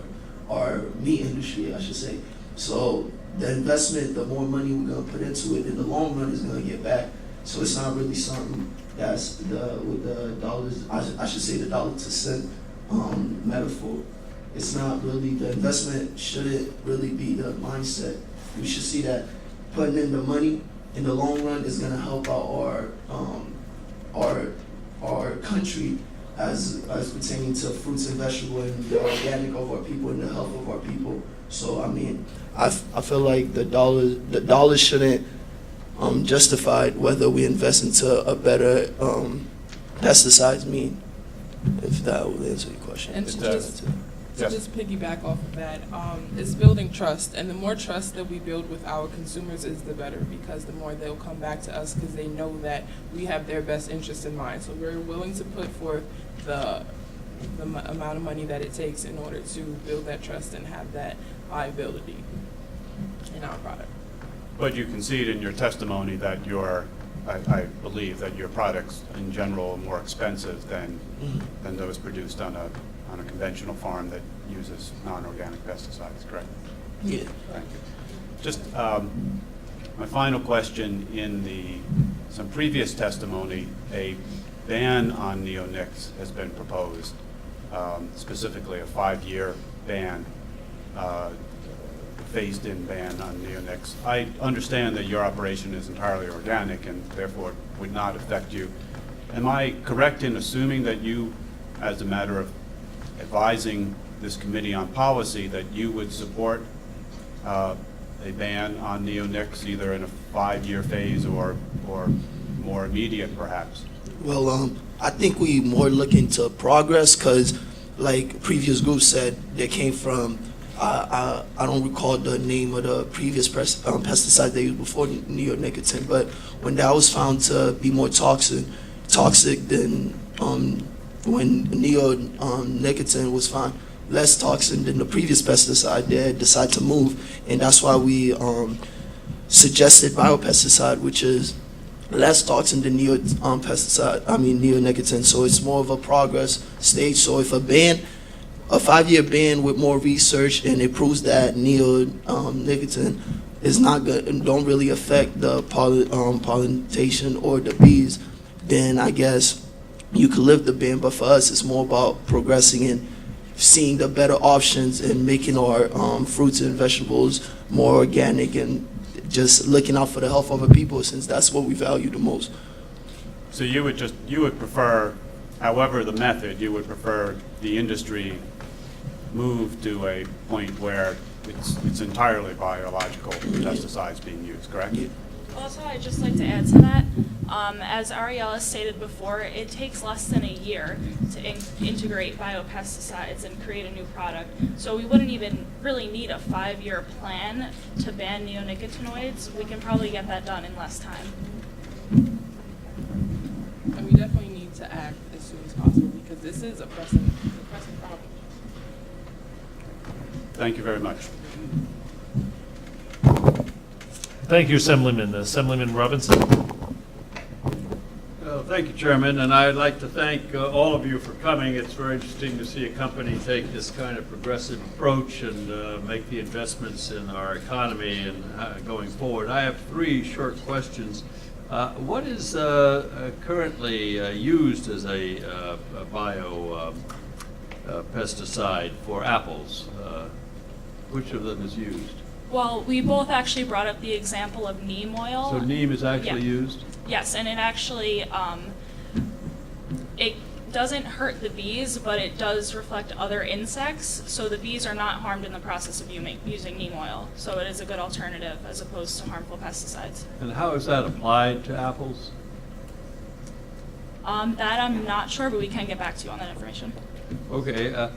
Our meat industry, I should say. So the investment, the more money we're gonna put into it, in the long run, is gonna get back. So it's not really something that's with the dollars. I should say the dollar to cent metaphor. It's not really the investment. Shouldn't really be the mindset. We should see that putting in the money in the long run is gonna help out our country as pertaining to fruits and vegetables and the organic of our people and the health of our people. So I mean, I feel like the dollars shouldn't justify whether we invest into a better pesticides if that will answer your question. And It to does. just piggyback off of that, it's building trust, and the more trust that we build with our consumers is the better, because the more they'll come back to us because they know that we have their best interest in mind. So we're willing to put forth the amount of money that it takes in order to build that trust and have that viability in our product. But you concede in your testimony that I believe that your products in general are more expensive than those produced on a conventional farm that uses non-organic pesticides, correct? Yeah. Thank you. Just my final question, in some previous testimony, a ban on neonics has been proposed, specifically a 5-year ban, phased-in ban on neonics. I understand that your operation is entirely organic and therefore would not affect you. Am I correct in assuming that you, as a matter of advising this committee on policy, that you would support a ban on neonics either in a 5-year phase or more immediate perhaps? Well, I think we more look into progress because, like previous group said, they came from, I don't recall the name of the previous pesticide they used before neonicotine, but when that was found to be more toxic than when neonicotine was found less toxic than the previous pesticide, they decided to move, and that's why we suggested biopesticide, which is less toxic than neonicotine. So it's more of a progress stage. So if a 5-year ban with more research and it proves that neonicotine is not good and don't really affect the pollination or the bees, then I guess you could lift the ban. But for us, it's more about progressing and seeing the better options and making our fruits and vegetables more organic and just looking out for the health of our people, since that's what we value the most. So you would prefer, however the method, you would prefer the industry move to a point where it's entirely biological pesticides being used, correct? Yeah. Also, I'd just like to add to that, as Ariella stated before, it takes less than a year to integrate biopesticides and create a new product. So we wouldn't even really need a 5-year plan to ban neonicotinoids. We can probably get that done in less time. And we definitely need to act as soon as possible because this is a pressing problem. Thank you very much. Thank you, Assemblyman. Assemblyman Robinson. Thank you, Chairman, and I'd like to thank all of you for coming. It's very interesting to see a company take this kind of progressive approach and make the investments in our economy and going forward. I have 3 short questions. What is currently used as a bio pesticide for apples? Which of them is used? Well, we both actually brought up the example of neem oil. So neem is actually used? Yes, and it actually, it doesn't hurt the bees, but it does reflect other insects, so the bees are not harmed in the process of using neem oil. So it is a good alternative as opposed to harmful pesticides. And how is that applied to apples? That I'm not sure, but we can get back to you on that information. Okay.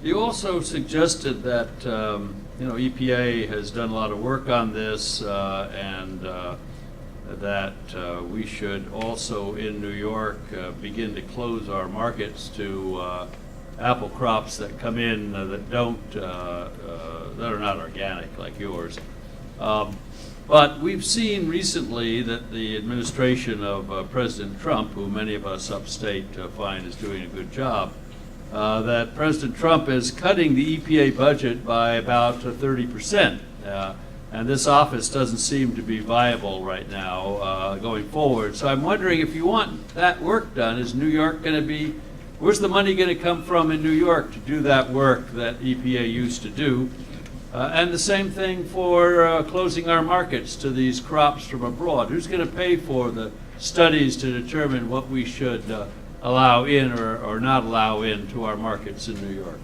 You also suggested that EPA has done a lot of work on this, and that we should also in New York begin to close our markets to apple crops that come in that are not organic like yours. But we've seen recently that the administration of President Trump, who many of us upstate find is doing a good job, that President Trump is cutting the EPA budget by about 30%. And this office doesn't seem to be viable right now going forward. So I'm wondering, if you want that work done, is New York going to be, where's the money going to come from in New York to do that work that EPA used to do? And the same thing for closing our markets to these crops from abroad. Who's going to pay for the studies to determine what we should allow in or not allow in to our markets in New York?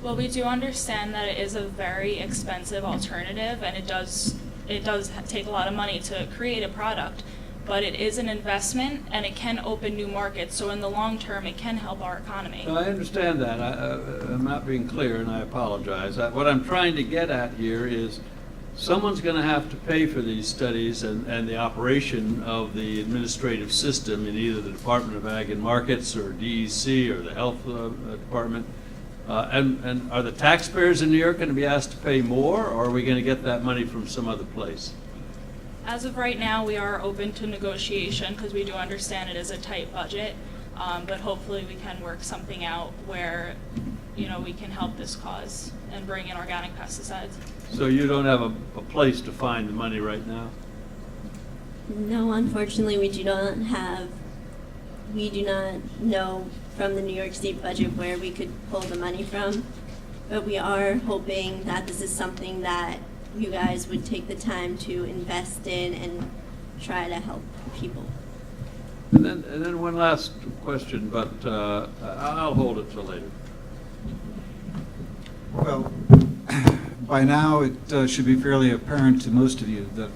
Well, we do understand that it is a very expensive alternative, and it does take a lot of money to create a product. but it is an investment and it can open new markets. So in the long term, it can help our economy. No, I understand that. I'm not being clear, and I apologize. What I'm trying to get at here is someone's going to have to pay for these studies and the operation of the administrative system in either the Department of Ag and Markets or DEC or the Health Department. And are the taxpayers in New York going to be asked to pay more, or are we going to get that money from some other place? As of right now, we are open to negotiation because we do understand it is a tight budget, but hopefully we can work something out where, you know, we can help this cause and bring in organic pesticides. So you don't have a place to find the money right now? No, unfortunately, we do not know from the New York State budget where we could pull the money from, but we are hoping that this is something that you guys would take the time to invest in and try to help people. And then one last question, but I'll hold it till later. Well, by now it should be fairly apparent to most of you that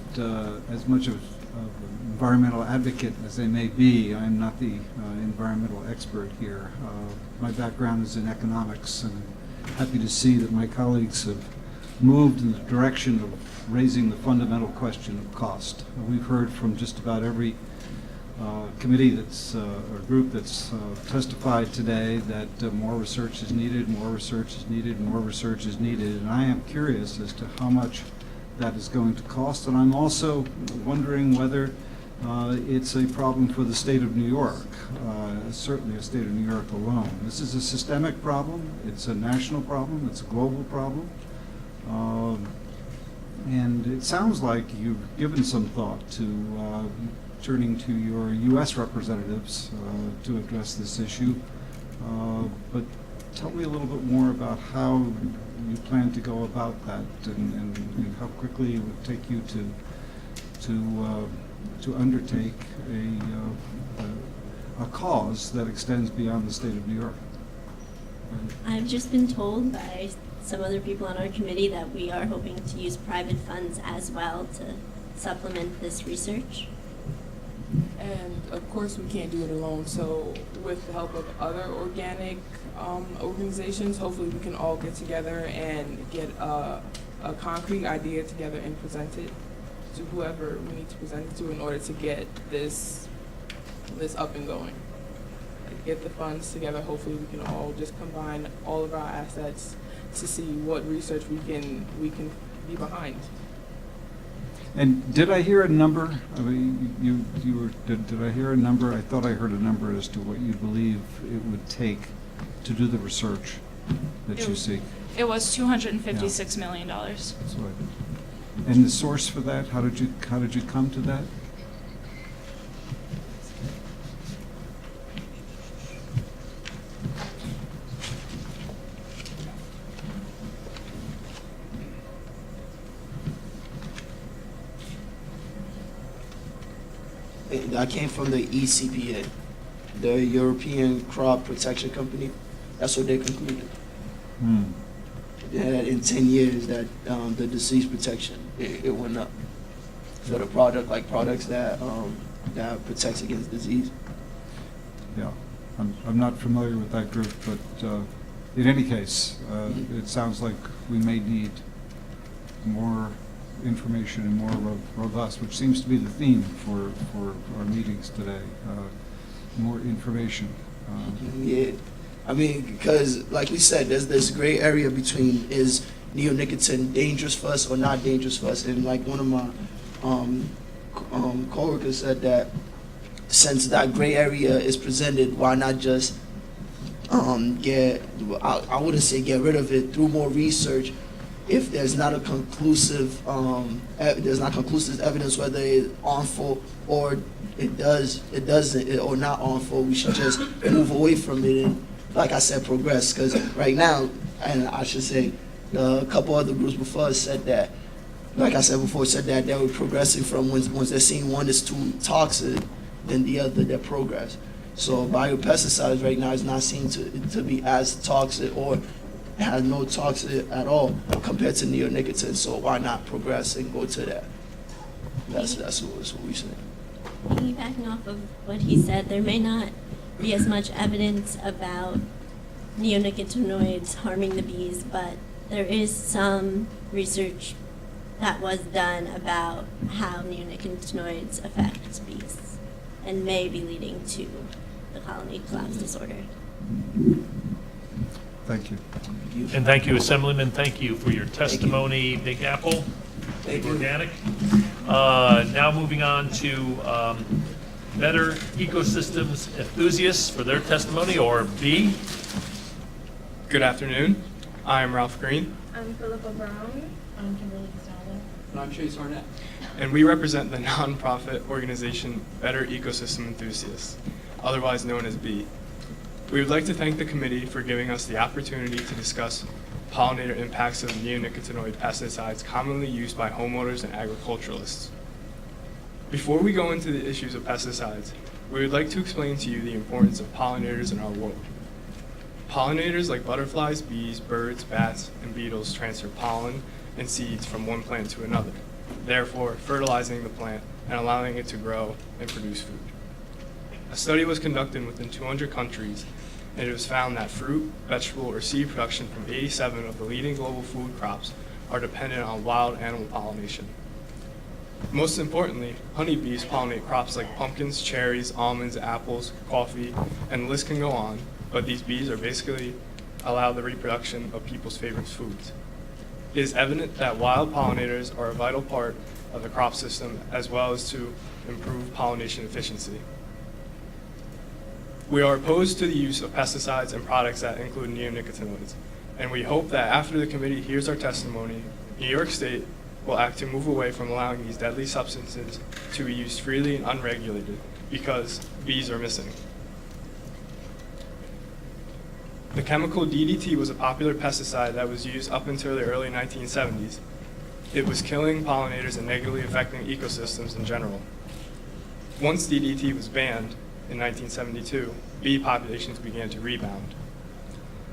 as much of an environmental advocate as they may be, I'm not the environmental expert here. My background is in economics, and I'm happy to see that my colleagues have moved in the direction of raising the fundamental question of cost. We've heard from just about every committee that's or group that's testified today that more research is needed, more research is needed, more research is needed, and I am curious as to how much that is going to cost. And I'm also wondering whether it's a problem for the state of New York, certainly a state of New York alone. This is a systemic problem, it's a national problem, it's a global problem. And it sounds like you've given some thought to turning to your U.S. representatives to address this issue. But tell me a little bit more about how you plan to go about that, and how quickly it would take you to undertake a cause that extends beyond the state of New York. I've just been told by some other people on our committee that we are hoping to use private funds as well to supplement this research. And of course, we can't do it alone. So with the help of other organic organizations, hopefully we can all get together and get a concrete idea together and present it to whoever we need to present it to in order to get this up and going. Get the funds together. Hopefully we can all just combine all of our assets to see what research we can be behind. And did I hear a number? I mean, did I hear a number? I thought I heard a number as to what you believe it would take to do the research that you seek. It was $256 million. That's what. And the source for that? How did you come to that? I came from the ECPA, the European Crop Protection Company. That's what they concluded. That in 10 years that the disease protection, it went up for the products that protects against disease. Yeah, I'm not familiar with that group, but in any case, it sounds like we may need more information and more robust, which seems to be the theme for our meetings today, more information. Yeah, I mean, because like we said, there's this gray area between is neonicotine dangerous for us or not dangerous for us, and like one of my coworkers said that since that gray area is presented, why not just I wouldn't say get rid of it through more research. If there's not a conclusive, there's not conclusive evidence whether it's harmful or it doesn't, or not harmful, we should just move away from it and, like I said, progress. Because right now, and I should say, a couple other groups before us said that, like I said before, said that they were progressing from once they're seeing one is too toxic, then the other, they progress. So biopesticides right now is not seen to be as toxic or has no toxic at all compared to neonicotine. So why not progress and go to that? That's what we say. Piggybacking off of what he said, there may not be as much evidence about neonicotinoids harming the bees, but there is some research that was done about how neonicotinoids affect bees and may be leading to the colony collapse disorder. Thank you. And thank you, Assemblyman. Thank you for your testimony, Big Apple, Big Organic. Now moving on to Better Ecosystems Enthusiasts for their testimony, or B. Good afternoon. I'm Ralph Green. I'm Philippa Brown. I'm Kimberly Castaldo. And I'm Chase Arnett. And we represent the nonprofit organization Better Ecosystem Enthusiasts, otherwise known as B. We would like to thank the committee for giving us the opportunity to discuss pollinator impacts of neonicotinoid pesticides commonly used by homeowners and agriculturalists. Before we go into the issues of pesticides, we would like to explain to you the importance of pollinators in our world. Pollinators like butterflies, bees, birds, bats, and beetles transfer pollen and seeds from one plant to another, therefore fertilizing the plant and allowing it to grow and produce food. A study was conducted within 200 countries, and it was found that fruit, vegetable, or seed production from 87 of the leading global food crops are dependent on wild animal pollination. Most importantly, honeybees pollinate crops like pumpkins, cherries, almonds, apples, coffee, and the list can go on, but these bees are basically allow the reproduction of people's favorite foods. It is evident that wild pollinators are a vital part of the crop system as well as to improve pollination efficiency. We are opposed to the use of pesticides and products that include neonicotinoids, and we hope that after the committee hears our testimony, New York State will act to move away from allowing these deadly substances to be used freely and unregulated because bees are missing. The chemical DDT was a popular pesticide that was used up until the early 1970s. It was killing pollinators and negatively affecting ecosystems in general. Once DDT was banned in 1972, bee populations began to rebound.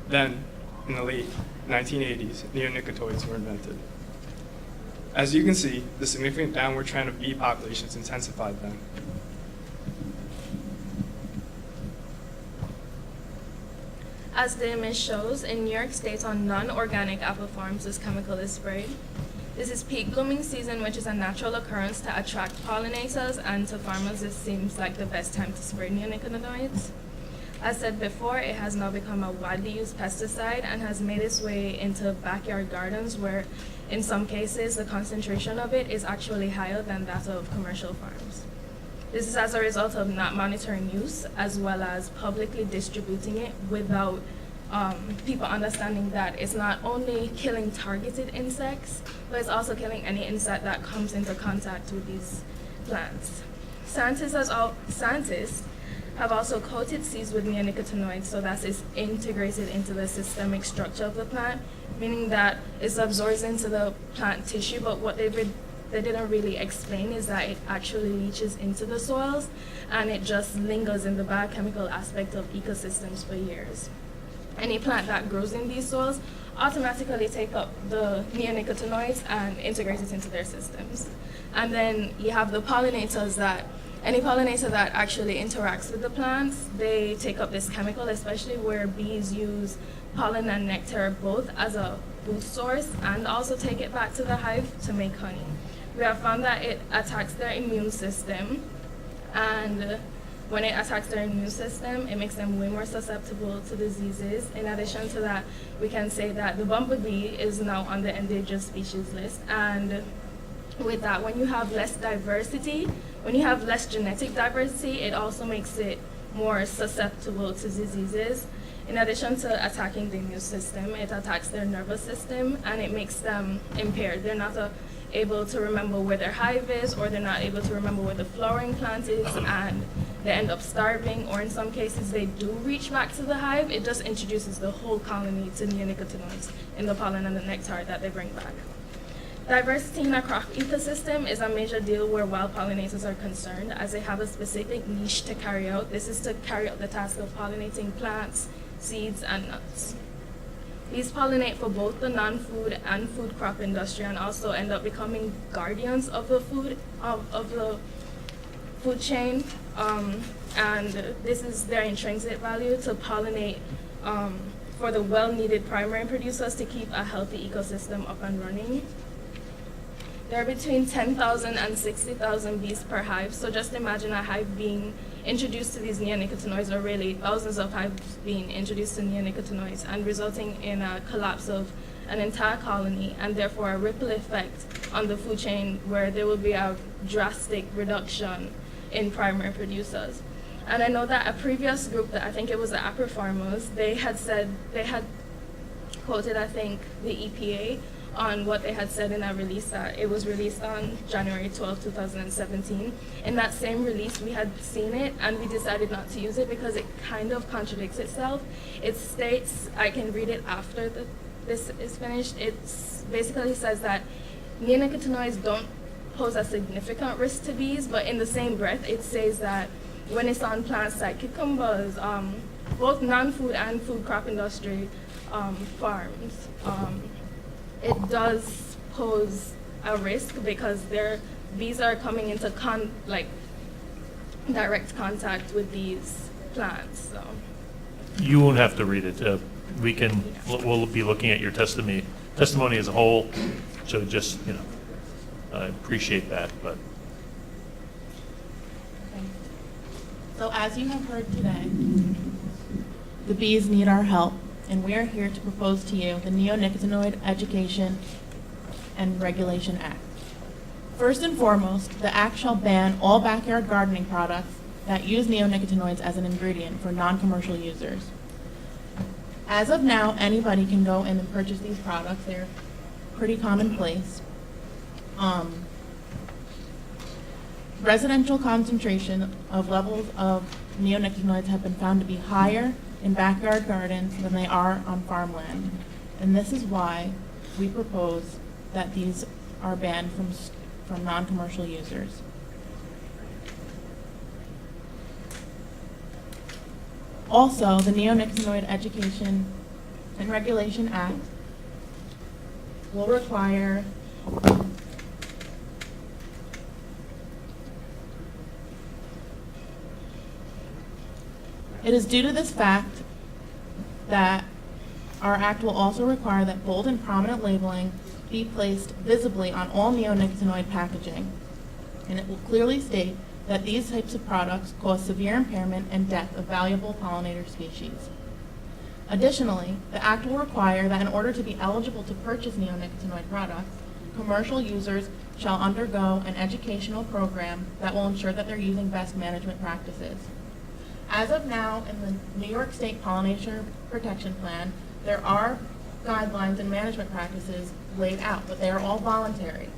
Then, in the late 1980s, neonicotinoids were invented. As you can see, the significant downward trend of bee populations intensified then. As the image shows, in New York State on non-organic apple farms, this chemical is sprayed. This is peak blooming season, which is a natural occurrence to attract pollinators, and to farmers it seems like the best time to spray neonicotinoids. As said before, it has now become a widely used pesticide and has made its way into backyard gardens where, in some cases, the concentration of it is actually higher than that of commercial farms. This is as a result of not monitoring use, as well as publicly distributing it without people understanding that it's not only killing targeted insects, but it's also killing any insect that comes into contact with these plants. Scientists have also coated seeds with neonicotinoids so that it's integrated into the systemic structure of the plant, meaning that it's absorbed into the plant tissue, but what they didn't really explain is that it actually leaches into the soils and it just lingers in the biochemical aspect of ecosystems for years. Any plant that grows in these soils automatically take up the neonicotinoids and integrate it into their systems. And then you have the pollinators any pollinator that actually interacts with the plants, they take up this chemical, especially where bees use pollen and nectar both as a food source and also take it back to the hive to make honey. We have found that it attacks their immune system, and when it attacks their immune system, it makes them way more susceptible to diseases. In addition to that, we can say that the bumblebee is now on the endangered species list, and with that, when you have less diversity, when you have less genetic diversity, it also makes it more susceptible to diseases. In addition to attacking the immune system, it attacks their nervous system and it makes them impaired. They're not able to remember where their hive is, or they're not able to remember where the flowering plant is, and they end up starving, or in some cases they do reach back to the hive. It just introduces the whole colony to neonicotinoids in the pollen and the nectar that they bring back. Diversity in a crop ecosystem is a major deal where wild pollinators are concerned, as they have a specific niche to carry out. This is to carry out the task of pollinating plants, seeds, and nuts. These pollinate for both the non-food and food crop industry, and also end up becoming guardians of the food of the food chain, and this is their intrinsic value to pollinate for the well-needed primary producers to keep a healthy ecosystem up and running. There are between 10,000 and 60,000 bees per hive, so just imagine a hive being introduced to these neonicotinoids, or really thousands of hives being introduced to neonicotinoids, and resulting in a collapse of an entire colony, and therefore a ripple effect on the food chain where there will be a drastic reduction in primary producers. And I know that a previous group, that I think it was the apple farmers, they had quoted, I think, the EPA on what they had said in that release, that it was released on January 12, 2017. In that same release, we had seen it, and we decided not to use it because it kind of contradicts itself. It states, I can read it after this is finished, it basically says that neonicotinoids don't pose a significant risk to bees, but in the same breath, it says that when it's on plants like cucumbers, both non-food and food crop industry farms, it does pose a risk because bees are coming into direct contact with these plants. So You won't have to read it. We'll be looking at your testimony as a whole. So just, I appreciate that, but. So as you have heard today, the bees need our help, and we are here to propose to you the Neonicotinoid Education and Regulation Act. First and foremost, the act shall ban all backyard gardening products that use neonicotinoids as an ingredient for non-commercial users. As of now, anybody can go in and purchase these products. They're pretty commonplace. Residential concentration of levels of neonicotinoids have been found to be higher in backyard gardens than they are on farmland. And this is why we propose that these are banned from non-commercial users. Also, the Neonicotinoid Education and Regulation Act will require It is due to this fact that our act will also require that bold and prominent labeling be placed visibly on all neonicotinoid packaging, and it will clearly state that these types of products cause severe impairment and death of valuable pollinator species. Additionally, the act will require that in order to be eligible to purchase neonicotinoid products, commercial users shall undergo an educational program that will ensure that they're using best management practices. As of now, in the New York State Pollinator Protection Plan, there are guidelines and management practices laid out, but they are all voluntary.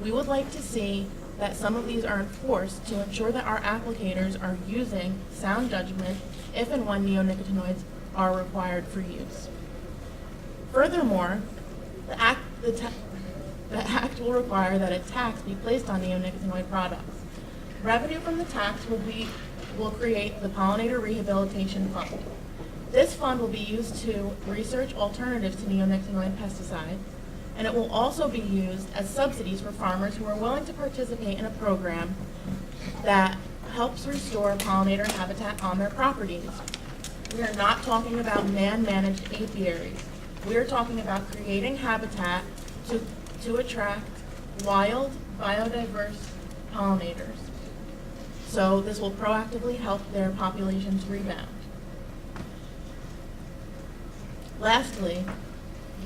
We would like to see that some of these are enforced to ensure that our applicators are using sound judgment if and when neonicotinoids are required for use. Furthermore, the act will require that a tax be placed on neonicotinoid products. Revenue from the tax will create the Pollinator Rehabilitation Fund. This fund will be used to research alternatives to neonicotinoid pesticides, and it will also be used as subsidies for farmers who are willing to participate in a program that helps restore pollinator habitat on their properties. We are not talking about man-managed apiaries. We are talking about creating habitat to attract wild, biodiverse pollinators. So this will proactively help their populations rebound. Lastly,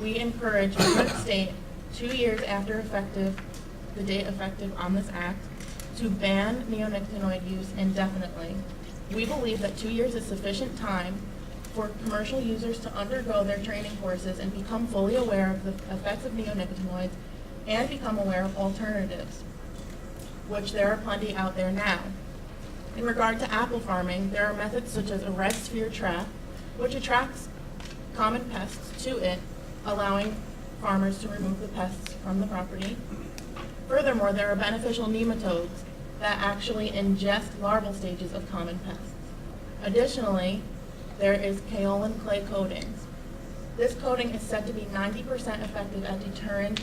we encourage New York State, 2 years after the date effective on this act, to ban neonicotinoid use indefinitely. We believe that 2 years is sufficient time for commercial users to undergo their training courses and become fully aware of the effects of neonicotinoids and become aware of alternatives, which there are plenty out there now. In regard to apple farming, there are methods such as a red sphere trap, which attracts common pests to it, allowing farmers to remove the pests from the property. Furthermore, there are beneficial nematodes that actually ingest larval stages of common pests. Additionally, there is kaolin clay coatings. This coating is said to be 90% effective at deterring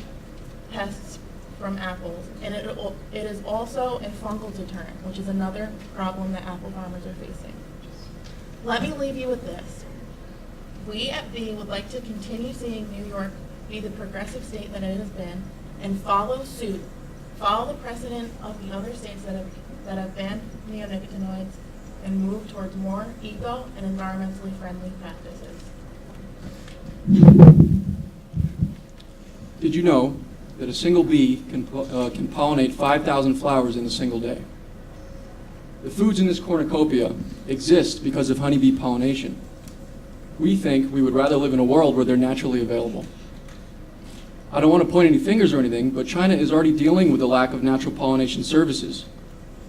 pests from apples, and it is also a fungal deterrent, which is another problem that apple farmers are facing. Let me leave you with this. We at B would like to continue seeing New York be the progressive state that it has been and follow suit, follow the precedent of the other states that have banned neonicotinoids and move towards more eco and environmentally friendly practices. Did you know that a single bee can pollinate 5,000 flowers in a single day? The foods in this cornucopia exist because of honeybee pollination. We think we would rather live in a world where they're naturally available. I don't want to point any fingers or anything, but China is already dealing with the lack of natural pollination services.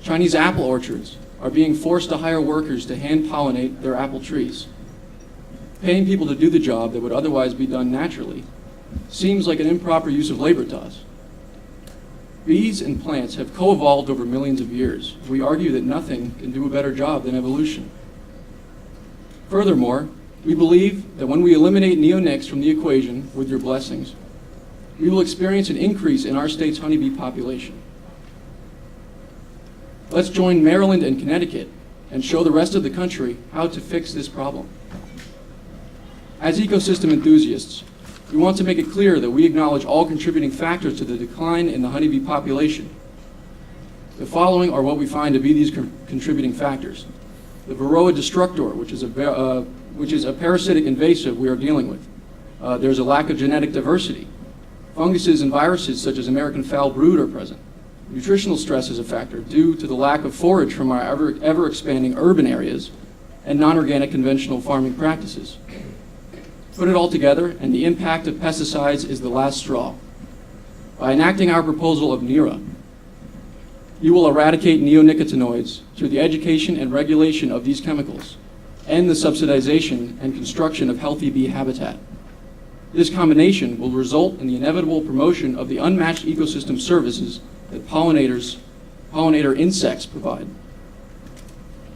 Chinese apple orchards are being forced to hire workers to hand pollinate their apple trees. Paying people to do the job that would otherwise be done naturally seems like an improper use of labor to us. Bees and plants have co-evolved over millions of years. We argue that nothing can do a better job than evolution. Furthermore, we believe that when we eliminate neonics from the equation, with your blessings, we will experience an increase in our state's honeybee population. Let's join Maryland and Connecticut and show the rest of the country how to fix this problem. As ecosystem enthusiasts, we want to make it clear that we acknowledge all contributing factors to the decline in the honeybee population. The following are what we find to be these contributing factors. The Varroa destructor, which is a parasitic invasive we are dealing with. There's a lack of genetic diversity. Funguses and viruses such as American foul brood are present. Nutritional stress is a factor due to the lack of forage from our ever-expanding urban areas and non-organic conventional farming practices. Put it all together, and the impact of pesticides is the last straw. By enacting our proposal of NERA, you will eradicate neonicotinoids through the education and regulation of these chemicals, and the subsidization and construction of healthy bee habitat. This combination will result in the inevitable promotion of the unmatched ecosystem services that pollinator insects provide.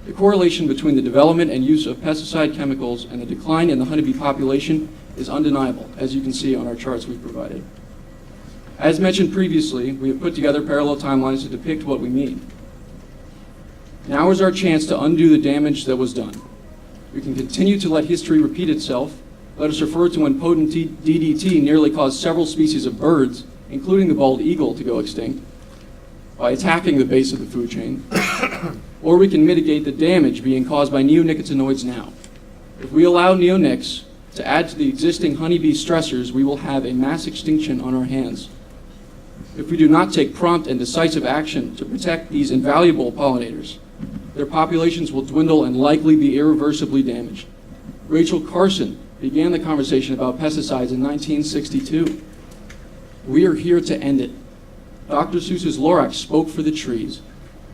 The correlation between the development and use of pesticide chemicals and the decline in the honeybee population is undeniable, as you can see on our charts we've provided. As mentioned previously, we have put together parallel timelines to depict what we mean. Now is our chance to undo the damage that was done. We can continue to let history repeat itself. Let us refer to when potent DDT nearly caused several species of birds, including the bald eagle, to go extinct by attacking the base of the food chain. Or we can mitigate the damage being caused by neonicotinoids now. If we allow neonics to add to the existing honeybee stressors, we will have a mass extinction on our hands. If we do not take prompt and decisive action to protect these invaluable pollinators, their populations will dwindle and likely be irreversibly damaged. Rachel Carson began the conversation about pesticides in 1962. We are here to end it. Dr. Seuss's Lorax spoke for the trees.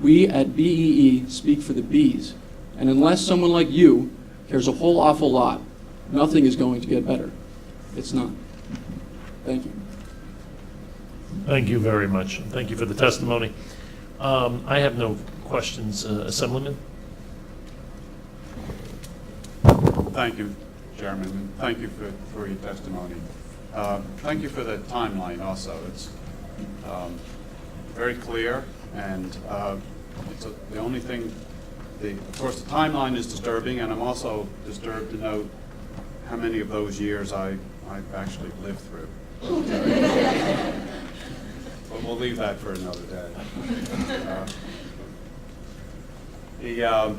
We at BEE speak for the bees. And unless someone like you cares a whole awful lot, nothing is going to get better. It's not. Thank you. Thank you very much. Thank you for the testimony. I have no questions. Assemblyman? Thank you, Chairman, and thank you for your testimony. Thank you for the timeline also. It's very clear, and the only thing, of course, the timeline is disturbing, and I'm also disturbed to note how many of those years I've actually lived through. But we'll leave that for another day.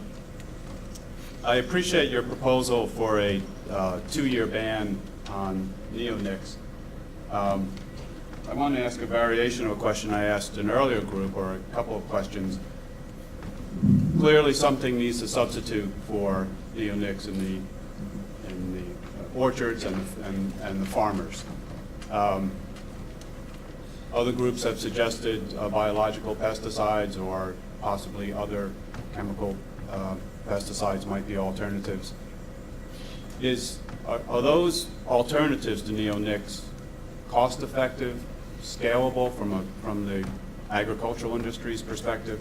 I appreciate your proposal for a 2-year ban on neonics. I want to ask a variation of a question I asked an earlier group, or a couple of questions. Clearly, something needs to substitute for neonics in the orchards and the farmers. Other groups have suggested biological pesticides or possibly other chemical pesticides might be alternatives. Are those alternatives to neonics cost-effective, scalable from the agricultural industry's perspective?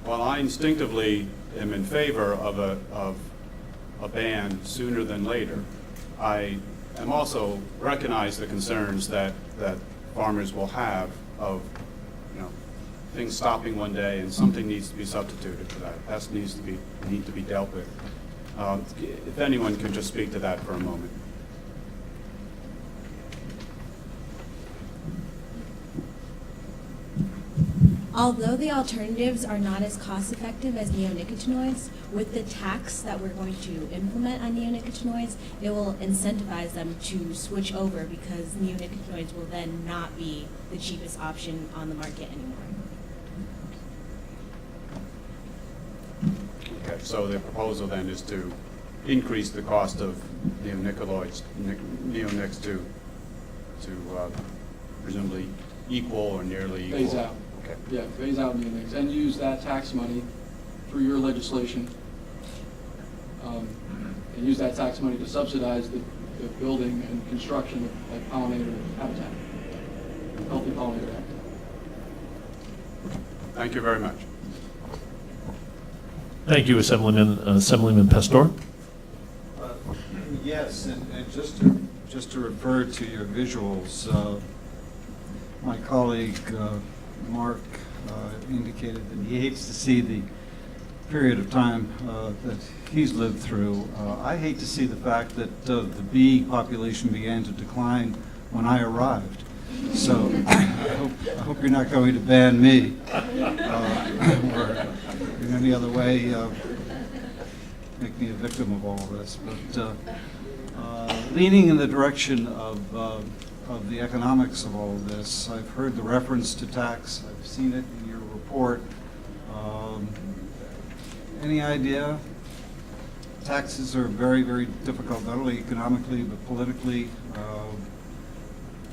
While I instinctively am in favor of a ban sooner than later, I am also recognize the concerns that that farmers will have of, things stopping one day and something needs to be substituted for that. That need to be dealt with. If anyone can just speak to that for a moment. Although the alternatives are not as cost-effective as neonicotinoids, with the tax that we're going to implement on neonicotinoids, it will incentivize them to switch over because neonicotinoids will then not be the cheapest option on the market anymore. Okay, so the proposal then is to increase the cost of neonicotinoids, neonics to presumably equal or nearly equal. Phase out. Okay. Yeah, phase out neonics and use that tax money through your legislation, and use that tax money to subsidize the building and construction of like pollinator habitat, healthy pollinator habitat. Thank you very much. Thank you, Assemblyman Pastor. Yes, and just to refer to your visuals, my colleague Mark indicated that he hates to see the period of time that he's lived through. I hate to see the fact that the bee population began to decline when I arrived. So I hope you're not going to ban me or in any other way make me a victim of all this. But leaning in the direction of the economics of all of this, I've heard the reference to tax. I've seen it in your report. Any idea? Taxes are very, very difficult, not only economically but politically.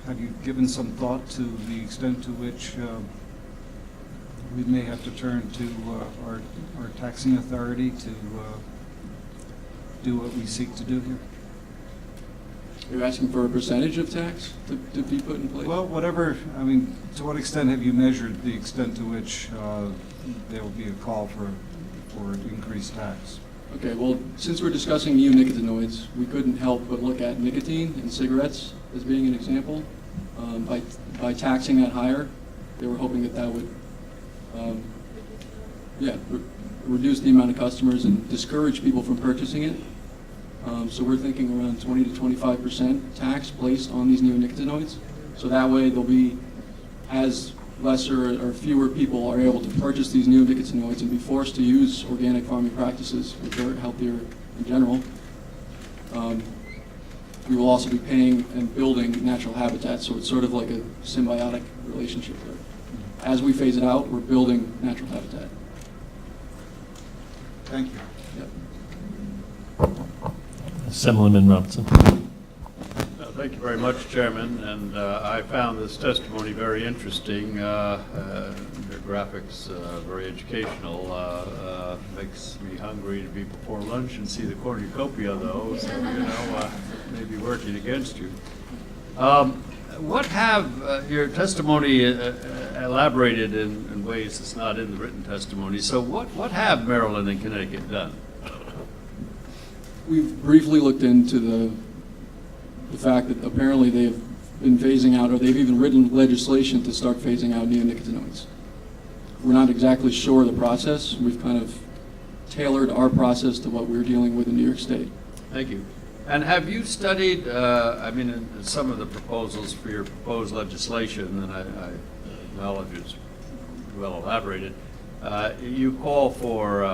Have you given some thought to the extent to which we may have to turn to our taxing authority to do what we seek to do here? You're asking for a percentage of tax to be put in place? Well, whatever, I mean, to what extent have you measured the extent to which there will be a call for increased tax? Okay, well, since we're discussing neonicotinoids, we couldn't help but look at nicotine in cigarettes as being an example. By taxing that higher, they were hoping that would, reduce the amount of customers and discourage people from purchasing it. So we're thinking around 20 to 25% tax placed on these neonicotinoids. So that way there'll be as lesser or fewer people are able to purchase these neonicotinoids and be forced to use organic farming practices, which are healthier in general. We will also be paying and building natural habitats, so it's sort of like a symbiotic relationship there. As we phase it out, we're building natural habitat. Thank you. Yep. Assemblyman Robinson. Thank you very much, Chairman, and I found this testimony very interesting. Your graphics very educational. Makes me hungry to be before lunch and see the cornucopia, though, so maybe working against you. What have your testimony elaborated in ways that's not in the written testimony? So what have Maryland and Connecticut done? We've briefly looked into the fact that apparently they've been phasing out, or they've even written legislation to start phasing out neonicotinoids. We're not exactly sure of the process. We've kind of tailored our process to what we're dealing with in New York State. Thank you. And have you studied, in some of the proposals for your proposed legislation, and I acknowledge it's well elaborated, you call for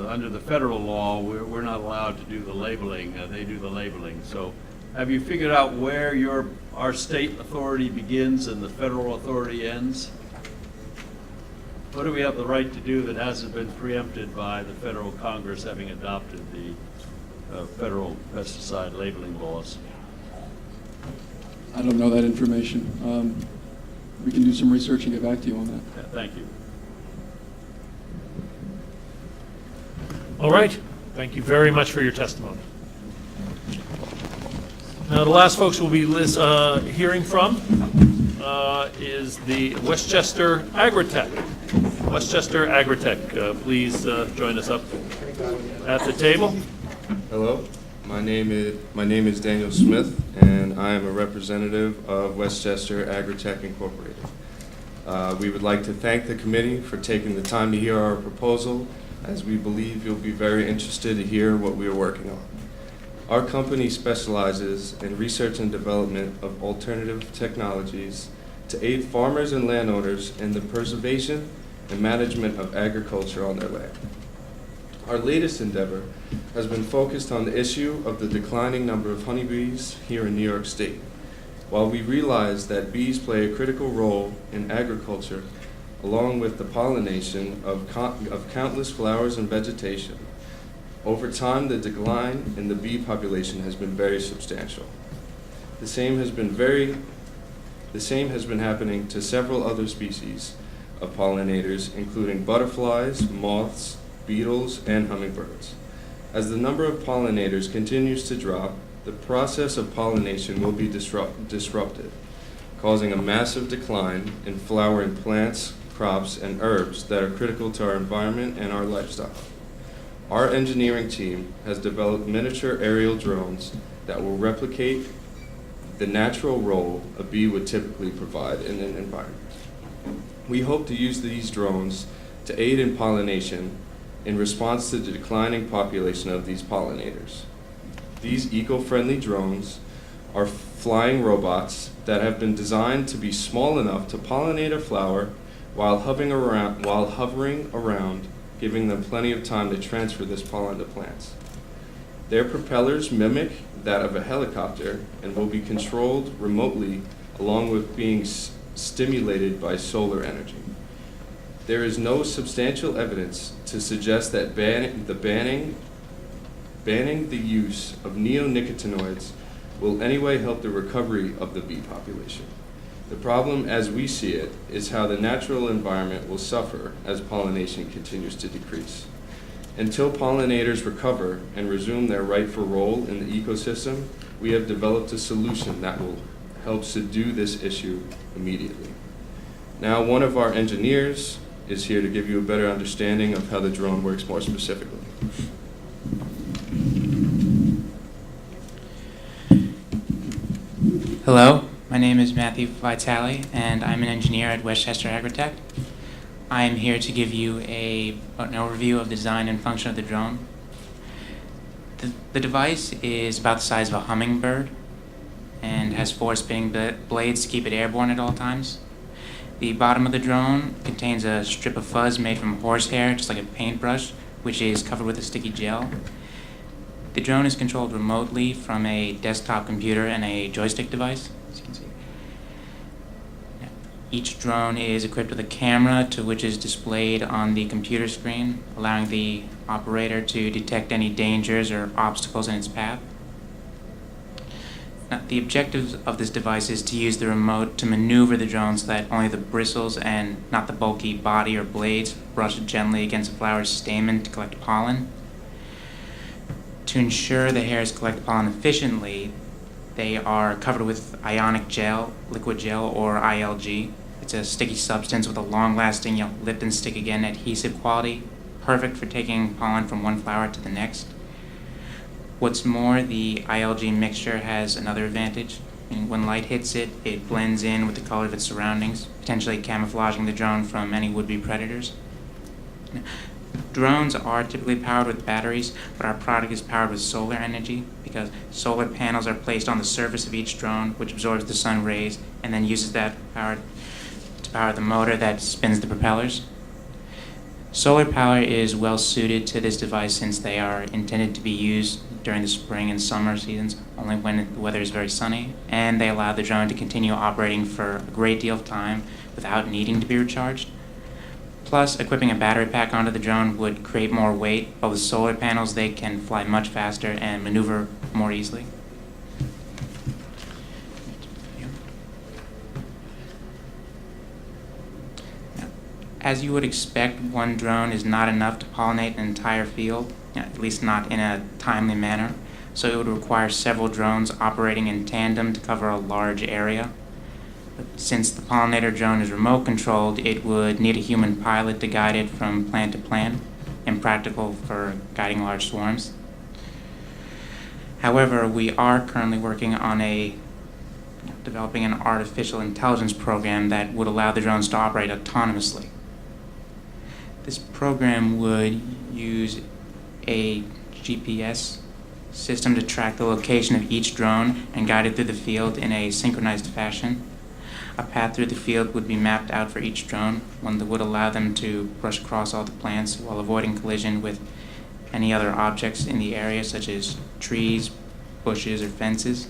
under the federal law, we're not allowed to do the labeling. They do the labeling. So have you figured out where our state authority begins and the federal authority ends? What do we have the right to do that hasn't been preempted by the federal Congress having adopted the federal pesticide labeling laws? I don't know that information. We can do some research and get back to you on that. Yeah, thank you. All right. Thank you very much for your testimony. Now, the last folks we'll be hearing from is the Westchester Agritech. Westchester Agritech, please join us up at the table. Hello. My name is Daniel Smith, and I am a representative of Westchester Agritech Incorporated. We would like to thank the committee for taking the time to hear our proposal, as we believe you'll be very interested to hear what we are working on. Our company specializes in research and development of alternative technologies to aid farmers and landowners in the preservation and management of agriculture on their land. Our latest endeavor has been focused on the issue of the declining number of honeybees here in New York State. While we realize that bees play a critical role in agriculture, along with the pollination of countless flowers and vegetation, over time the decline in the bee population has been very substantial. The same has been happening to several other species of pollinators, including butterflies, moths, beetles, and hummingbirds. As the number of pollinators continues to drop, the process of pollination will be disrupted, causing a massive decline in flowering plants, crops, and herbs that are critical to our environment and our lifestyle. Our engineering team has developed miniature aerial drones that will replicate the natural role a bee would typically provide in an environment. We hope to use these drones to aid in pollination in response to the declining population of these pollinators. These eco-friendly drones are flying robots that have been designed to be small enough to pollinate a flower while hovering around, giving them plenty of time to transfer this pollen to plants. Their propellers mimic that of a helicopter and will be controlled remotely, along with being stimulated by solar energy. There is no substantial evidence to suggest that banning the use of neonicotinoids will anyway help the recovery of the bee population. The problem, as we see it, is how the natural environment will suffer as pollination continues to decrease. Until pollinators recover and resume their rightful role in the ecosystem, we have developed a solution that will help subdue this issue immediately. Now, one of our engineers is here to give you a better understanding of how the drone works more specifically. Hello, my name is Matthew Vitale, and I'm an engineer at Westchester Agritech. I am here to give you an overview of the design and function of the drone. The device is about the size of a hummingbird and has 4 spinning blades to keep it airborne at all times. The bottom of the drone contains a strip of fuzz made from horsehair, just like a paintbrush, which is covered with a sticky gel. The drone is controlled remotely from a desktop computer and a joystick device, as you can see. Each drone is equipped with a camera which is displayed on the computer screen, allowing the operator to detect any dangers or obstacles in its path. Now, the objective of this device is to use the remote to maneuver the drone so that only the bristles and not the bulky body or blades brush gently against the flower's stamen to collect pollen. To ensure the hairs collect pollen efficiently, they are covered with ionic gel, liquid gel, or ILG. It's a sticky substance with a long-lasting, lift and stick again adhesive quality, perfect for taking pollen from one flower to the next. What's more, the ILG mixture has another advantage. When light hits it, it blends in with the color of its surroundings, potentially camouflaging the drone from any would-be predators. Drones are typically powered with batteries, but our product is powered with solar energy because solar panels are placed on the surface of each drone, which absorbs the sun rays and then uses that power to power the motor that spins the propellers. Solar power is well suited to this device since they are intended to be used during the spring and summer seasons, only when the weather is very sunny, and they allow the drone to continue operating for a great deal of time without needing to be recharged. Plus, equipping a battery pack onto the drone would create more weight, but with solar panels they can fly much faster and maneuver more easily. As you would expect, one drone is not enough to pollinate an entire field, at least not in a timely manner, so it would require several drones operating in tandem to cover a large area. But since the pollinator drone is remote controlled, it would need a human pilot to guide it from plant to plant, impractical for guiding large swarms. However, we are currently working on developing an artificial intelligence program that would allow the drones to operate autonomously. This program would use a GPS system to track the location of each drone and guide it through the field in a synchronized fashion. A path through the field would be mapped out for each drone, one that would allow them to brush across all the plants while avoiding collision with any other objects in the area, such as trees, bushes, or fences.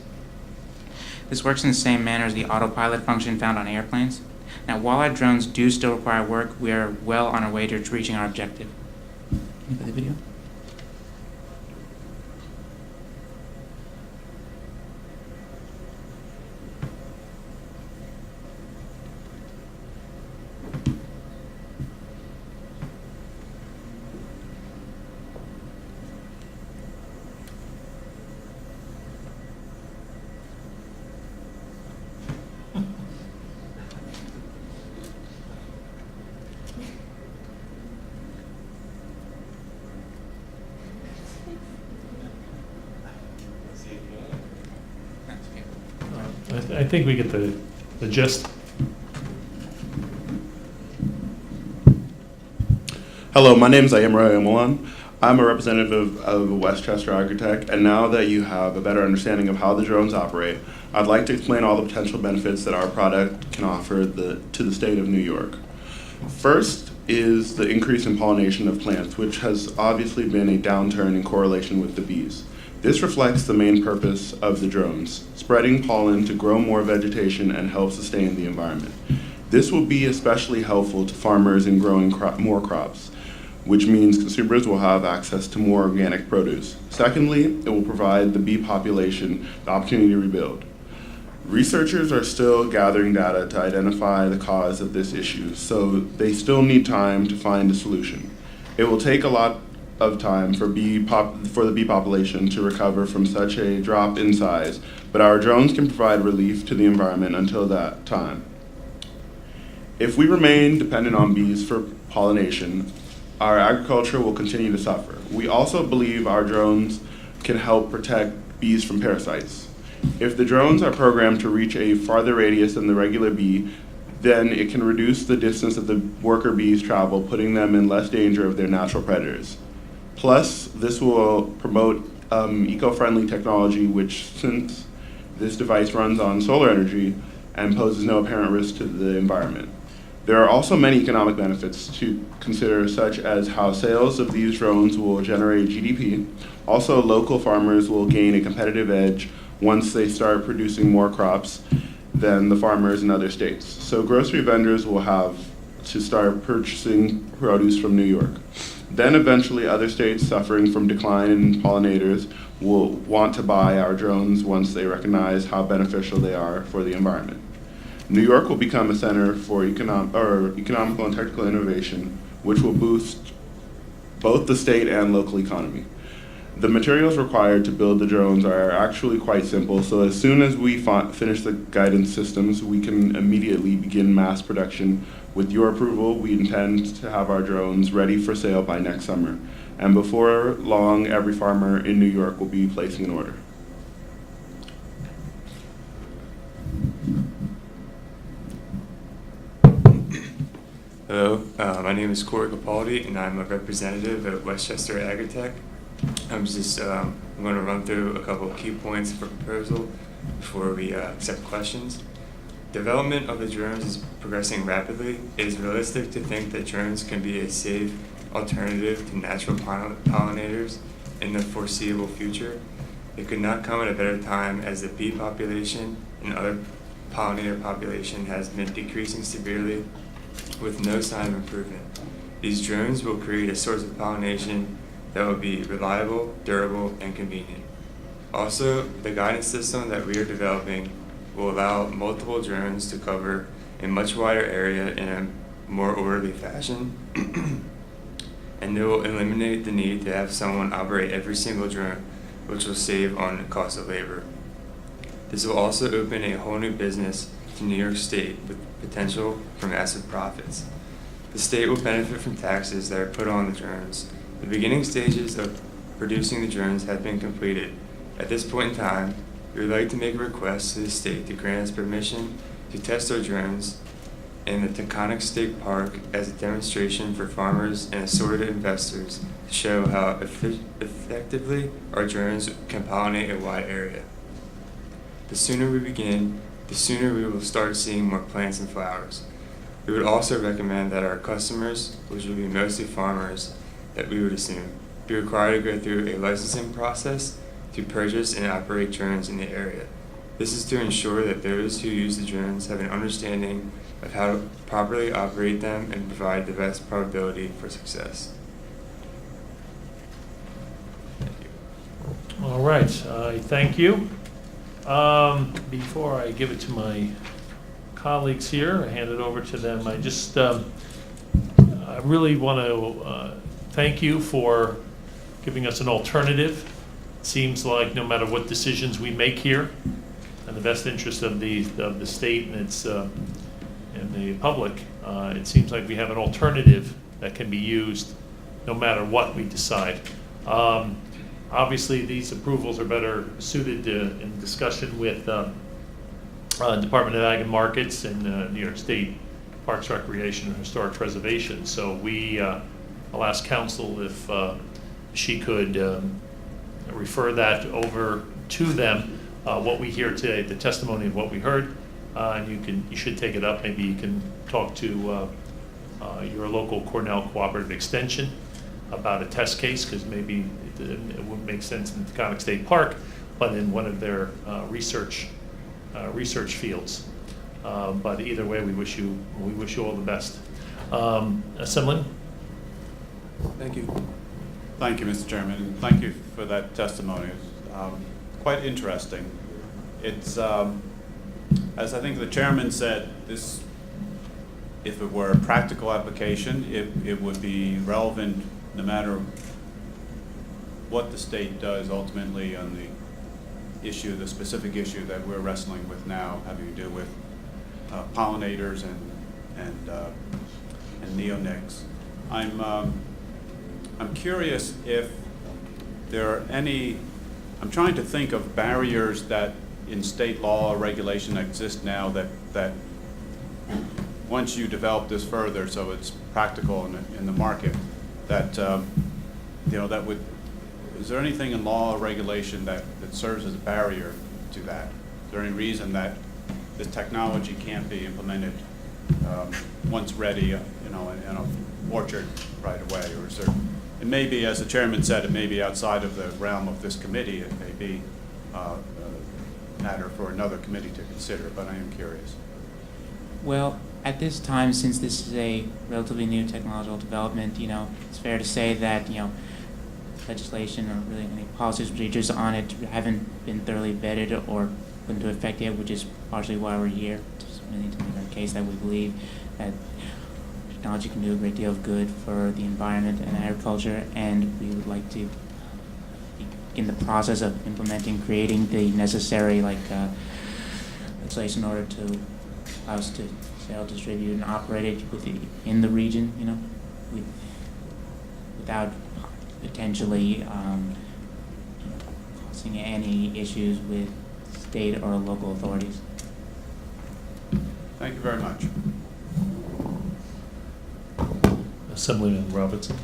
This works in the same manner as the autopilot function found on airplanes. Now, while our drones do still require work, we are well on our way to reaching our objective. Can you play the video? I think we get the gist. Hello, my name is Ayamra Amalan. I'm a representative of Westchester Agritech, and now that you have a better understanding of how the drones operate, I'd like to explain all the potential benefits that our product can offer to the state of New York. First is the increase in pollination of plants, which has obviously been a downturn in correlation with the bees. This reflects the main purpose of the drones, spreading pollen to grow more vegetation and help sustain the environment. This will be especially helpful to farmers in growing more crops, which means consumers will have access to more organic produce. Secondly, it will provide the bee population the opportunity to rebuild. Researchers are still gathering data to identify the cause of this issue, so they still need time to find a solution. It will take a lot of time for the bee population to recover from such a drop in size, but our drones can provide relief to the environment until that time. If we remain dependent on bees for pollination, our agriculture will continue to suffer. We also believe our drones can help protect bees from parasites. If the drones are programmed to reach a farther radius than the regular bee, then it can reduce the distance that the worker bees travel, putting them in less danger of their natural predators. Plus, this will promote eco-friendly technology, which, since this device runs on solar energy and poses no apparent risk to the environment. There are also many economic benefits to consider, such as how sales of these drones will generate GDP. Also, local farmers will gain a competitive edge once they start producing more crops than the farmers in other states. So grocery vendors will have to start purchasing produce from New York. Then eventually other states suffering from decline in pollinators will want to buy our drones once they recognize how beneficial they are for the environment. New York will become a center for economical and technical innovation, which will boost both the state and local economy. The materials required to build the drones are actually quite simple, so as soon as we finish the guidance systems, we can immediately begin mass production. With your approval, we intend to have our drones ready for sale by next summer. And before long, every farmer in New York will be placing an order. Hello, my name is Corey Capaldi, and I'm a representative at Westchester Agritech. I'm going to run through a couple of key points for proposal before we accept questions. Development of the drones is progressing rapidly. It is realistic to think that drones can be a safe alternative to natural pollinators in the foreseeable future. It could not come at a better time, as the bee population and other pollinator population has been decreasing severely with no sign of improvement. These drones will create a source of pollination that will be reliable, durable, and convenient. Also, the guidance system that we are developing will allow multiple drones to cover a much wider area in a more orderly fashion, and it will eliminate the need to have someone operate every single drone, which will save on the cost of labor. This will also open a whole new business to New York State with potential for massive profits. The state will benefit from taxes that are put on the drones. The beginning stages of producing the drones have been completed, At this point in time, we would like to make a request to the state to grant us permission to test our drones in the Taconic State Park as a demonstration for farmers and assorted investors to show how effectively our drones can pollinate a wide area. The sooner we begin, the sooner we will start seeing more plants and flowers. We would also recommend that our customers, which will be mostly farmers, that we would assume, be required to go through a licensing process to purchase and operate drones in the area. This is to ensure that those who use the drones have an understanding of how to properly operate them and provide the best probability for success. All right, thank you. Before I give it to my colleagues here, I hand it over to them. I just, I really want to thank you for giving us an alternative. It seems like no matter what decisions we make here, in the best interest of the state and its and the public, it seems like we have an alternative that can be used no matter what we decide. Obviously, these approvals are better suited in discussion with Department of Ag and Markets and New York State Parks, Recreation, and Historic Preservation. So I'll ask council if she could refer that over to them, what we hear today, the testimony of what we heard, and you should take it up. Maybe you can talk to your local Cornell Cooperative Extension about a test case, because maybe it wouldn't make sense in the Taconic State Park, but in one of their research fields. But either way, we wish you all the best. Assemblyman? Thank you. Thank you, Mr. Chairman, and thank you for that testimony. It's quite interesting. It's, as I think the chairman said, this, if it were a practical application, it would be relevant no matter what the state does ultimately on the issue, the specific issue that we're wrestling with now, having to do with pollinators and neonics. I'm curious if there are any. I'm trying to think of barriers that in state law or regulation that exist now that once you develop this further, so it's practical in the market, that that would. Is there anything in law or regulation that serves as a barrier to that? Is there any reason that this technology can't be implemented once ready, in an orchard right away? Or is there? It may be, as the chairman said, it may be outside of the realm of this committee. It may be a matter for another committee to consider. But I am curious. Well, at this time, since this is a relatively new technological development, it's fair to say that legislation or really any policies, procedures on it haven't been thoroughly vetted or put into effect yet, which is partially why we're here, to really to make our case that we believe that technology can do a great deal of good for the environment and agriculture, and we would like to begin the process of implementing, creating the necessary legislation in order to allow us to sell, distribute, and operate it in the region, without potentially causing any issues with state or local authorities. Thank you very much. Assemblyman Robinson.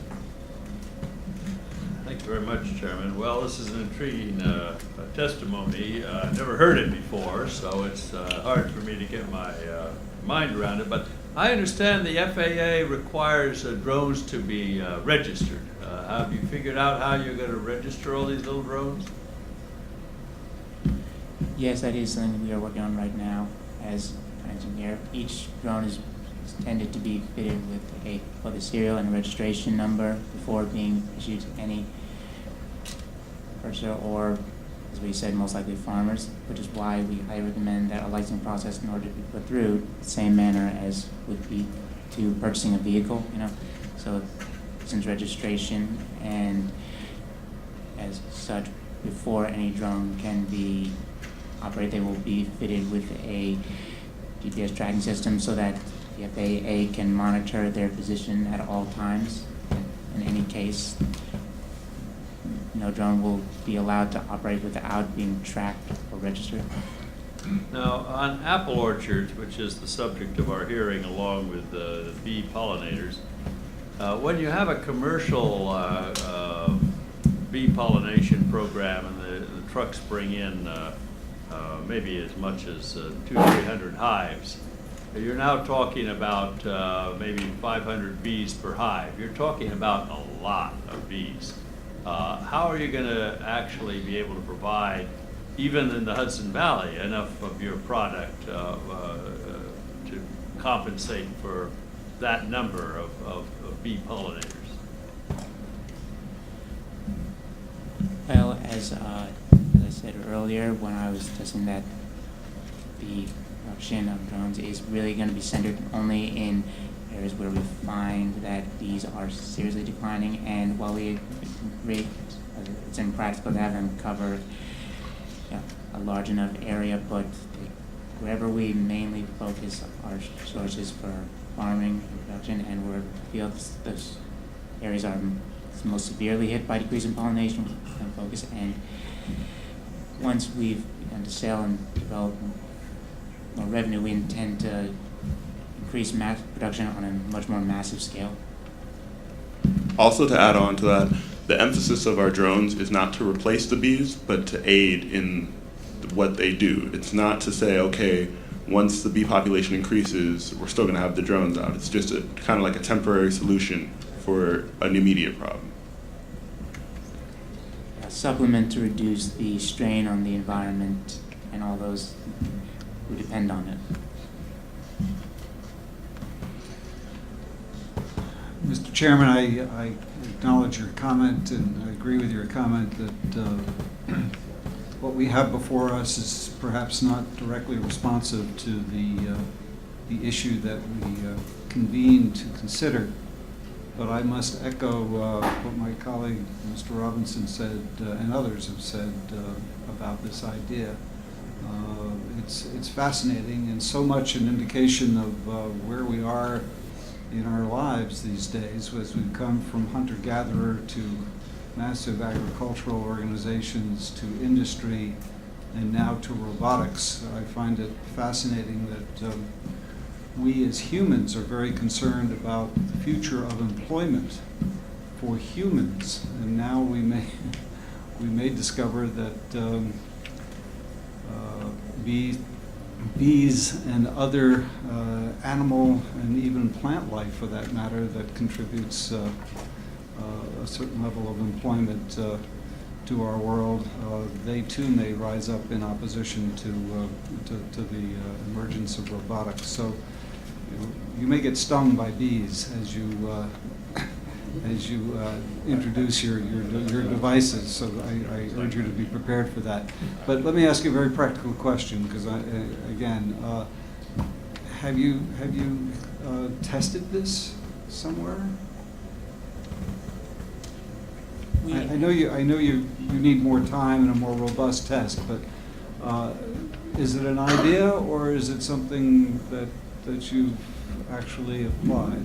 Thank you very much, Chairman. Well, this is an intriguing testimony. I've never heard it before, so it's hard for me to get my mind around it. But I understand the FAA requires drones to be registered. Have you figured out how you're going to register all these little drones? Yes, that is something we are working on right now. As mentioned here, each drone is intended to be fitted with a serial and a registration number before being issued to any purchaser or, as we said, most likely farmers, which is why we highly recommend that a licensing process in order to be put through the same manner as would be to purchasing a vehicle, So since registration and as such, before any drone can be operated, they will be fitted with a GPS tracking system so that the FAA can monitor their position at all times. In any case, no drone will be allowed to operate without being tracked or registered. Now, on apple orchards, which is the subject of our hearing, along with the bee pollinators, when you have a commercial bee pollination program and the trucks bring in maybe as much as 200-300 hives, you're now talking about maybe 500 bees per hive. You're talking about a lot of bees. How are you going to actually be able to provide, even in the Hudson Valley, enough of your product to compensate for that number of bee pollinators? Well, as I said earlier, when I was testing that, the production of drones is really going to be centered only in areas where we find that bees are seriously declining, and while we agree it's impractical to have them cover a large enough area, but wherever we mainly focus our sources for farming and production, and where we feel those areas are most severely hit by decrease in pollination, we can focus. And once we've begun to sell and develop more revenue, we intend to increase mass production on a much more massive scale. Also, to add on to that, the emphasis of our drones is not to replace the bees, but to aid in what they do. It's not to say, okay, once the bee population increases, we're still going to have the drones out. It's just a kind of like a temporary solution for an immediate problem. A supplement to reduce the strain on the environment and all those who depend on it. Mr. Chairman, I acknowledge your comment, and I agree with your comment that what we have before us is perhaps not directly responsive to the issue that we convened to consider. But I must echo what my colleague, Mr. Robinson, said, and others have said about this idea. It's fascinating, and so much an indication of where we are in our lives these days, as we've come from hunter-gatherer to massive agricultural organizations to industry and now to robotics. I find it fascinating that we as humans are very concerned about the future of employment for humans, and now we may discover that bees and other animal and even plant life, for that matter, that contributes a certain level of employment to our world, they too may rise up in opposition to the emergence of robotics. So you may get stung by bees as you introduce your devices. So I urge you to be prepared for that. But let me ask you a very practical question, because again, have you tested this somewhere? I know you need more time and a more robust test, but is it an idea, or is it something that you've actually applied?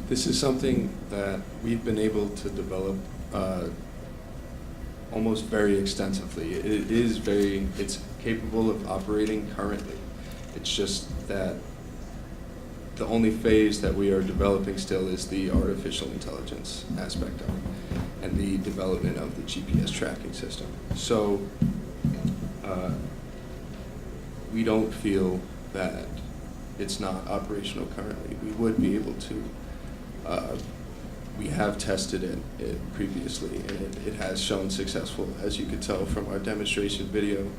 This is something that we've been able to develop almost very extensively. It's capable of operating currently. It's just that the only phase that we are developing still is the artificial intelligence aspect of it and the development of the GPS tracking system. So we don't feel that it's not operational currently. We would be able to. We have tested it previously, and it has shown successful. As you could tell from our demonstration video,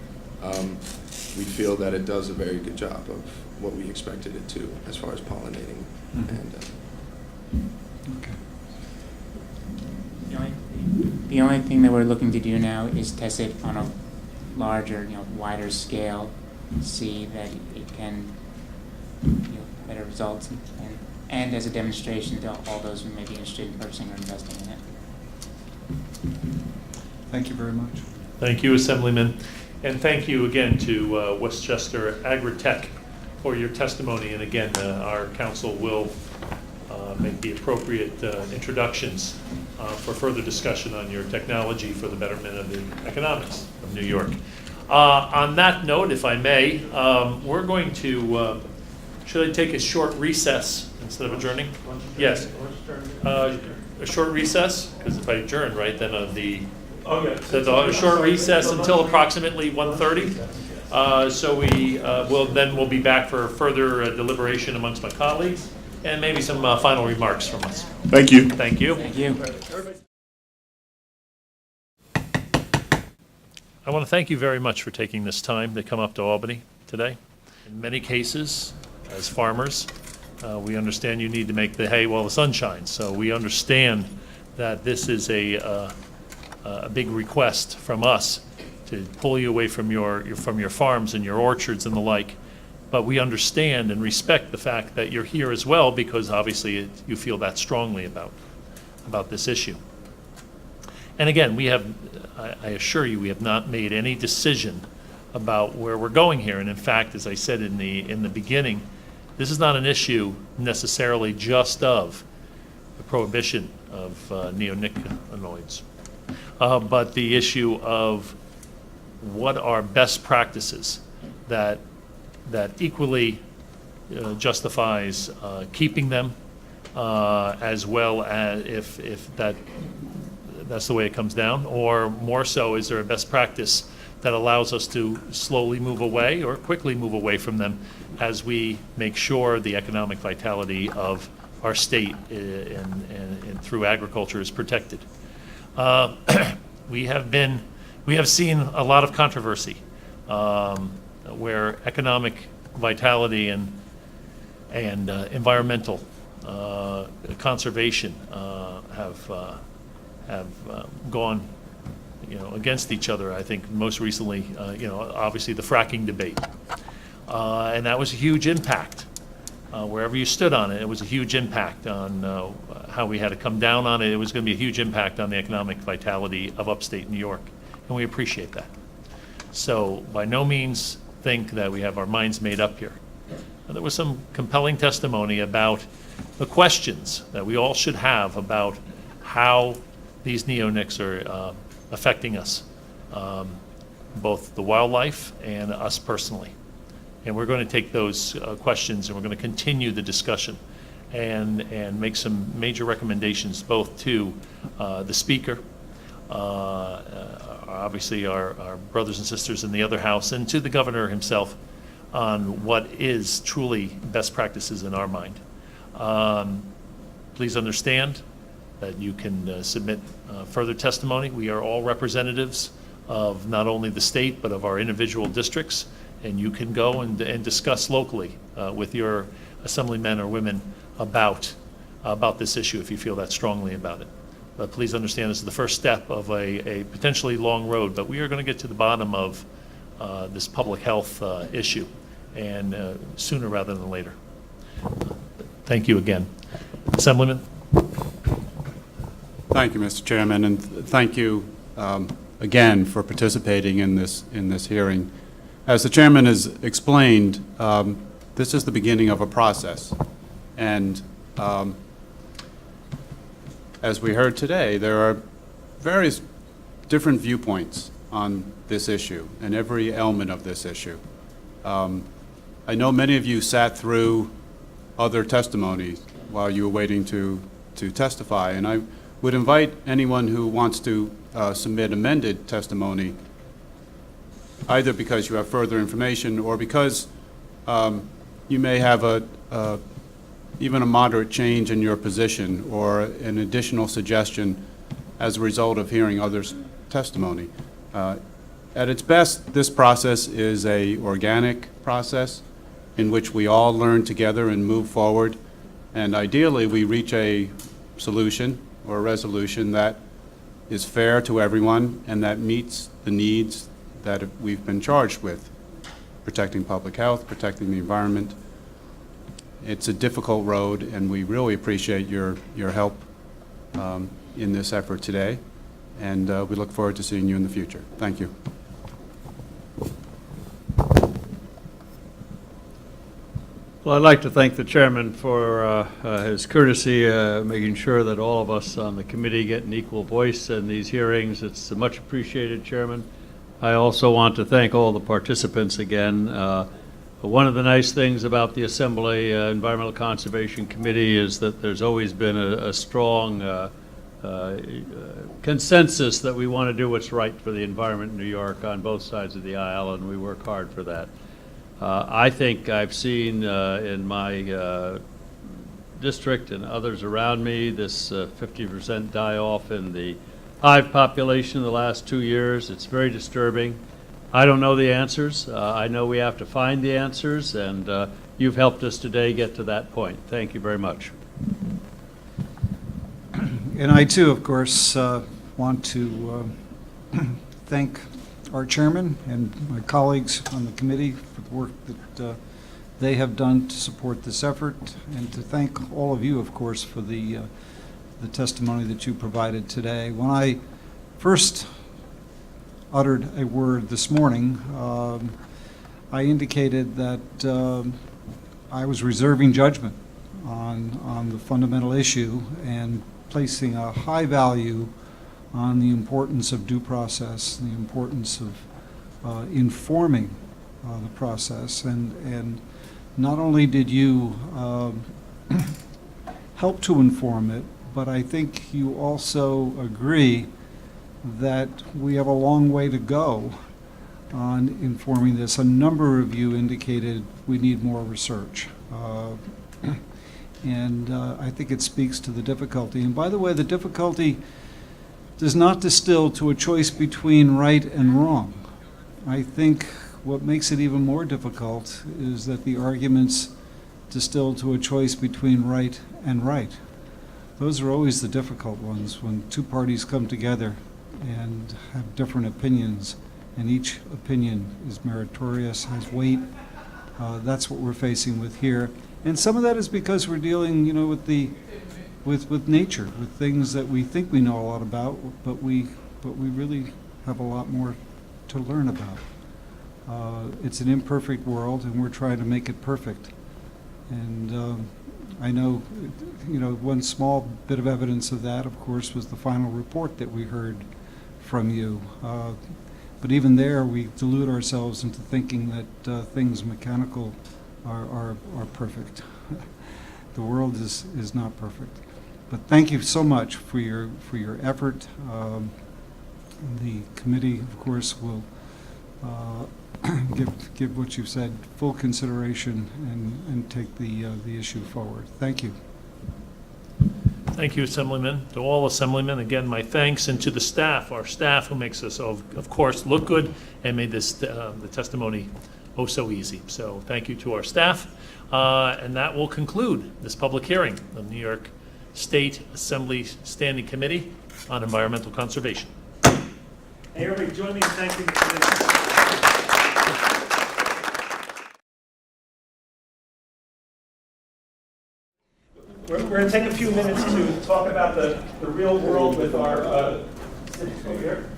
we feel that it does a very good job of what we expected it to as far as pollinating. Mm-hmm. And The only thing that we're looking to do now is test it on a larger, wider scale, see that it can better results, and as a demonstration to all those who may be interested in purchasing or investing in it. Thank you very much. Thank you, Assemblyman. And thank you again to Westchester Agritech for your testimony. And again, our council will make the appropriate introductions for further discussion on your technology for the betterment of the economics of New York. On that note, if I may, we're going to, should I take a short recess instead of adjourning? Yes. A short recess, because if I adjourn, right, then a short recess until approximately 1:30. So we'll be back for further deliberation amongst my colleagues and maybe some final remarks from us. Thank you. Thank you. Thank you. I want to thank you very much for taking this time to come up to Albany today. In many cases, as farmers, we understand you need to make the hay while the sun shines. So we understand that this is a big request from us to pull you away from your farms and your orchards and the like. But we understand and respect the fact that you're here as well, because obviously you feel that strongly about this issue. And again, I assure you, we have not made any decision about where we're going here. And in fact, as I said in the beginning, this is not an issue necessarily just of the prohibition of neonicotinoids, but the issue of what are best practices that equally justifies keeping them, as well as if that's the way it comes down, or more so, is there a best practice that allows us to slowly move away or quickly move away from them as we make sure the economic vitality of our state and through agriculture is protected. We have seen a lot of controversy where economic vitality and environmental conservation have gone against each other. I think most recently, obviously the fracking debate, and that was a huge impact. Wherever you stood on it, it was a huge impact on how we had to come down on it. It was going to be a huge impact on the economic vitality of upstate New York, and we appreciate that. So by no means think that we have our minds made up here. There was some compelling testimony about the questions that we all should have about how these neonics are affecting us, both the wildlife and us personally. And we're going to take those questions and we're going to continue the discussion and make some major recommendations both to the speaker, obviously our brothers and sisters in the other house, and to the governor himself on what is truly best practices in our mind. Please understand that you can submit further testimony. We are all representatives of not only the state but of our individual districts, and you can go and discuss locally with your assemblymen or women about this issue if you feel that strongly about it. But please understand this is the first step of a potentially long road, but we are going to get to the bottom of this public health issue, and sooner rather than later. Thank you again. Assemblyman? Thank you, Mr. Chairman, and thank you again for participating in this hearing. As the chairman has explained, this is the beginning of a process, and as we heard today, there are various different viewpoints on this issue and every element of this issue. I know many of you sat through other testimonies while you were waiting to testify, and I would invite anyone who wants to submit amended testimony, either because you have further information or because you may have even a moderate change in your position or an additional suggestion as a result of hearing others' testimony. At its best, this process is an organic process in which we all learn together and move forward, and ideally we reach a solution or a resolution that is fair to everyone and that meets the needs that we've been charged with: protecting public health, protecting the environment. It's a difficult road, and we really appreciate your help in this effort today, and we look forward to seeing you in the future. Thank you. Well, I'd like to thank the chairman for his courtesy, making sure that all of us on the committee get an equal voice in these hearings. It's much appreciated, Chairman. I also want to thank all the participants again. One of the nice things about the Assembly Environmental Conservation Committee is that there's always been a strong consensus that we want to do what's right for the environment in New York on both sides of the aisle, and we work hard for that. I think I've seen in my district and others around me this 50% die-off in the hive population in the last 2 years. It's very disturbing. I don't know the answers. I know we have to find the answers, and you've helped us today get to that point. Thank you very much. And I too, of course, want to thank our chairman and my colleagues on the committee for the work that they have done to support this effort, and to thank all of you, of course, for the testimony that you provided today. When I first uttered a word this morning, I indicated that I was reserving judgment on the fundamental issue and placing a high value on the importance of due process, the importance of informing the process. And not only did you help to inform it, but I think you also agree that we have a long way to go on informing this. A number of you indicated we need more research. And I think it speaks to the difficulty. And by the way, the difficulty does not distill to a choice between right and wrong. I think what makes it even more difficult is that the arguments distill to a choice between right and right. Those are always the difficult ones, when two parties come together and have different opinions, and each opinion is meritorious, has weight. That's what we're facing with here. And some of that is because we're dealing, with nature, with things that we think we know a lot about, but we really have a lot more to learn about. It's an imperfect world, and we're trying to make it perfect. And I know, one small bit of evidence of that, of course, was the final report that we heard from you. But even there, we delude ourselves into thinking that things mechanical are perfect. The world is not perfect. But thank you so much for your effort. The committee, of course, will give what you've said full consideration and take the issue forward. Thank you. Thank you, Assemblyman. To all Assemblymen, again, my thanks, and to the staff, our staff who makes us, of course, look good and made this the testimony oh so easy. So thank you to our staff. And that will conclude this public hearing of the New York State Assembly Standing Committee on Environmental Conservation. Hey, everybody, join me in thanking the committee. We're going to take a few minutes to talk about the real world with our city here.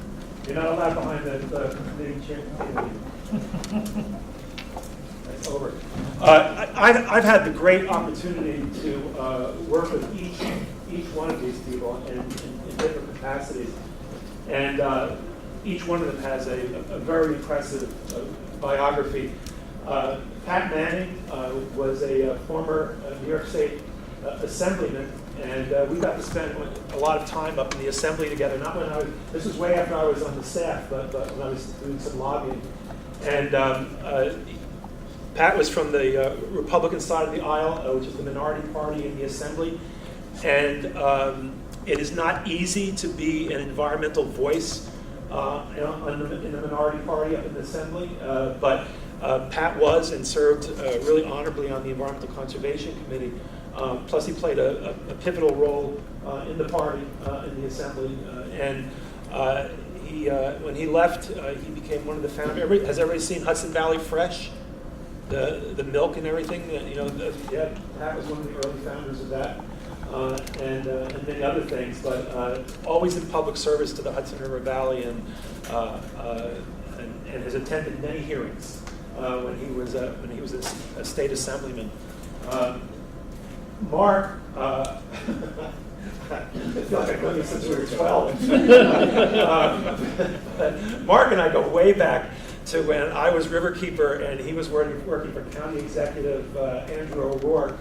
You're not allowed behind the committee chair. That's over. I've had the great opportunity to work with each one of these people in different capacities, and each one of them has a very impressive biography. Pat Manning was a former New York State Assemblyman, and we got to spend a lot of time up in the Assembly together. Not when this was way after I was on the staff, but when I was doing some lobbying. And Pat was from the Republican side of the aisle, which is the minority party in the Assembly. And it is not easy to be an environmental voice in the minority party up in the Assembly, but Pat was and served really honorably on the Environmental Conservation Committee. Plus, he played a pivotal role in the party in the Assembly. When he left, he became one of the founders. Has everybody seen Hudson Valley Fresh? The milk and everything? Pat was one of the early founders of that. And many other things, but always in public service to the Hudson River Valley, and has attended many hearings when he was a state assemblyman. Mark, I feel like I've known you since we were 12. Mark and I go way back to when I was riverkeeper and he was working for County Executive Andrew O'Rourke.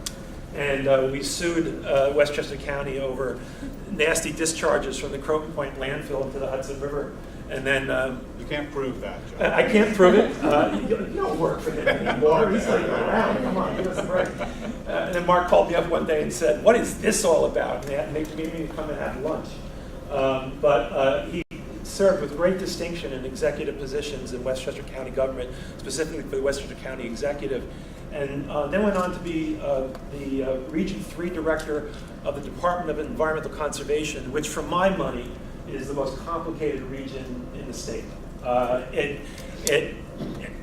And we sued Westchester County over nasty discharges from the Croton Point landfill into the Hudson River. And then you can't prove that, John. I can't prove it. You don't work for him anymore. He's not even around. Come on, give us a break. And then Mark called me up one day and said, "What is this all about?" And they had made me come and have lunch. But he served with great distinction in executive positions in Westchester County government, specifically for the Westchester County Executive. And then went on to be the Region 3 Director of the Department of Environmental Conservation, which for my money is the most complicated region in the state. It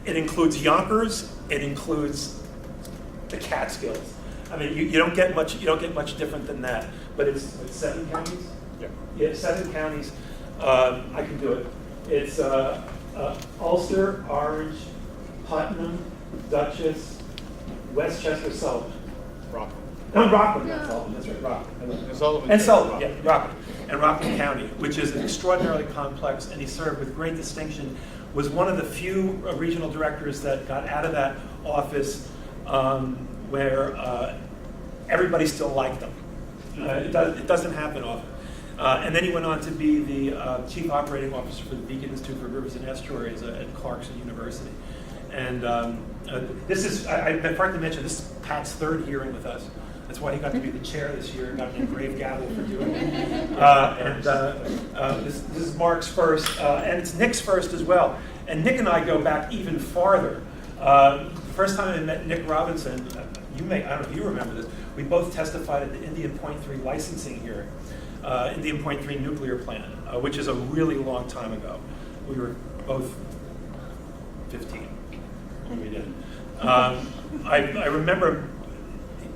includes Yonkers, it includes the Catskills. I mean, you don't get much different than that. But it's 7 counties? Yeah, 7 counties. I can do it. It's Ulster, Orange, Putnam, Dutchess, Westchester, Sullivan. Rockland. No, Rockland, not Sullivan, that's right, Rockland. And Sullivan, yeah, Rockland. And Rockland County, which is extraordinarily complex, and he served with great distinction, was one of the few regional directors that got out of that office where everybody still liked them. It doesn't happen often. And then he went on to be the Chief Operating Officer for the Beacon Institute for Rivers and Estuaries at Clarkson University. And this is, I forgot to mention, this is Pat's 3rd hearing with us. That's why he got to be the chair this year and got an engraved gavel for doing it. This is Mark's first, and it's Nick's first as well. And Nick and I go back even farther. The first time I met Nick Robinson, I don't know if you remember this, we both testified at the Indian Point 3 licensing hearing, Indian Point 3 nuclear plant, which is a really long time ago. We were both 15 when we did. I remember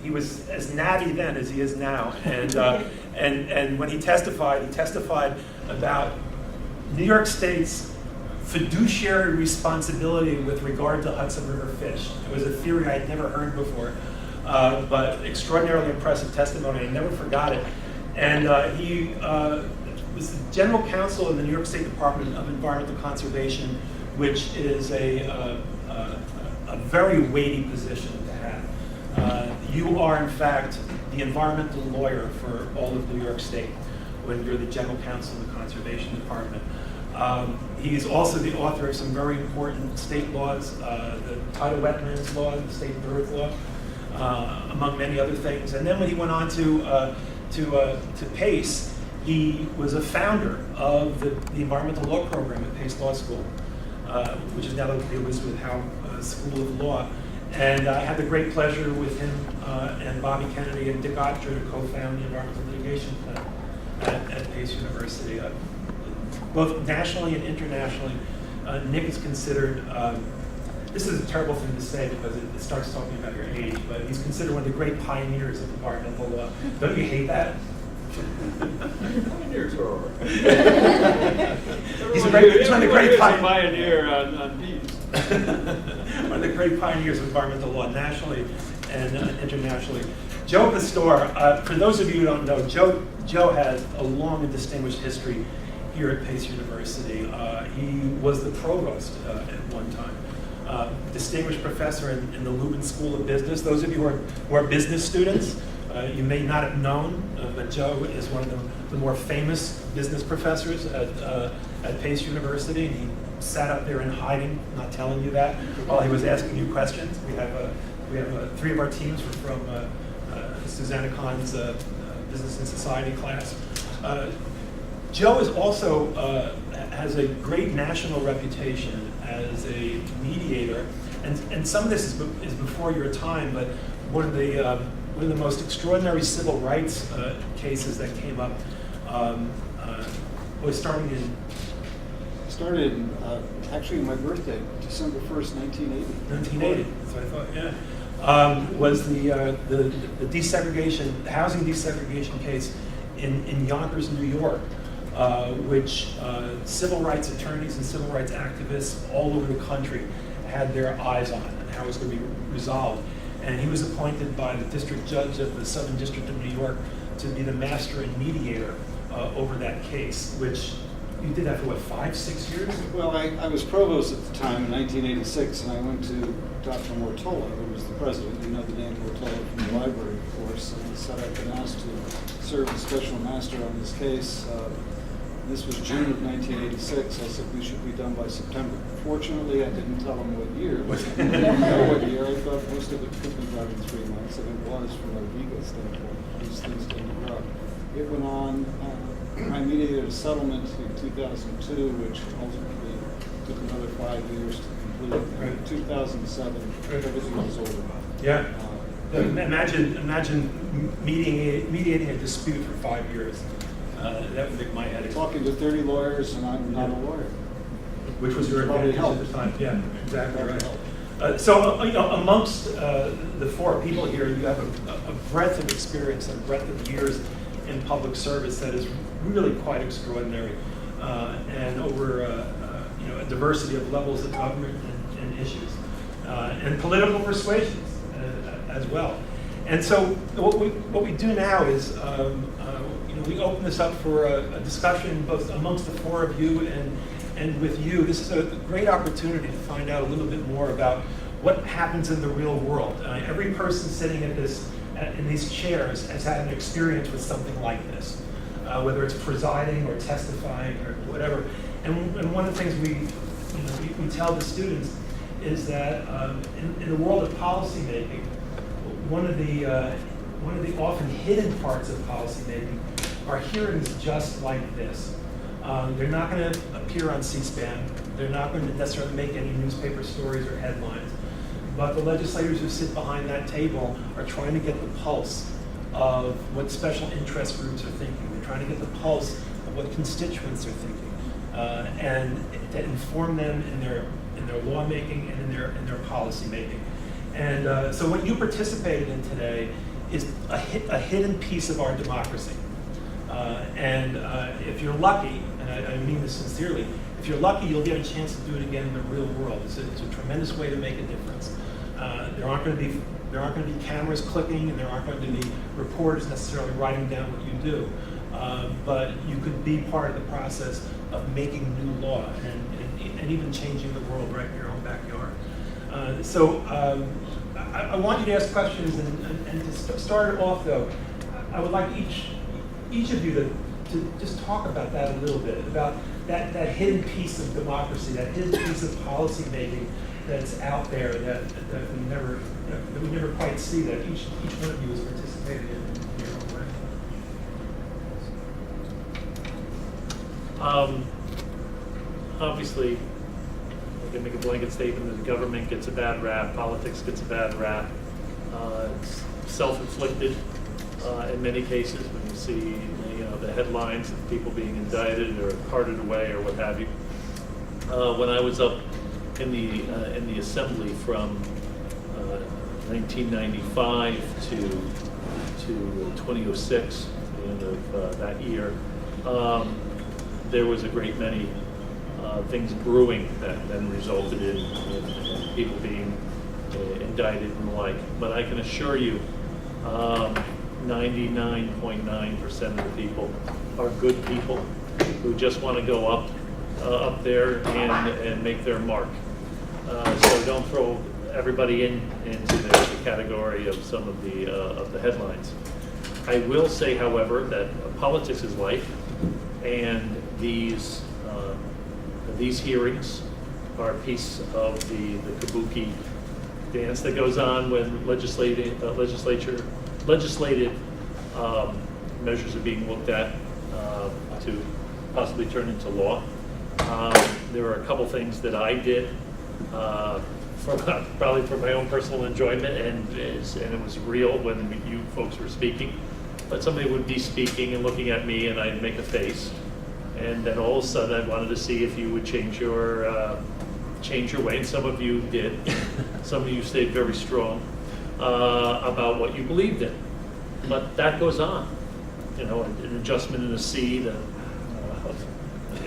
he was as natty then as he is now, and when he testified about New York State's fiduciary responsibility with regard to Hudson River fish. It was a theory I'd never heard before, but extraordinarily impressive testimony. I never forgot it. And he was the general counsel in the New York State Department of Environmental Conservation, which is a very weighty position to have. You are, in fact, the environmental lawyer for all of New York State when you're the general counsel of the Conservation Department. He's also the author of some very important state laws, the tidal wetlands law, the state bird law, among many other things. And then when he went on to Pace, he was a founder of the environmental law program at Pace Law School, which is now located at Elizabeth Howe School of Law. And I had the great pleasure with him and Bobby Kennedy and Dick Otcher to co-found the environmental litigation plan at Pace University. Both nationally and internationally, Nick is considered, this is a terrible thing to say because it starts talking about your age, but he's considered one of the great pioneers of environmental law. Don't you hate that? Pioneers are over. He's one of the great pioneer on bees. One of the great pioneers of environmental law nationally and internationally. Joe Pastor, for those of you who don't know, Joe has a long and distinguished history here at Pace University. He was the provost at one time. Distinguished professor in the Lubin School of Business. Those of you who are business students, you may not have known, but Joe is one of the more famous business professors at Pace University. And he sat up there in hiding, not telling you that, while he was asking you questions. We have 3 of our teams from Susanna Kahn's Business and Society class. Joe is also has a great national reputation as a mediator, and some of this is before your time. But one of the most extraordinary civil rights cases that came up was started actually my birthday, December 1st, 1980. 1980. That's what I thought. Yeah. Was the desegregation, the housing desegregation case in Yonkers, New York, which civil rights attorneys and civil rights activists all over the country had their eyes on and how it was going to be resolved. and he was appointed by the district judge of the Southern District of New York to be the master and mediator over that case, which you did that for what, 5-6 years? Well, I was provost at the time in 1986, and I went to Dr. Mortola, who was the president. You know the name Mortola from the library, of course, and he said I'd been asked to serve as special master on this case. This was June of 1986. I said we should be done by September. Fortunately, I didn't tell him what year. I didn't know what year. I thought most of it could be done in 3 months, and it was from a legal standpoint. These things didn't grow. It went on. I mediated a settlement in 2002, which ultimately took another 5 years to complete. Right. In 2007, everything was over. Yeah. Imagine mediating a dispute for 5 years. That would make my head explode. Talking to 30 lawyers, and I'm not a lawyer. Which was your Probably advantage at the time. Yeah, exactly right. So, amongst the 4 people here, you have a breadth of experience and a breadth of years in public service that is really quite extraordinary, and over a diversity of levels of government and issues, and political persuasions as well. And so, what we do now is we open this up for a discussion both amongst the 4 of you and with you. This is a great opportunity to find out a little bit more about what happens in the real world. Every person sitting at in these chairs has had an experience with something like this, whether it's presiding or testifying or whatever. And one of the things we tell the students is that in the world of policymaking, one of the often hidden parts of policymaking are hearings just like this. They're not going to appear on C-SPAN. They're not going to necessarily make any newspaper stories or headlines. But the legislators who sit behind that table are trying to get the pulse of what special interest groups are thinking. They're trying to get the pulse of what constituents are thinking, and to inform them in their lawmaking and in their policy making. And so what you participated in today is a hidden piece of our democracy. And if you're lucky, and I mean this sincerely, if you're lucky, you'll get a chance to do it again in the real world. It's a tremendous way to make a difference. There aren't going to be cameras clicking, and there aren't going to be reporters necessarily writing down what you do. But you could be part of the process of making new law and even changing the world right in your own backyard. So I want you to ask questions, and to start it off, though, I would like each of you to just talk about that a little bit, about that hidden piece of democracy, that hidden piece of policy making that's out there that we never quite see, that each one of you has participated in your own way. Obviously, I can make a blanket statement that the government gets a bad rap, politics gets a bad rap. It's self-inflicted in many cases when you see the headlines of people being indicted or carted away or what have you. When I was up in the assembly from 1995 to 2006, the end of that year, there was a great many things brewing that then resulted in people being indicted and the like. But I can assure you, 99.9% of the people are good people who just want to go up there and make their mark. So don't throw everybody into the category of some of the headlines. I will say, however, that politics is life, and these hearings are a piece of the kabuki dance that goes on when legislative measures are being looked at to possibly turn into law. There are a couple things that I did probably for my own personal enjoyment, and it was real when you folks were speaking. But somebody would be speaking and looking at me, and I'd make a face, and then all of a sudden I wanted to see if you would change your way, and some of you did. Some of you stayed very strong about what you believed in. But that goes on, an adjustment in a seat, and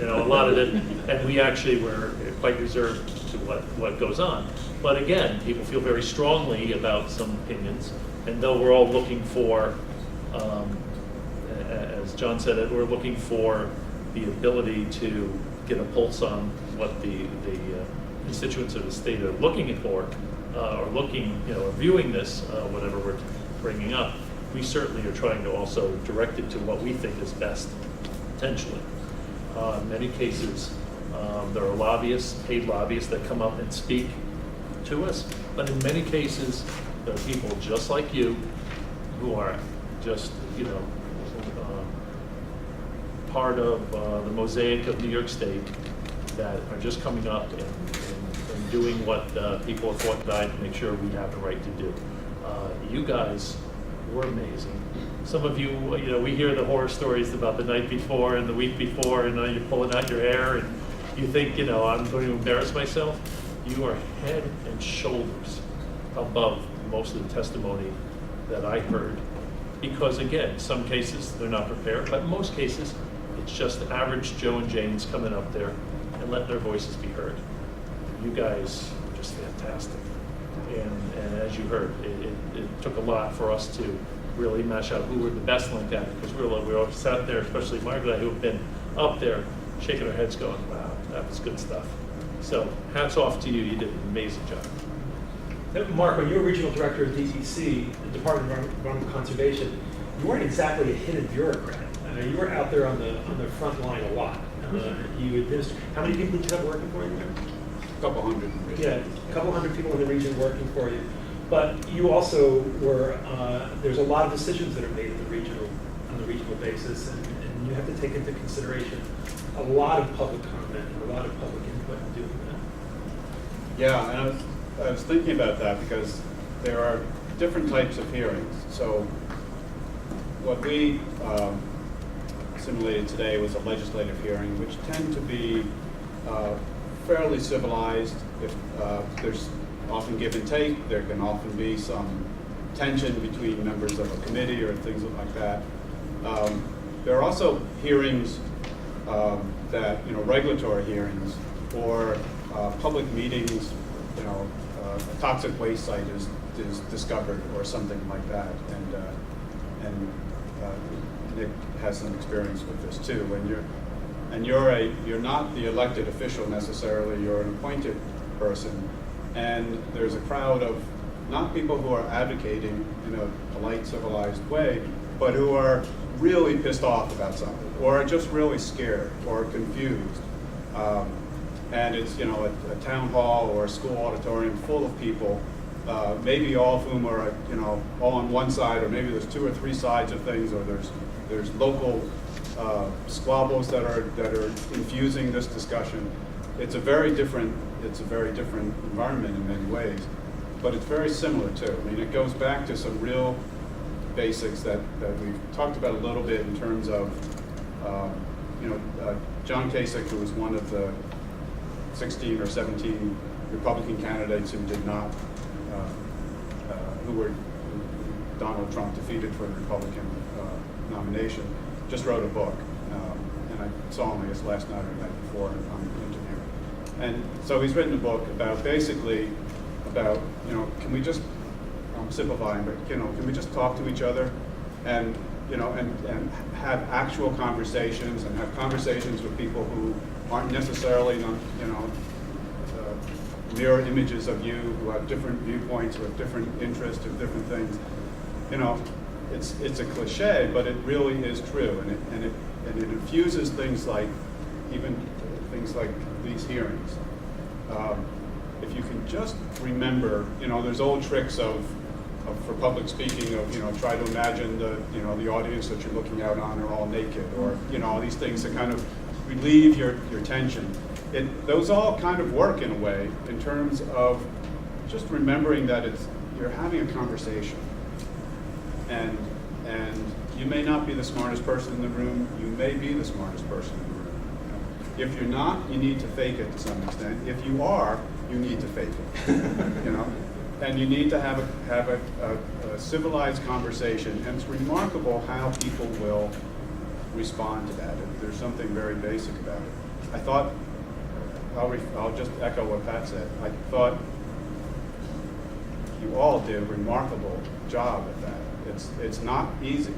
a lot of it. And we actually were quite reserved to what goes on. But again, people feel very strongly about some opinions, and though we're all looking for, as John said, we're looking for the ability to get a pulse on what the constituents of the state are looking for, or looking, or viewing this, whatever we're bringing up. We certainly are trying to also direct it to what we think is best, potentially. In many cases, there are lobbyists, paid lobbyists that come up and speak to us, but in many cases, there are people just like you who are just, part of the mosaic of New York State that are just coming up and doing what people have fought and died to make sure we have the right to do. You guys were amazing. Some of you, we hear the horror stories about the night before and the week before, and you're pulling out your hair, and you think, I'm going to embarrass myself. You are head and shoulders above most of the testimony that I heard. Because again, some cases they're not prepared, but in most cases, it's just average Joe and Janes coming up there and letting their voices be heard. You guys are just fantastic. And as you heard, it took a lot for us to really mesh out who were the best like that, because we all sat there, especially Margaret, who have been up there shaking our heads going, wow, that was good stuff. So hats off to you. You did an amazing job. Mark, when you were regional director of DEC, the Department of Environmental Conservation, you weren't exactly a hidden bureaucrat. You were out there on the front line a lot. You administered. How many people did you have working for you there? A couple hundred. Yeah, a couple hundred people in the region working for you. But you also were. There's a lot of decisions that are made on the regional basis, and you have to take into consideration a lot of public comment and a lot of public input in doing that. Yeah, and I was thinking about that because there are different types of hearings. So what we simulated today was a legislative hearing, which tend to be fairly civilized. If there's often give and take, there can often be some tension between members of a committee or things like that. There are also hearings that, regulatory hearings or public meetings, a toxic waste site is discovered or something like that. And Nick has some experience with this too. You're not the elected official necessarily, you're an appointed person, and there's a crowd of not people who are advocating in a polite, civilized way, but who are really pissed off about something, or are just really scared or confused. And it's a town hall or a school auditorium full of people, maybe all of whom are all on one side, or maybe there's two or three sides of things, or there's local squabbles that are infusing this discussion. It's a very different environment in many ways, but it's very similar too. I mean, it goes back to some real basics that we've talked about a little bit in terms of John Kasich, who was one of the 16 or 17 Republican candidates who did not, who were Donald Trump defeated for the Republican nomination, just wrote a book. And I saw him, I guess, last night or the night before on the interview. And so he's written a book about can we just, I'm simplifying, but can we just talk to each other and have actual conversations and have conversations with people who aren't necessarily mirror images of you, who have different viewpoints, who have different interests, or different things. It's a cliche, but it really is true, and it infuses things like these hearings. If you can just remember, there's old tricks for public speaking of try to imagine the audience that you're looking out on are all naked, or all these things to kind of relieve your tension. Those all kind of work in a way in terms of just remembering that you're having a conversation, and you may not be the smartest person in the room. You may be the smartest person in the room. If you're not, you need to fake it to some extent. If you are, you need to fake it. And you need to have a civilized conversation. And it's remarkable how people will respond to that. There's something very basic about it. I thought I'll just echo what Pat said. I thought you all did a remarkable job at that. It's not easy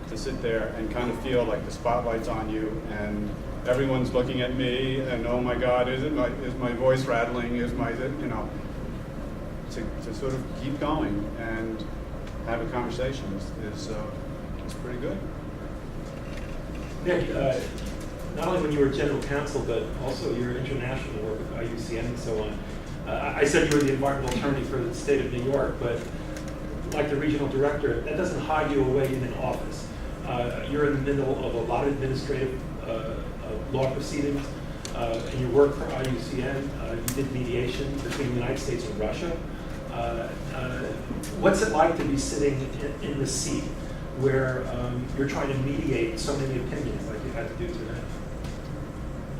to sit there and kind of feel like the spotlight's on you and everyone's looking at me and, oh my God, is my voice rattling? Is my, you know, to sort of keep going and have a conversation is pretty good. Nick, not only when you were general counsel, but also your international work with IUCN and so on. I said you were the environmental attorney for the state of New York, but like the regional director, that doesn't hide you away in an office. You're in the middle of a lot of administrative law proceedings. In your work for IUCN, you did mediation between the United States and Russia. What's it like to be sitting in the seat where you're trying to mediate so many opinions like you had to do today?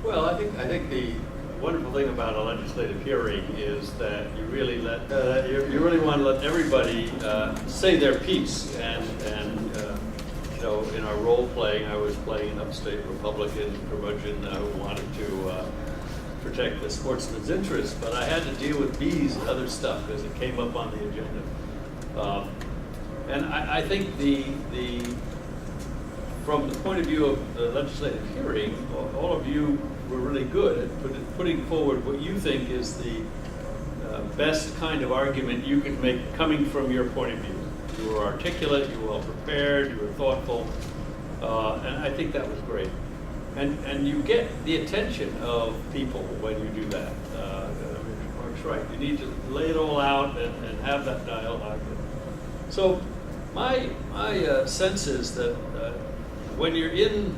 Well, I think the wonderful thing about a legislative hearing is that you really you really want to let everybody say their piece. And you know, in our role playing, I was playing an upstate Republican curmudgeon who wanted to protect the sportsman's interests, but I had to deal with bees and other stuff as it came up on the agenda. And I think from the point of view of the legislative hearing, all of you were really good at putting forward what you think is the best kind of argument you can make coming from your point of view. You were articulate, you were well prepared, you were thoughtful, and I think that was great. And you get the attention of people when you do that. Mark's right. You need to lay it all out and have that dialogue. So my sense is that when you're in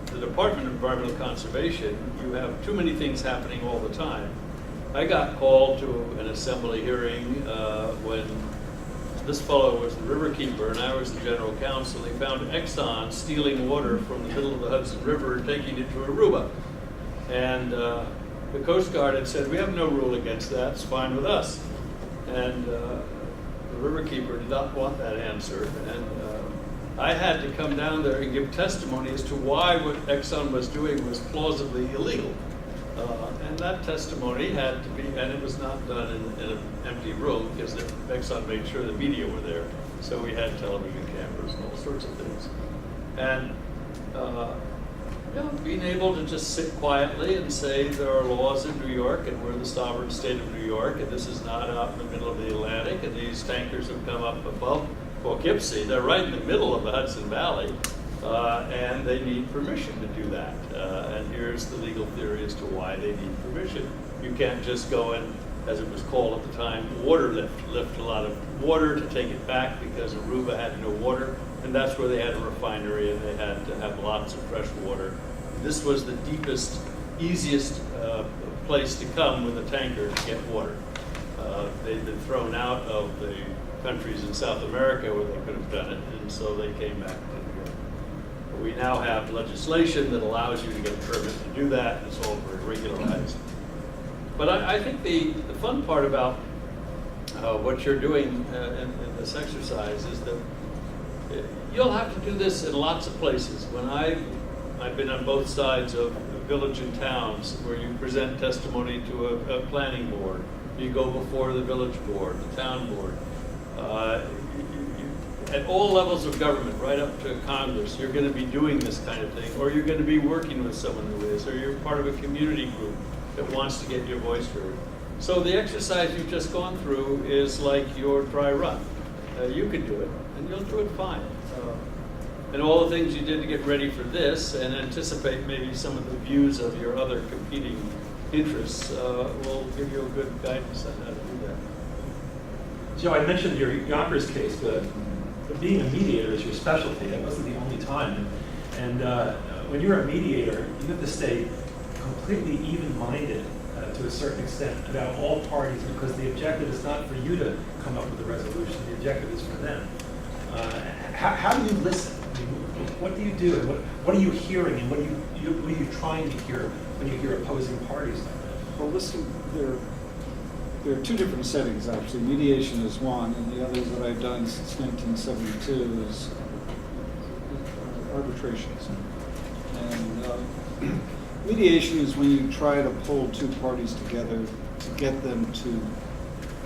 the Department of Environmental Conservation, you have too many things happening all the time. I got called to an assembly hearing when this fellow was the riverkeeper and I was the general counsel. He found Exxon stealing water from the middle of the Hudson River and taking it to Aruba. And the Coast Guard had said, we have no rule against that, it's fine with us. And the riverkeeper did not want that answer. And I had to come down there and give testimony as to why what Exxon was doing was plausibly illegal. And that testimony had to be, and it was not done in an empty room because Exxon made sure the media were there. So we had television cameras and all sorts of things. And you know, being able to just sit quietly and say there are laws in New York and we're the sovereign state of New York and this is not out in the middle of the Atlantic and these tankers have come up above Poughkeepsie. They're right in the middle of the Hudson Valley. And they need permission to do that. And here's the legal theory as to why they need permission. You can't just go and, as it was called at the time, water lift a lot of water to take it back because Aruba had no water, and that's where they had a refinery and they had to have lots of fresh water. This was the deepest, easiest place to come with a tanker to get water. They'd been thrown out of the countries in South America where they could have done it, and so they came back to New York. We now have legislation that allows you to get a permit to do that. It's all very regularized. But I think the fun part about what you're doing in this exercise is that you'll have to do this in lots of places. When I've been on both sides of village and towns where you present testimony to a planning board. You go before the village board, the town board. At all levels of government, right up to Congress, you're going to be doing this kind of thing, or you're going to be working with someone who is, or you're part of a community group that wants to get your voice heard. So the exercise you've just gone through is like your dry run. You can do it, and you'll do it fine. And all the things you did to get ready for this and anticipate maybe some of the views of your other competing interests will give you a good guidance on how to do that. Joe, I mentioned your Yonkers case, but being a mediator is your specialty. That wasn't the only time. And when you're a mediator, you have to stay completely even-minded to a certain extent about all parties, because the objective is not for you to come up with a resolution. The objective is for them. How do you listen? I mean, what do you do? And what are you hearing? And what are you trying to hear when you hear opposing parties like that? Well, listen, there are two different settings, actually. Mediation is one, and the other that I've done since 1972 is arbitrations. And Mediation is when you try to pull two parties together to get them to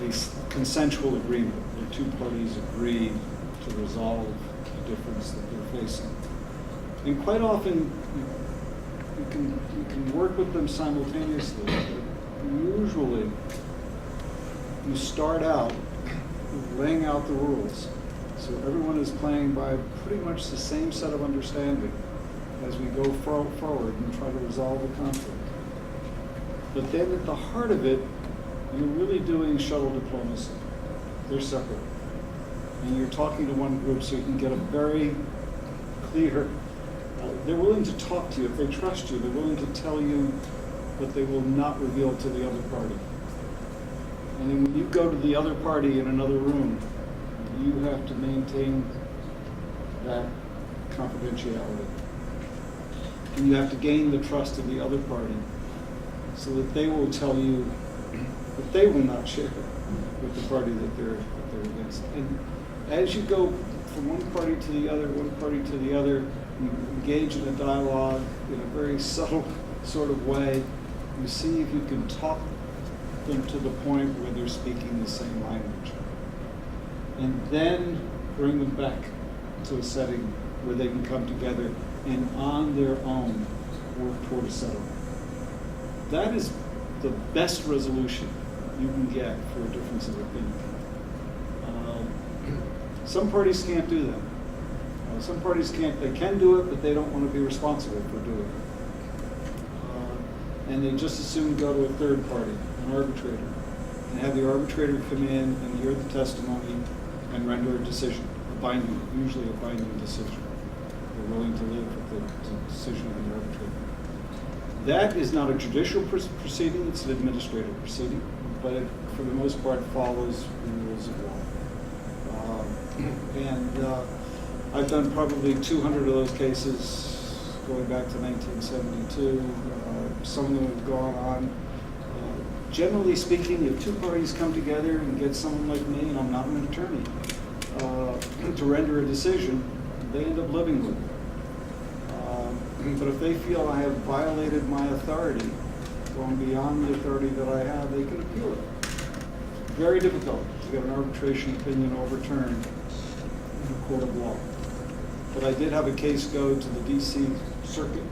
a consensual agreement, where two parties agree to resolve the difference that they're facing. And quite often, you can work with them simultaneously, but usually you start out laying out the rules. So everyone is playing by pretty much the same set of understanding as we go forward and try to resolve the conflict. But then at the heart of it, you're really doing shuttle diplomacy. They're separate. And you're talking to one group so you can get a very clear, they're willing to talk to you. If they trust you, they're willing to tell you what they will not reveal to the other party. And then when you go to the other party in another room, you have to maintain that confidentiality. And you have to gain the trust of the other party so that they will tell you that they will not share with the party that they're against. And as you go from one party to the other, you engage in a dialogue in a very subtle sort of way. You see if you can talk them to the point where they're speaking the same language. And then bring them back to a setting where they can come together and on their own work toward a settlement. That is the best resolution you can get for a difference of opinion. Some parties can't do that. Some parties can't, they can do it, but they don't want to be responsible for doing it. And they just as soon go to a third party, an arbitrator, and have the arbitrator come in and hear the testimony and render a decision, usually a binding decision. They're willing to live with the decision of the arbitrator. That is not a judicial proceeding, it's an administrative proceeding, but it, for the most part, follows the rules of law. I've done probably 200 of those cases going back to 1972. Some of them have gone on. Generally speaking, if two parties come together and get someone like me, and I'm not an attorney, to render a decision, they end up living with it. But if they feel I have violated my authority, going beyond the authority that I have, they can appeal it. Very difficult to get an arbitration opinion overturned in a court of law. But I did have a case go to the DC Circuit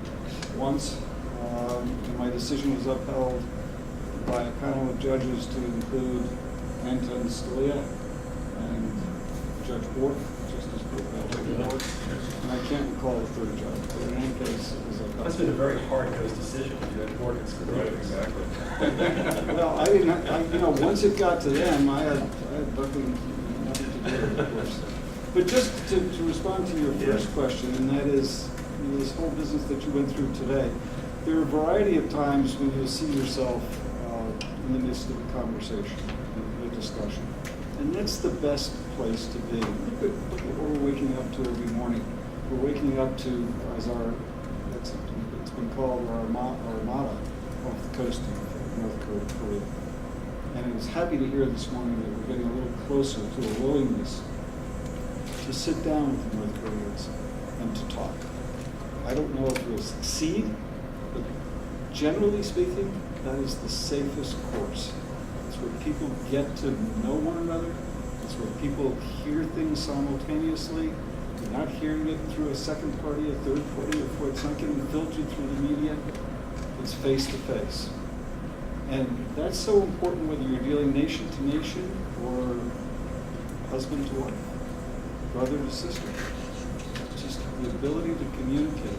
once, and my decision was upheld by a panel of judges to include Anton Scalia and Judge Bork, Justice Bork, and I can't recall the third judge, but in any case, it was upheld. That's been a very hard-nosed decision, Judge Bork and Scalia. Right, exactly. Well, I didn't, once it got to them, I had nothing to do with it, of course. But just to respond to your first question, and that is this whole business that you went through today, there are a variety of times when you'll see yourself in the midst of a conversation, a discussion. And that's the best place to be. Look at what we're waking up to every morning. We're waking up to, as it's been called our Armada off the coast of North Korea. And I was happy to hear this morning that we're getting a little closer to a willingness to sit down with the North Koreans and to talk. I don't know if we'll succeed, but generally speaking, that is the safest course. It's where people get to know one another. It's where people hear things simultaneously. You're not hearing it through a second party, a third party, or it's not getting filtered through the media. It's face to face. And that's so important whether you're dealing nation to nation or husband to wife, brother to sister. Just the ability to communicate.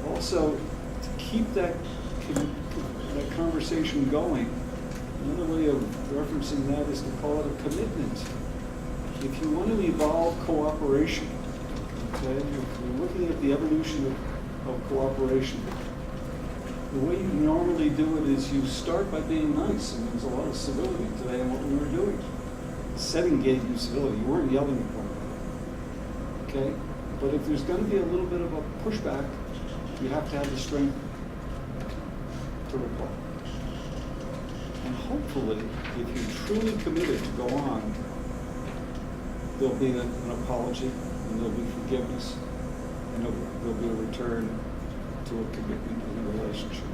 Also, to keep that conversation going, another way of referencing that is to call it a commitment. If you want to evolve cooperation, okay, if you're looking at the evolution of cooperation, the way you normally do it is you start by being nice, and there's a lot of civility today in what we were doing. The setting gave you civility. You weren't yelling at one another. Okay? But if there's going to be a little bit of a pushback, you have to have the strength to reply. And hopefully, if you're truly committed to go on, there'll be an apology, and there'll be forgiveness, and there'll be a return to a commitment in a relationship.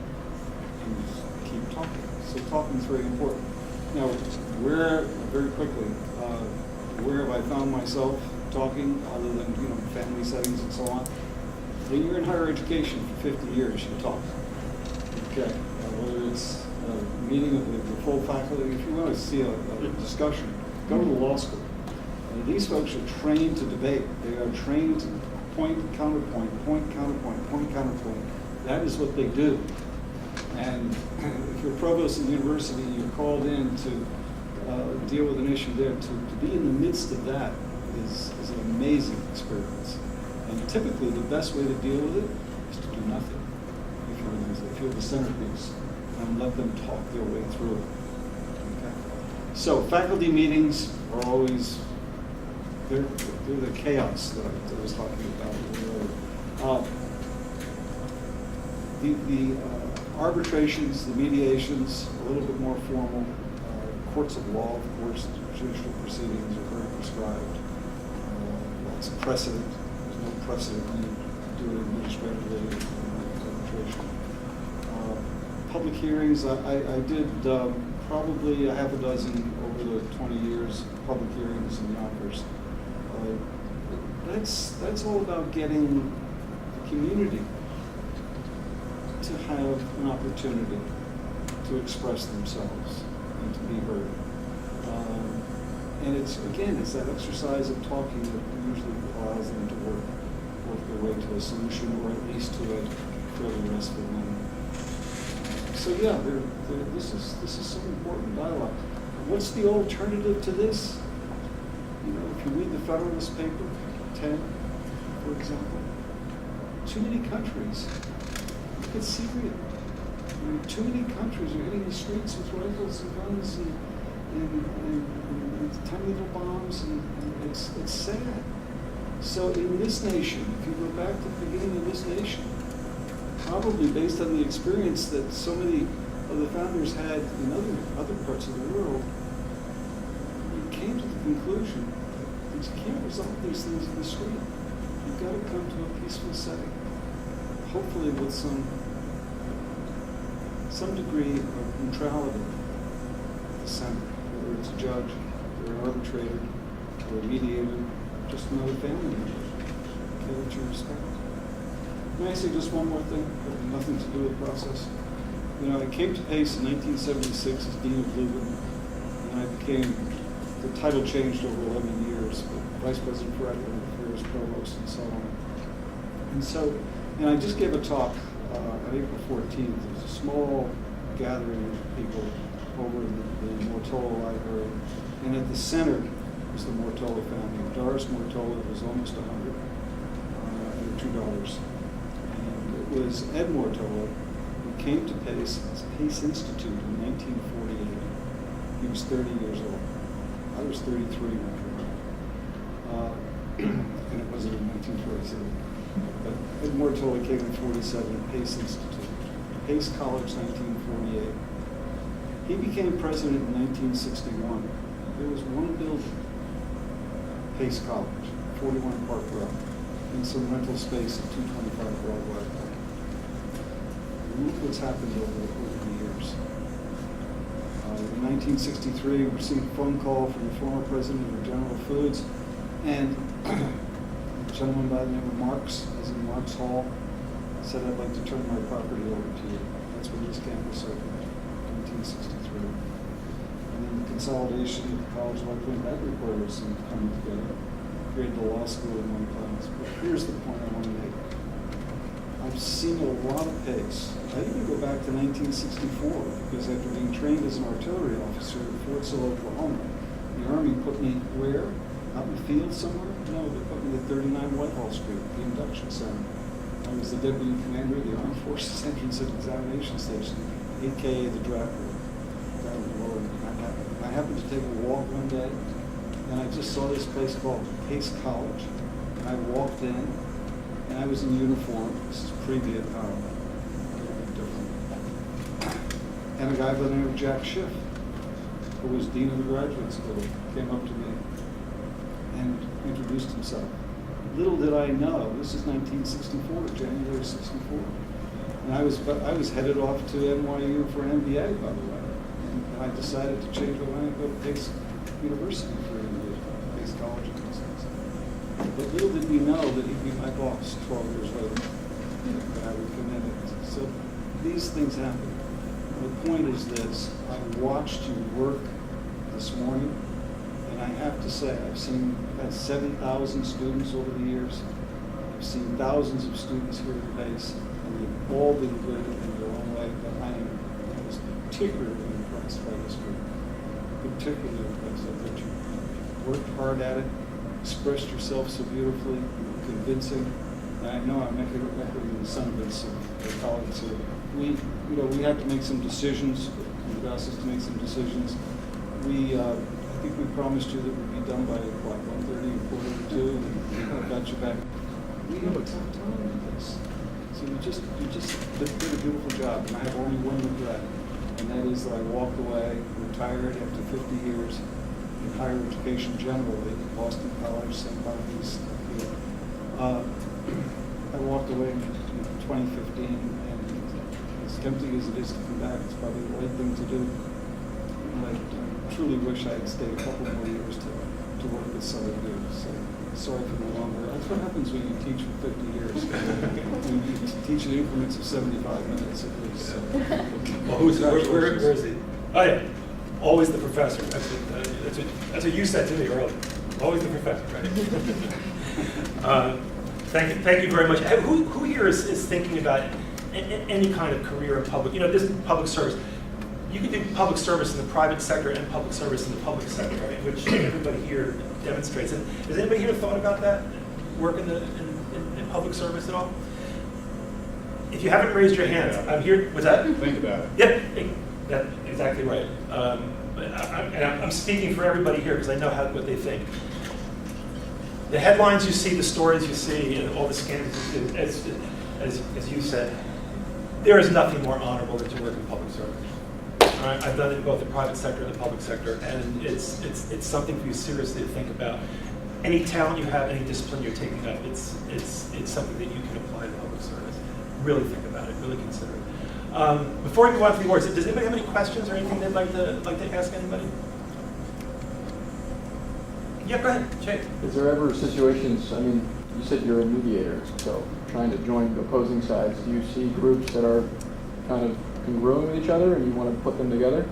And just keep talking. So talking is very important. Now, very quickly, where have I found myself talking other than, family settings and so on? When you're in higher education for 50 years, you talk. Okay, whether it's a meeting of the full faculty, if you want to see a discussion, go to law school. These folks are trained to debate. They are trained to point, counterpoint, point, counterpoint, point, counterpoint. That is what they do. And if you're provost of the university, you're called in to deal with an issue there. To be in the midst of that is an amazing experience. And typically, the best way to deal with it is to do nothing. If you're the centerpiece, and let them talk their way through it. Okay? So faculty meetings are always, they're the chaos that I was talking about earlier. The arbitrations, the mediations, a little bit more formal. Courts of law, of course, judicial proceedings are very prescribed. Lots of precedent. There's no precedent when you do it administratively in arbitration. Public hearings, I did probably a half a dozen over the 20 years, public hearings in Yonkers. That's all about getting the community to have an opportunity to express themselves and to be heard. And it's that exercise of talking that usually allows them to work their way to a solution, or at least to a fairly restful moment. So yeah, this is some important dialogue. What's the alternative to this? If you read the Federalist paper, 10, for example, too many countries. Look at Syria. Too many countries are hitting the streets with rifles and guns and tiny little bombs, and it's sad. So in this nation, if you go back to the beginning of this nation, probably based on the experience that so many of the founders had in other parts of the world, we came to the conclusion that you can't resolve these things in the street. You've got to come to a peaceful setting, hopefully with some degree of neutrality at the center, whether it's a judge, or an arbitrator, or a mediator, just another family member. Okay, that you respect. May I say just one more thing, but nothing to do with the process? I came to PACE in 1976 as Dean of Leuven, and I became, the title changed over 11 years, but Vice President for Academic Affairs, Provost, and so on. And I just gave a talk on April 14th. There was a small gathering of people over in the Mortola Library, and at the center was the Mortola family. Doris Mortola was almost 100, and her 2 daughters. And it was Ed Mortola who came to PACE Institute in 1948. He was 30 years old. I was 33 when I came out. And it wasn't in 1947. But Ed Mortola came in 47 at PACE Institute. PACE College, 1948. He became president in 1961. There was one building, PACE College, 41 Park Row, and some rental space at 225 Broadway. Look what's happened over the years. In 1963, we received a phone call from the former president of General Foods, and a gentleman by the name of Marks, as in Marks Hall, said, "I'd like to turn my property over to you." That's when this campus opened, 1963. And then the consolidation of the College of Arts and Headquarters and coming together, created the law school in one class. But here's the point I want to make. I've seen a lot of PACE. I even go back to 1964, because after being trained as an artillery officer at Fort Sill, Oklahoma, the Army put me where? Out in the field somewhere? No, they put me at 39 Whitehall Street, the induction center. I was the deputy commander of the Armed Forces Entrance and Examination Station, aka the draft room, down below. I happened to take a walk one day, and I just saw this place called PACE College, and I walked in, and I was in uniform. This is pre-Vietnam, a little bit different. And a guy by the name of Jack Schiff, who was dean of the graduate school, came up to me and introduced himself. little did I know, this is 1964, January 64. And I was headed off to NYU for an MBA, by the way. And I decided to change my mind and go to Pace University for an MBA, Pace College Institute. But little did we know that he'd be my boss 12 years later, that I would commit it. So these things happen. The point is this: I watched you work this morning, and I have to say, I've had 7,000 students over the years. I've seen thousands of students here at Pace, and they've all been good in their own way. But I was particularly impressed by this group. Particularly impressed that you worked hard at it, expressed yourself so beautifully, convincing. And I know I'm echoing the sentiments of the colleagues here. We had to make some decisions. You've asked us to make some decisions. I think we promised you that we'd be done by, 1:30 or 1:45, and we got you back. We have a tough time with this. So you just did a beautiful job, and I have only one regret, and that is that I walked away, retired after 50 years in higher education generally, Boston College, St. Barnabas. I walked away in 2015, and as tempting as it is to come back, it's probably the right thing to do. And I truly wish I had stayed a couple more years to work with some of you. So sorry for the longer. That's what happens when you teach for 50 years. You teach in increments of 75 minutes at least. So. Well, where is he? Oh yeah, always the professor. That's what you said to me earlier. Always the professor, right? Thank you very much. Who here is thinking about any kind of career in public? This is public service. You can do public service in the private sector and public service in the public sector, right? Which everybody here demonstrates. And has anybody here thought about that? Work in public service at all? If you haven't raised your hands, I'm here. What's that? Think about it. Yeah, that's exactly right. I'm speaking for everybody here because I know what they think. The headlines you see, the stories you see, and all the scandals you see, as you said, there is nothing more honorable than to work in public service. All right? I've done it in both the private sector and the public sector, and it's something for you seriously to think about. Any talent you have, any discipline you're taking up, it's something that you can apply to public service. Really think about it. Really consider it. Before we move on to the awards, does anybody have any questions or anything they'd like to ask anybody? Yeah, go ahead, Jay. Is there ever situations, you said you're a mediator, so trying to join opposing sides, do you see groups that are kind of congruent with each other and you want to put them together?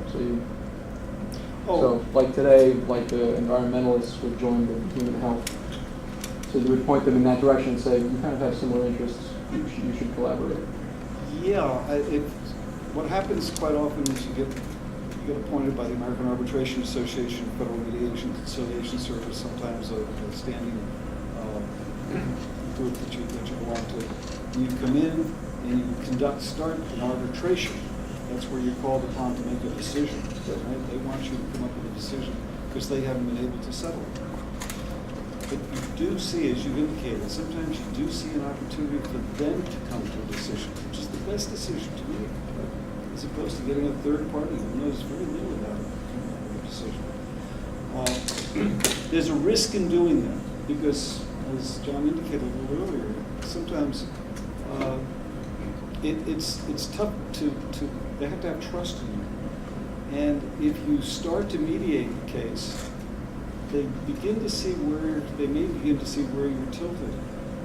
So like today, like the environmentalists would join the human health. So you would point them in that direction and say, you kind of have similar interests, you should collaborate. Yeah, what happens quite often is you get appointed by the American Arbitration Association, Federal Mediation Conciliation Service, sometimes a standing group that you belong to. And you come in and you start an arbitration. That's where you're called upon to make a decision. Right? They want you to come up with a decision because they haven't been able to settle it. But you do see, as you've indicated, sometimes you do see an opportunity for them to come to a decision, which is the best decision to make, as opposed to getting a third party who knows very little about a decision. There's a risk in doing that because, as John indicated a little earlier, sometimes it's tough to they have to have trust in you. And if you start to mediate the case, they may begin to see where you're tilted.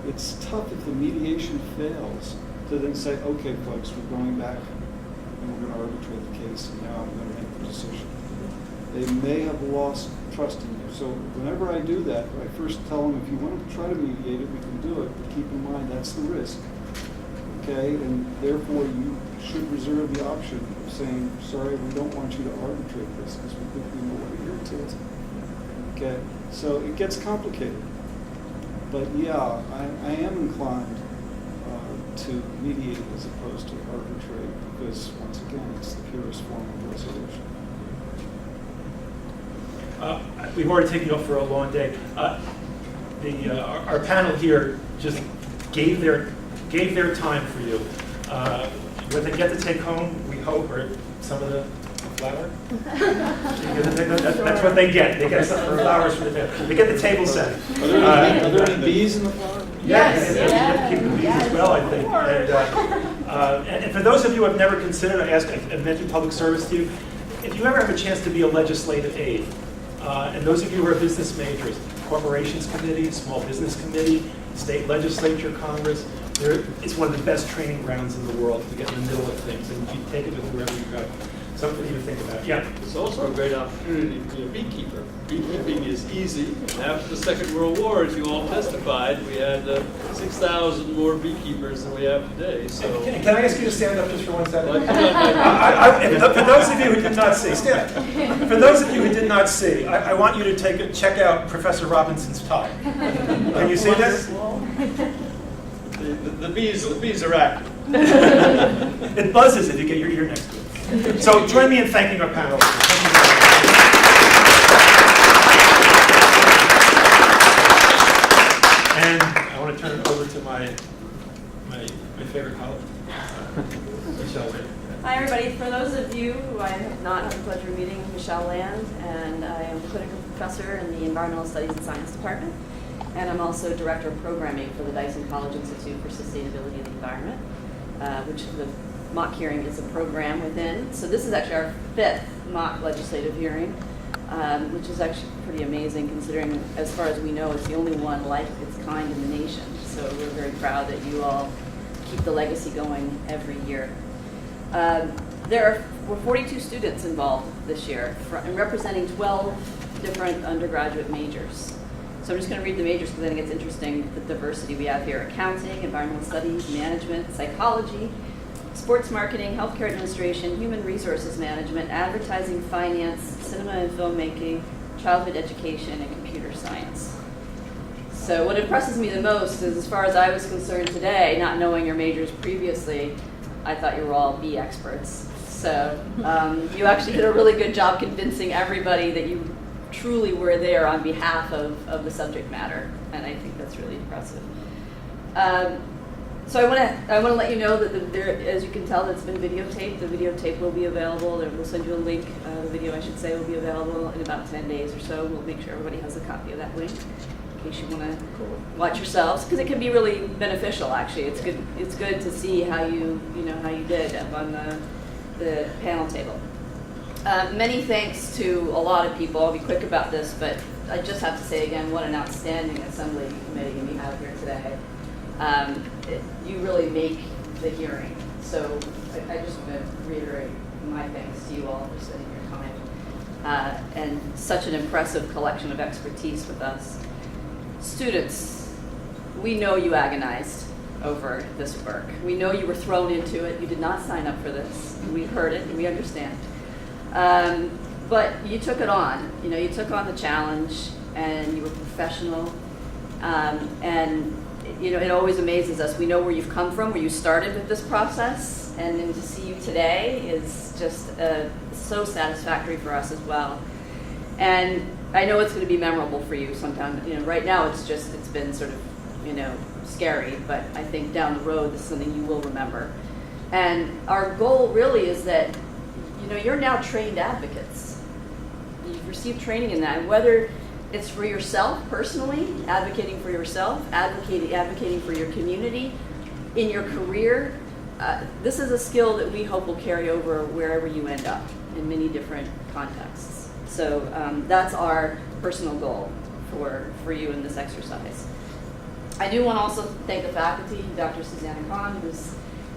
It's tough if the mediation fails to then say, okay, folks, we're going back and we're going to arbitrate the case, and now I'm going to make the decision. They may have lost trust in you. So whenever I do that, I first tell them, if you want to try to mediate it, we can do it, but keep in mind that's the risk. Okay, and therefore you should reserve the option of saying, sorry, we don't want you to arbitrate this because we think we know what you're tilted. Okay, so it gets complicated. But yeah, I am inclined to mediate as opposed to arbitrate because, once again, it's the purest form of resolution. We've already taken you up for a long day. Our panel here just gave their time for you. What they get to take home, we hope, or some of the flower? That's what they get. They get some flowers for the day. They get the table set. Are there any bees in the flower? Yes, keep the bees as well, I think. And for those of you who have never considered, I mentioned public service to you. If you ever have a chance to be a legislative aide, and those of you who are business majors, corporations committee, small business committee, state legislature, Congress, it's one of the best training grounds in the world to get in the middle of things, and you take it with whoever you go. Something for you to think about. Yeah. It's also a great opportunity to be a beekeeper. Beekeeping is easy. After the Second World War, as you all testified, we had 6,000 more beekeepers than we have today. So, can I ask you to stand up just for 1 second? For those of you who did not see, stand up. For those of you who did not see, I want you to check out Professor Robinson's tie. Can you see this? the bees are active. It buzzes if you get your ear next to it. So join me in thanking our panelists. Thank you very much. And I want to turn it over to my favorite colleague, Michelle Land. Hi everybody. For those of you who I have not had the pleasure of meeting, Michelle Land, and I am a clinical professor in the Environmental Studies and Science Department, and I'm also Director of Programming for the Dyson College Institute for Sustainability of the Environment, which the mock hearing is a program within. So this is actually our 5th mock legislative hearing, which is actually pretty amazing considering, as far as we know, it's the only one like its kind in the nation. So we're very proud that you all keep the legacy going every year. There were 42 students involved this year, and representing 12 different undergraduate majors. So I'm just going to read the majors because I think it's interesting, the diversity we have here: accounting, environmental studies, management, psychology, sports marketing, healthcare administration, human resources management, advertising, finance, cinema and filmmaking, childhood education, and computer science. So what impresses me the most is, as far as I was concerned today, not knowing your majors previously, I thought you were all bee experts. So you actually did a really good job convincing everybody that you truly were there on behalf of the subject matter, and I think that's really impressive. So I want to let you know that as you can tell, that's been videotaped. The videotape will be available. We'll send you a link. The video, I should say, will be available in about 10 days or so. We'll make sure everybody has a copy of that link in case you want to watch yourselves, because it can be really beneficial. Actually, it's good. It's good to see how you did up on the panel table. Many thanks to a lot of people. I'll be quick about this, but I just have to say again, what an outstanding assembly committee we have here today. You really make the hearing. So I just want to reiterate my thanks to you all for spending your time. And such an impressive collection of expertise with us. Students, we know you agonized over this work. We know you were thrown into it. You did not sign up for this. We've heard it and we understand. But you took it on. You took on the challenge, and you were professional. And it always amazes us. We know where you've come from, where you started with this process, and then to see you today is just so satisfactory for us as well. And I know it's going to be memorable for you sometime. Right now it's been sort of, scary, but I think down the road this is something you will remember. And our goal really is that, you're now trained advocates. You've received training in that, and whether it's for yourself personally, advocating for yourself, advocating for your community, in your career. This is a skill that we hope will carry over wherever you end up in many different contexts. So that's our personal goal for you in this exercise. I do want to also thank the faculty, Dr. Susanna Kahn, who's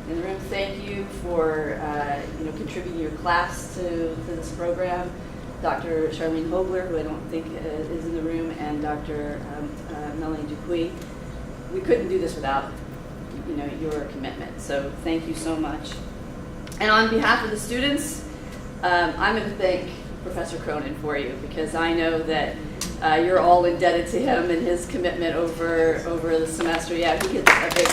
in the room. Thank you for contributing your class to this program. Dr. Charlene Hogler, who I don't think is in the room, and Dr. Melanie Dupuy. We couldn't do this without your commitment, so thank you so much. And on behalf of the students, I'm going to thank Professor Cronin for you, because I know that you're all indebted to him and his commitment over the semester. Yeah, he gets a big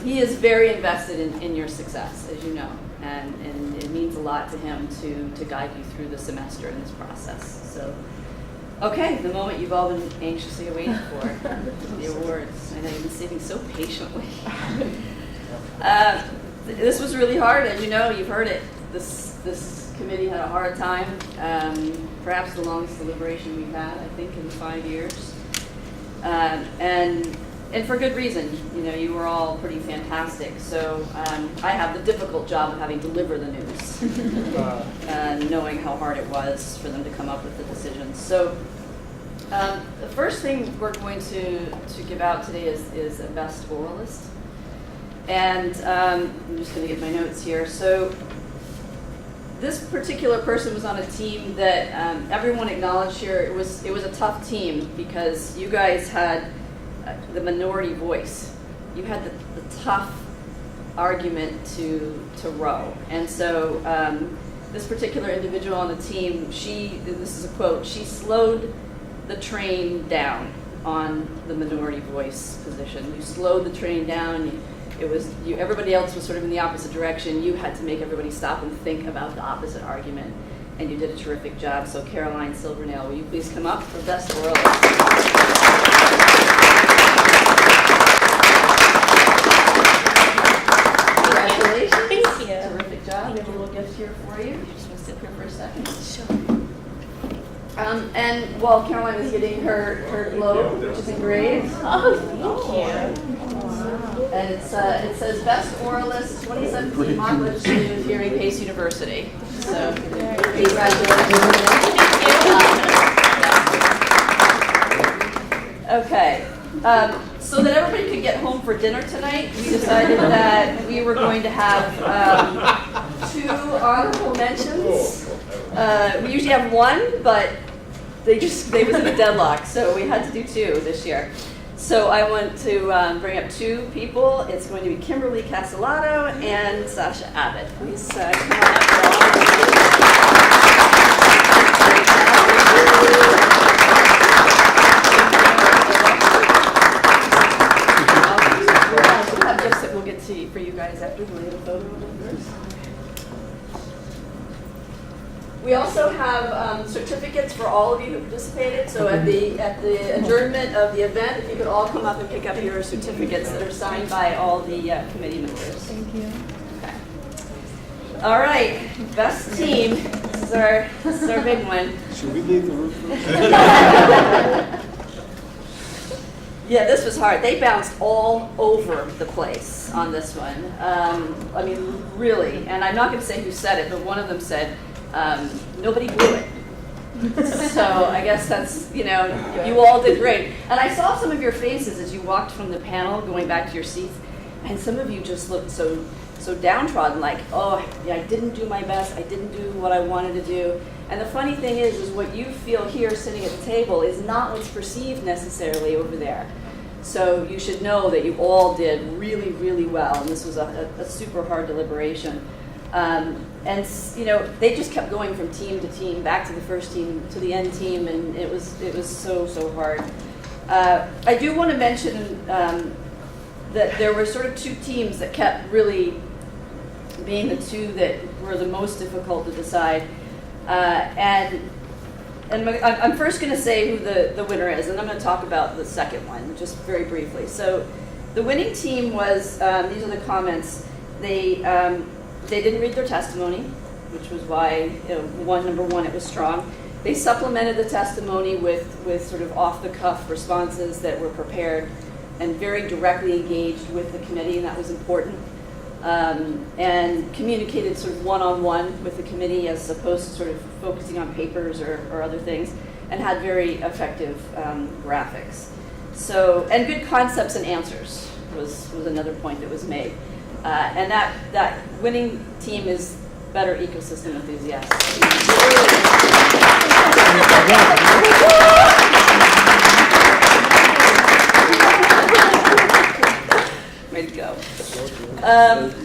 he is very invested in your success, as you know, and it means a lot to him to guide you through the semester in this process. So, okay, the moment you've all been anxiously awaiting for, the awards. I know you've been sitting so patiently. This was really hard, and you know, you've heard it. This committee had a hard time, perhaps the longest deliberation we've had, I think, in 5 years. And for good reason. You know, you were all pretty fantastic. So I have the difficult job of having to deliver the news, knowing how hard it was for them to come up with the decisions. So the first thing we're going to give out today is a best oralist. And I'm just going to get my notes here. So this particular person was on a team that everyone acknowledged here. It was a tough team because you guys had the minority voice. You had the tough argument to row. And so this particular individual on the team, this is a quote, she slowed the train down on the minority voice position. You slowed the train down. Everybody else was sort of in the opposite direction. You had to make everybody stop and think about the opposite argument, and you did a terrific job. So Caroline Silvernail, will you please come up for Best Oralist? Congratulations. Thank you. Terrific job. We have a little gift here for you. You just want to sit here for a second? Sure. And while Caroline is getting her globe, which is engraved. Oh, thank you. And it says Best Oralist 2017 Mockledge Student here at Pace University. So, congratulations. Okay. So that everybody could get home for dinner tonight, we decided that we were going to have 2 honorable mentions. We usually have 1, but they was in a deadlock, so we had to do 2 this year. So I want to bring up 2 people. It's going to be Kimberly Castellato and Sasha Abbott. Please come on up. We have gifts that we'll get to for you guys after we get a photo of them first. We also have certificates for all of you who participated. So at the adjournment of the event, if you could all come up and pick up your certificates that are signed by all the committee members. Thank you. Okay. All right, best team. This is our big one. Should we leave the room first? Yeah, this was hard. They bounced all over the place on this one. I mean, really. And I'm not going to say who said it, but one of them said, nobody blew it. So I guess that's, you all did great. And I saw some of your faces as you walked from the panel going back to your seats, and some of you just looked so downtrodden, like, oh, yeah, I didn't do my best, I didn't do what I wanted to do. And the funny thing is what you feel here sitting at the table is not what's perceived necessarily over there. So you should know that you all did really, really well, and this was a super hard deliberation. And they just kept going from team to team, back to the first team, to the end team, and it was so hard. I do want to mention that there were sort of 2 teams that kept really being the 2 that were the most difficult to decide. And I'm first going to say who the winner is, and I'm going to talk about the second one just very briefly. So the winning team was, these are the comments, they didn't read their testimony, which was why, number one, it was strong. They supplemented the testimony with sort of off-the-cuff responses that were prepared and very directly engaged with the committee, and that was important. And communicated sort of one-on-one with the committee as opposed to sort of focusing on papers or other things, and had very effective graphics. So, and good concepts and answers was another point that was made. And that winning team is better ecosystem enthusiasts. Way to go.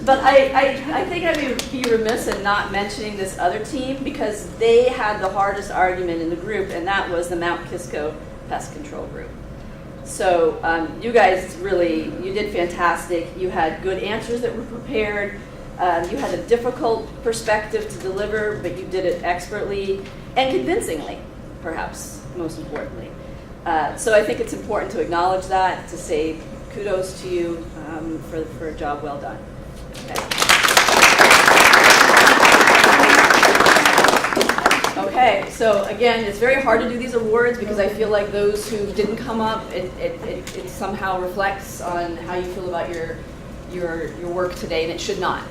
But I think I would be remiss in not mentioning this other team because they had the hardest argument in the group, and that was the Mount Kisco Pest Control Group. So you guys you did fantastic. You had good answers that were prepared. You had a difficult perspective to deliver, but you did it expertly and convincingly, perhaps most importantly. So I think it's important to acknowledge that, to say kudos to you for a job well done. Okay, so again, it's very hard to do these awards because I feel like those who didn't come up, it somehow reflects on how you feel about your work today, and it should not.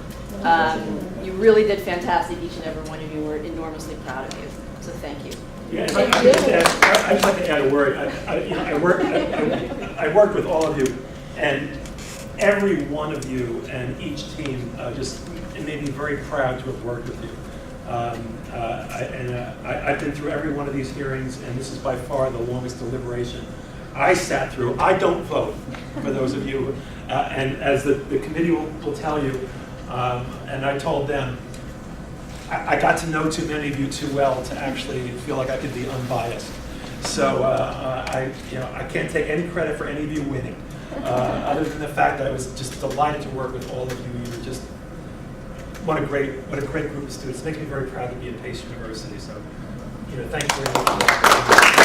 You really did fantastic, each and every one of you. We're enormously proud of you, so thank you. Yeah, I'd just like to add a word. I worked with all of you, and every one of you and each team it made me very proud to have worked with you. I've been through every one of these hearings, and this is by far the longest deliberation I sat through. I don't vote, for those of you, and as the committee will tell you, and I told them, I got to know too many of you too well to actually feel like I could be unbiased. So I can't take any credit for any of you winning, other than the fact that I was just delighted to work with all of you. You were just what a great group of students. It makes me very proud to be at Pace University. So, thank you very much.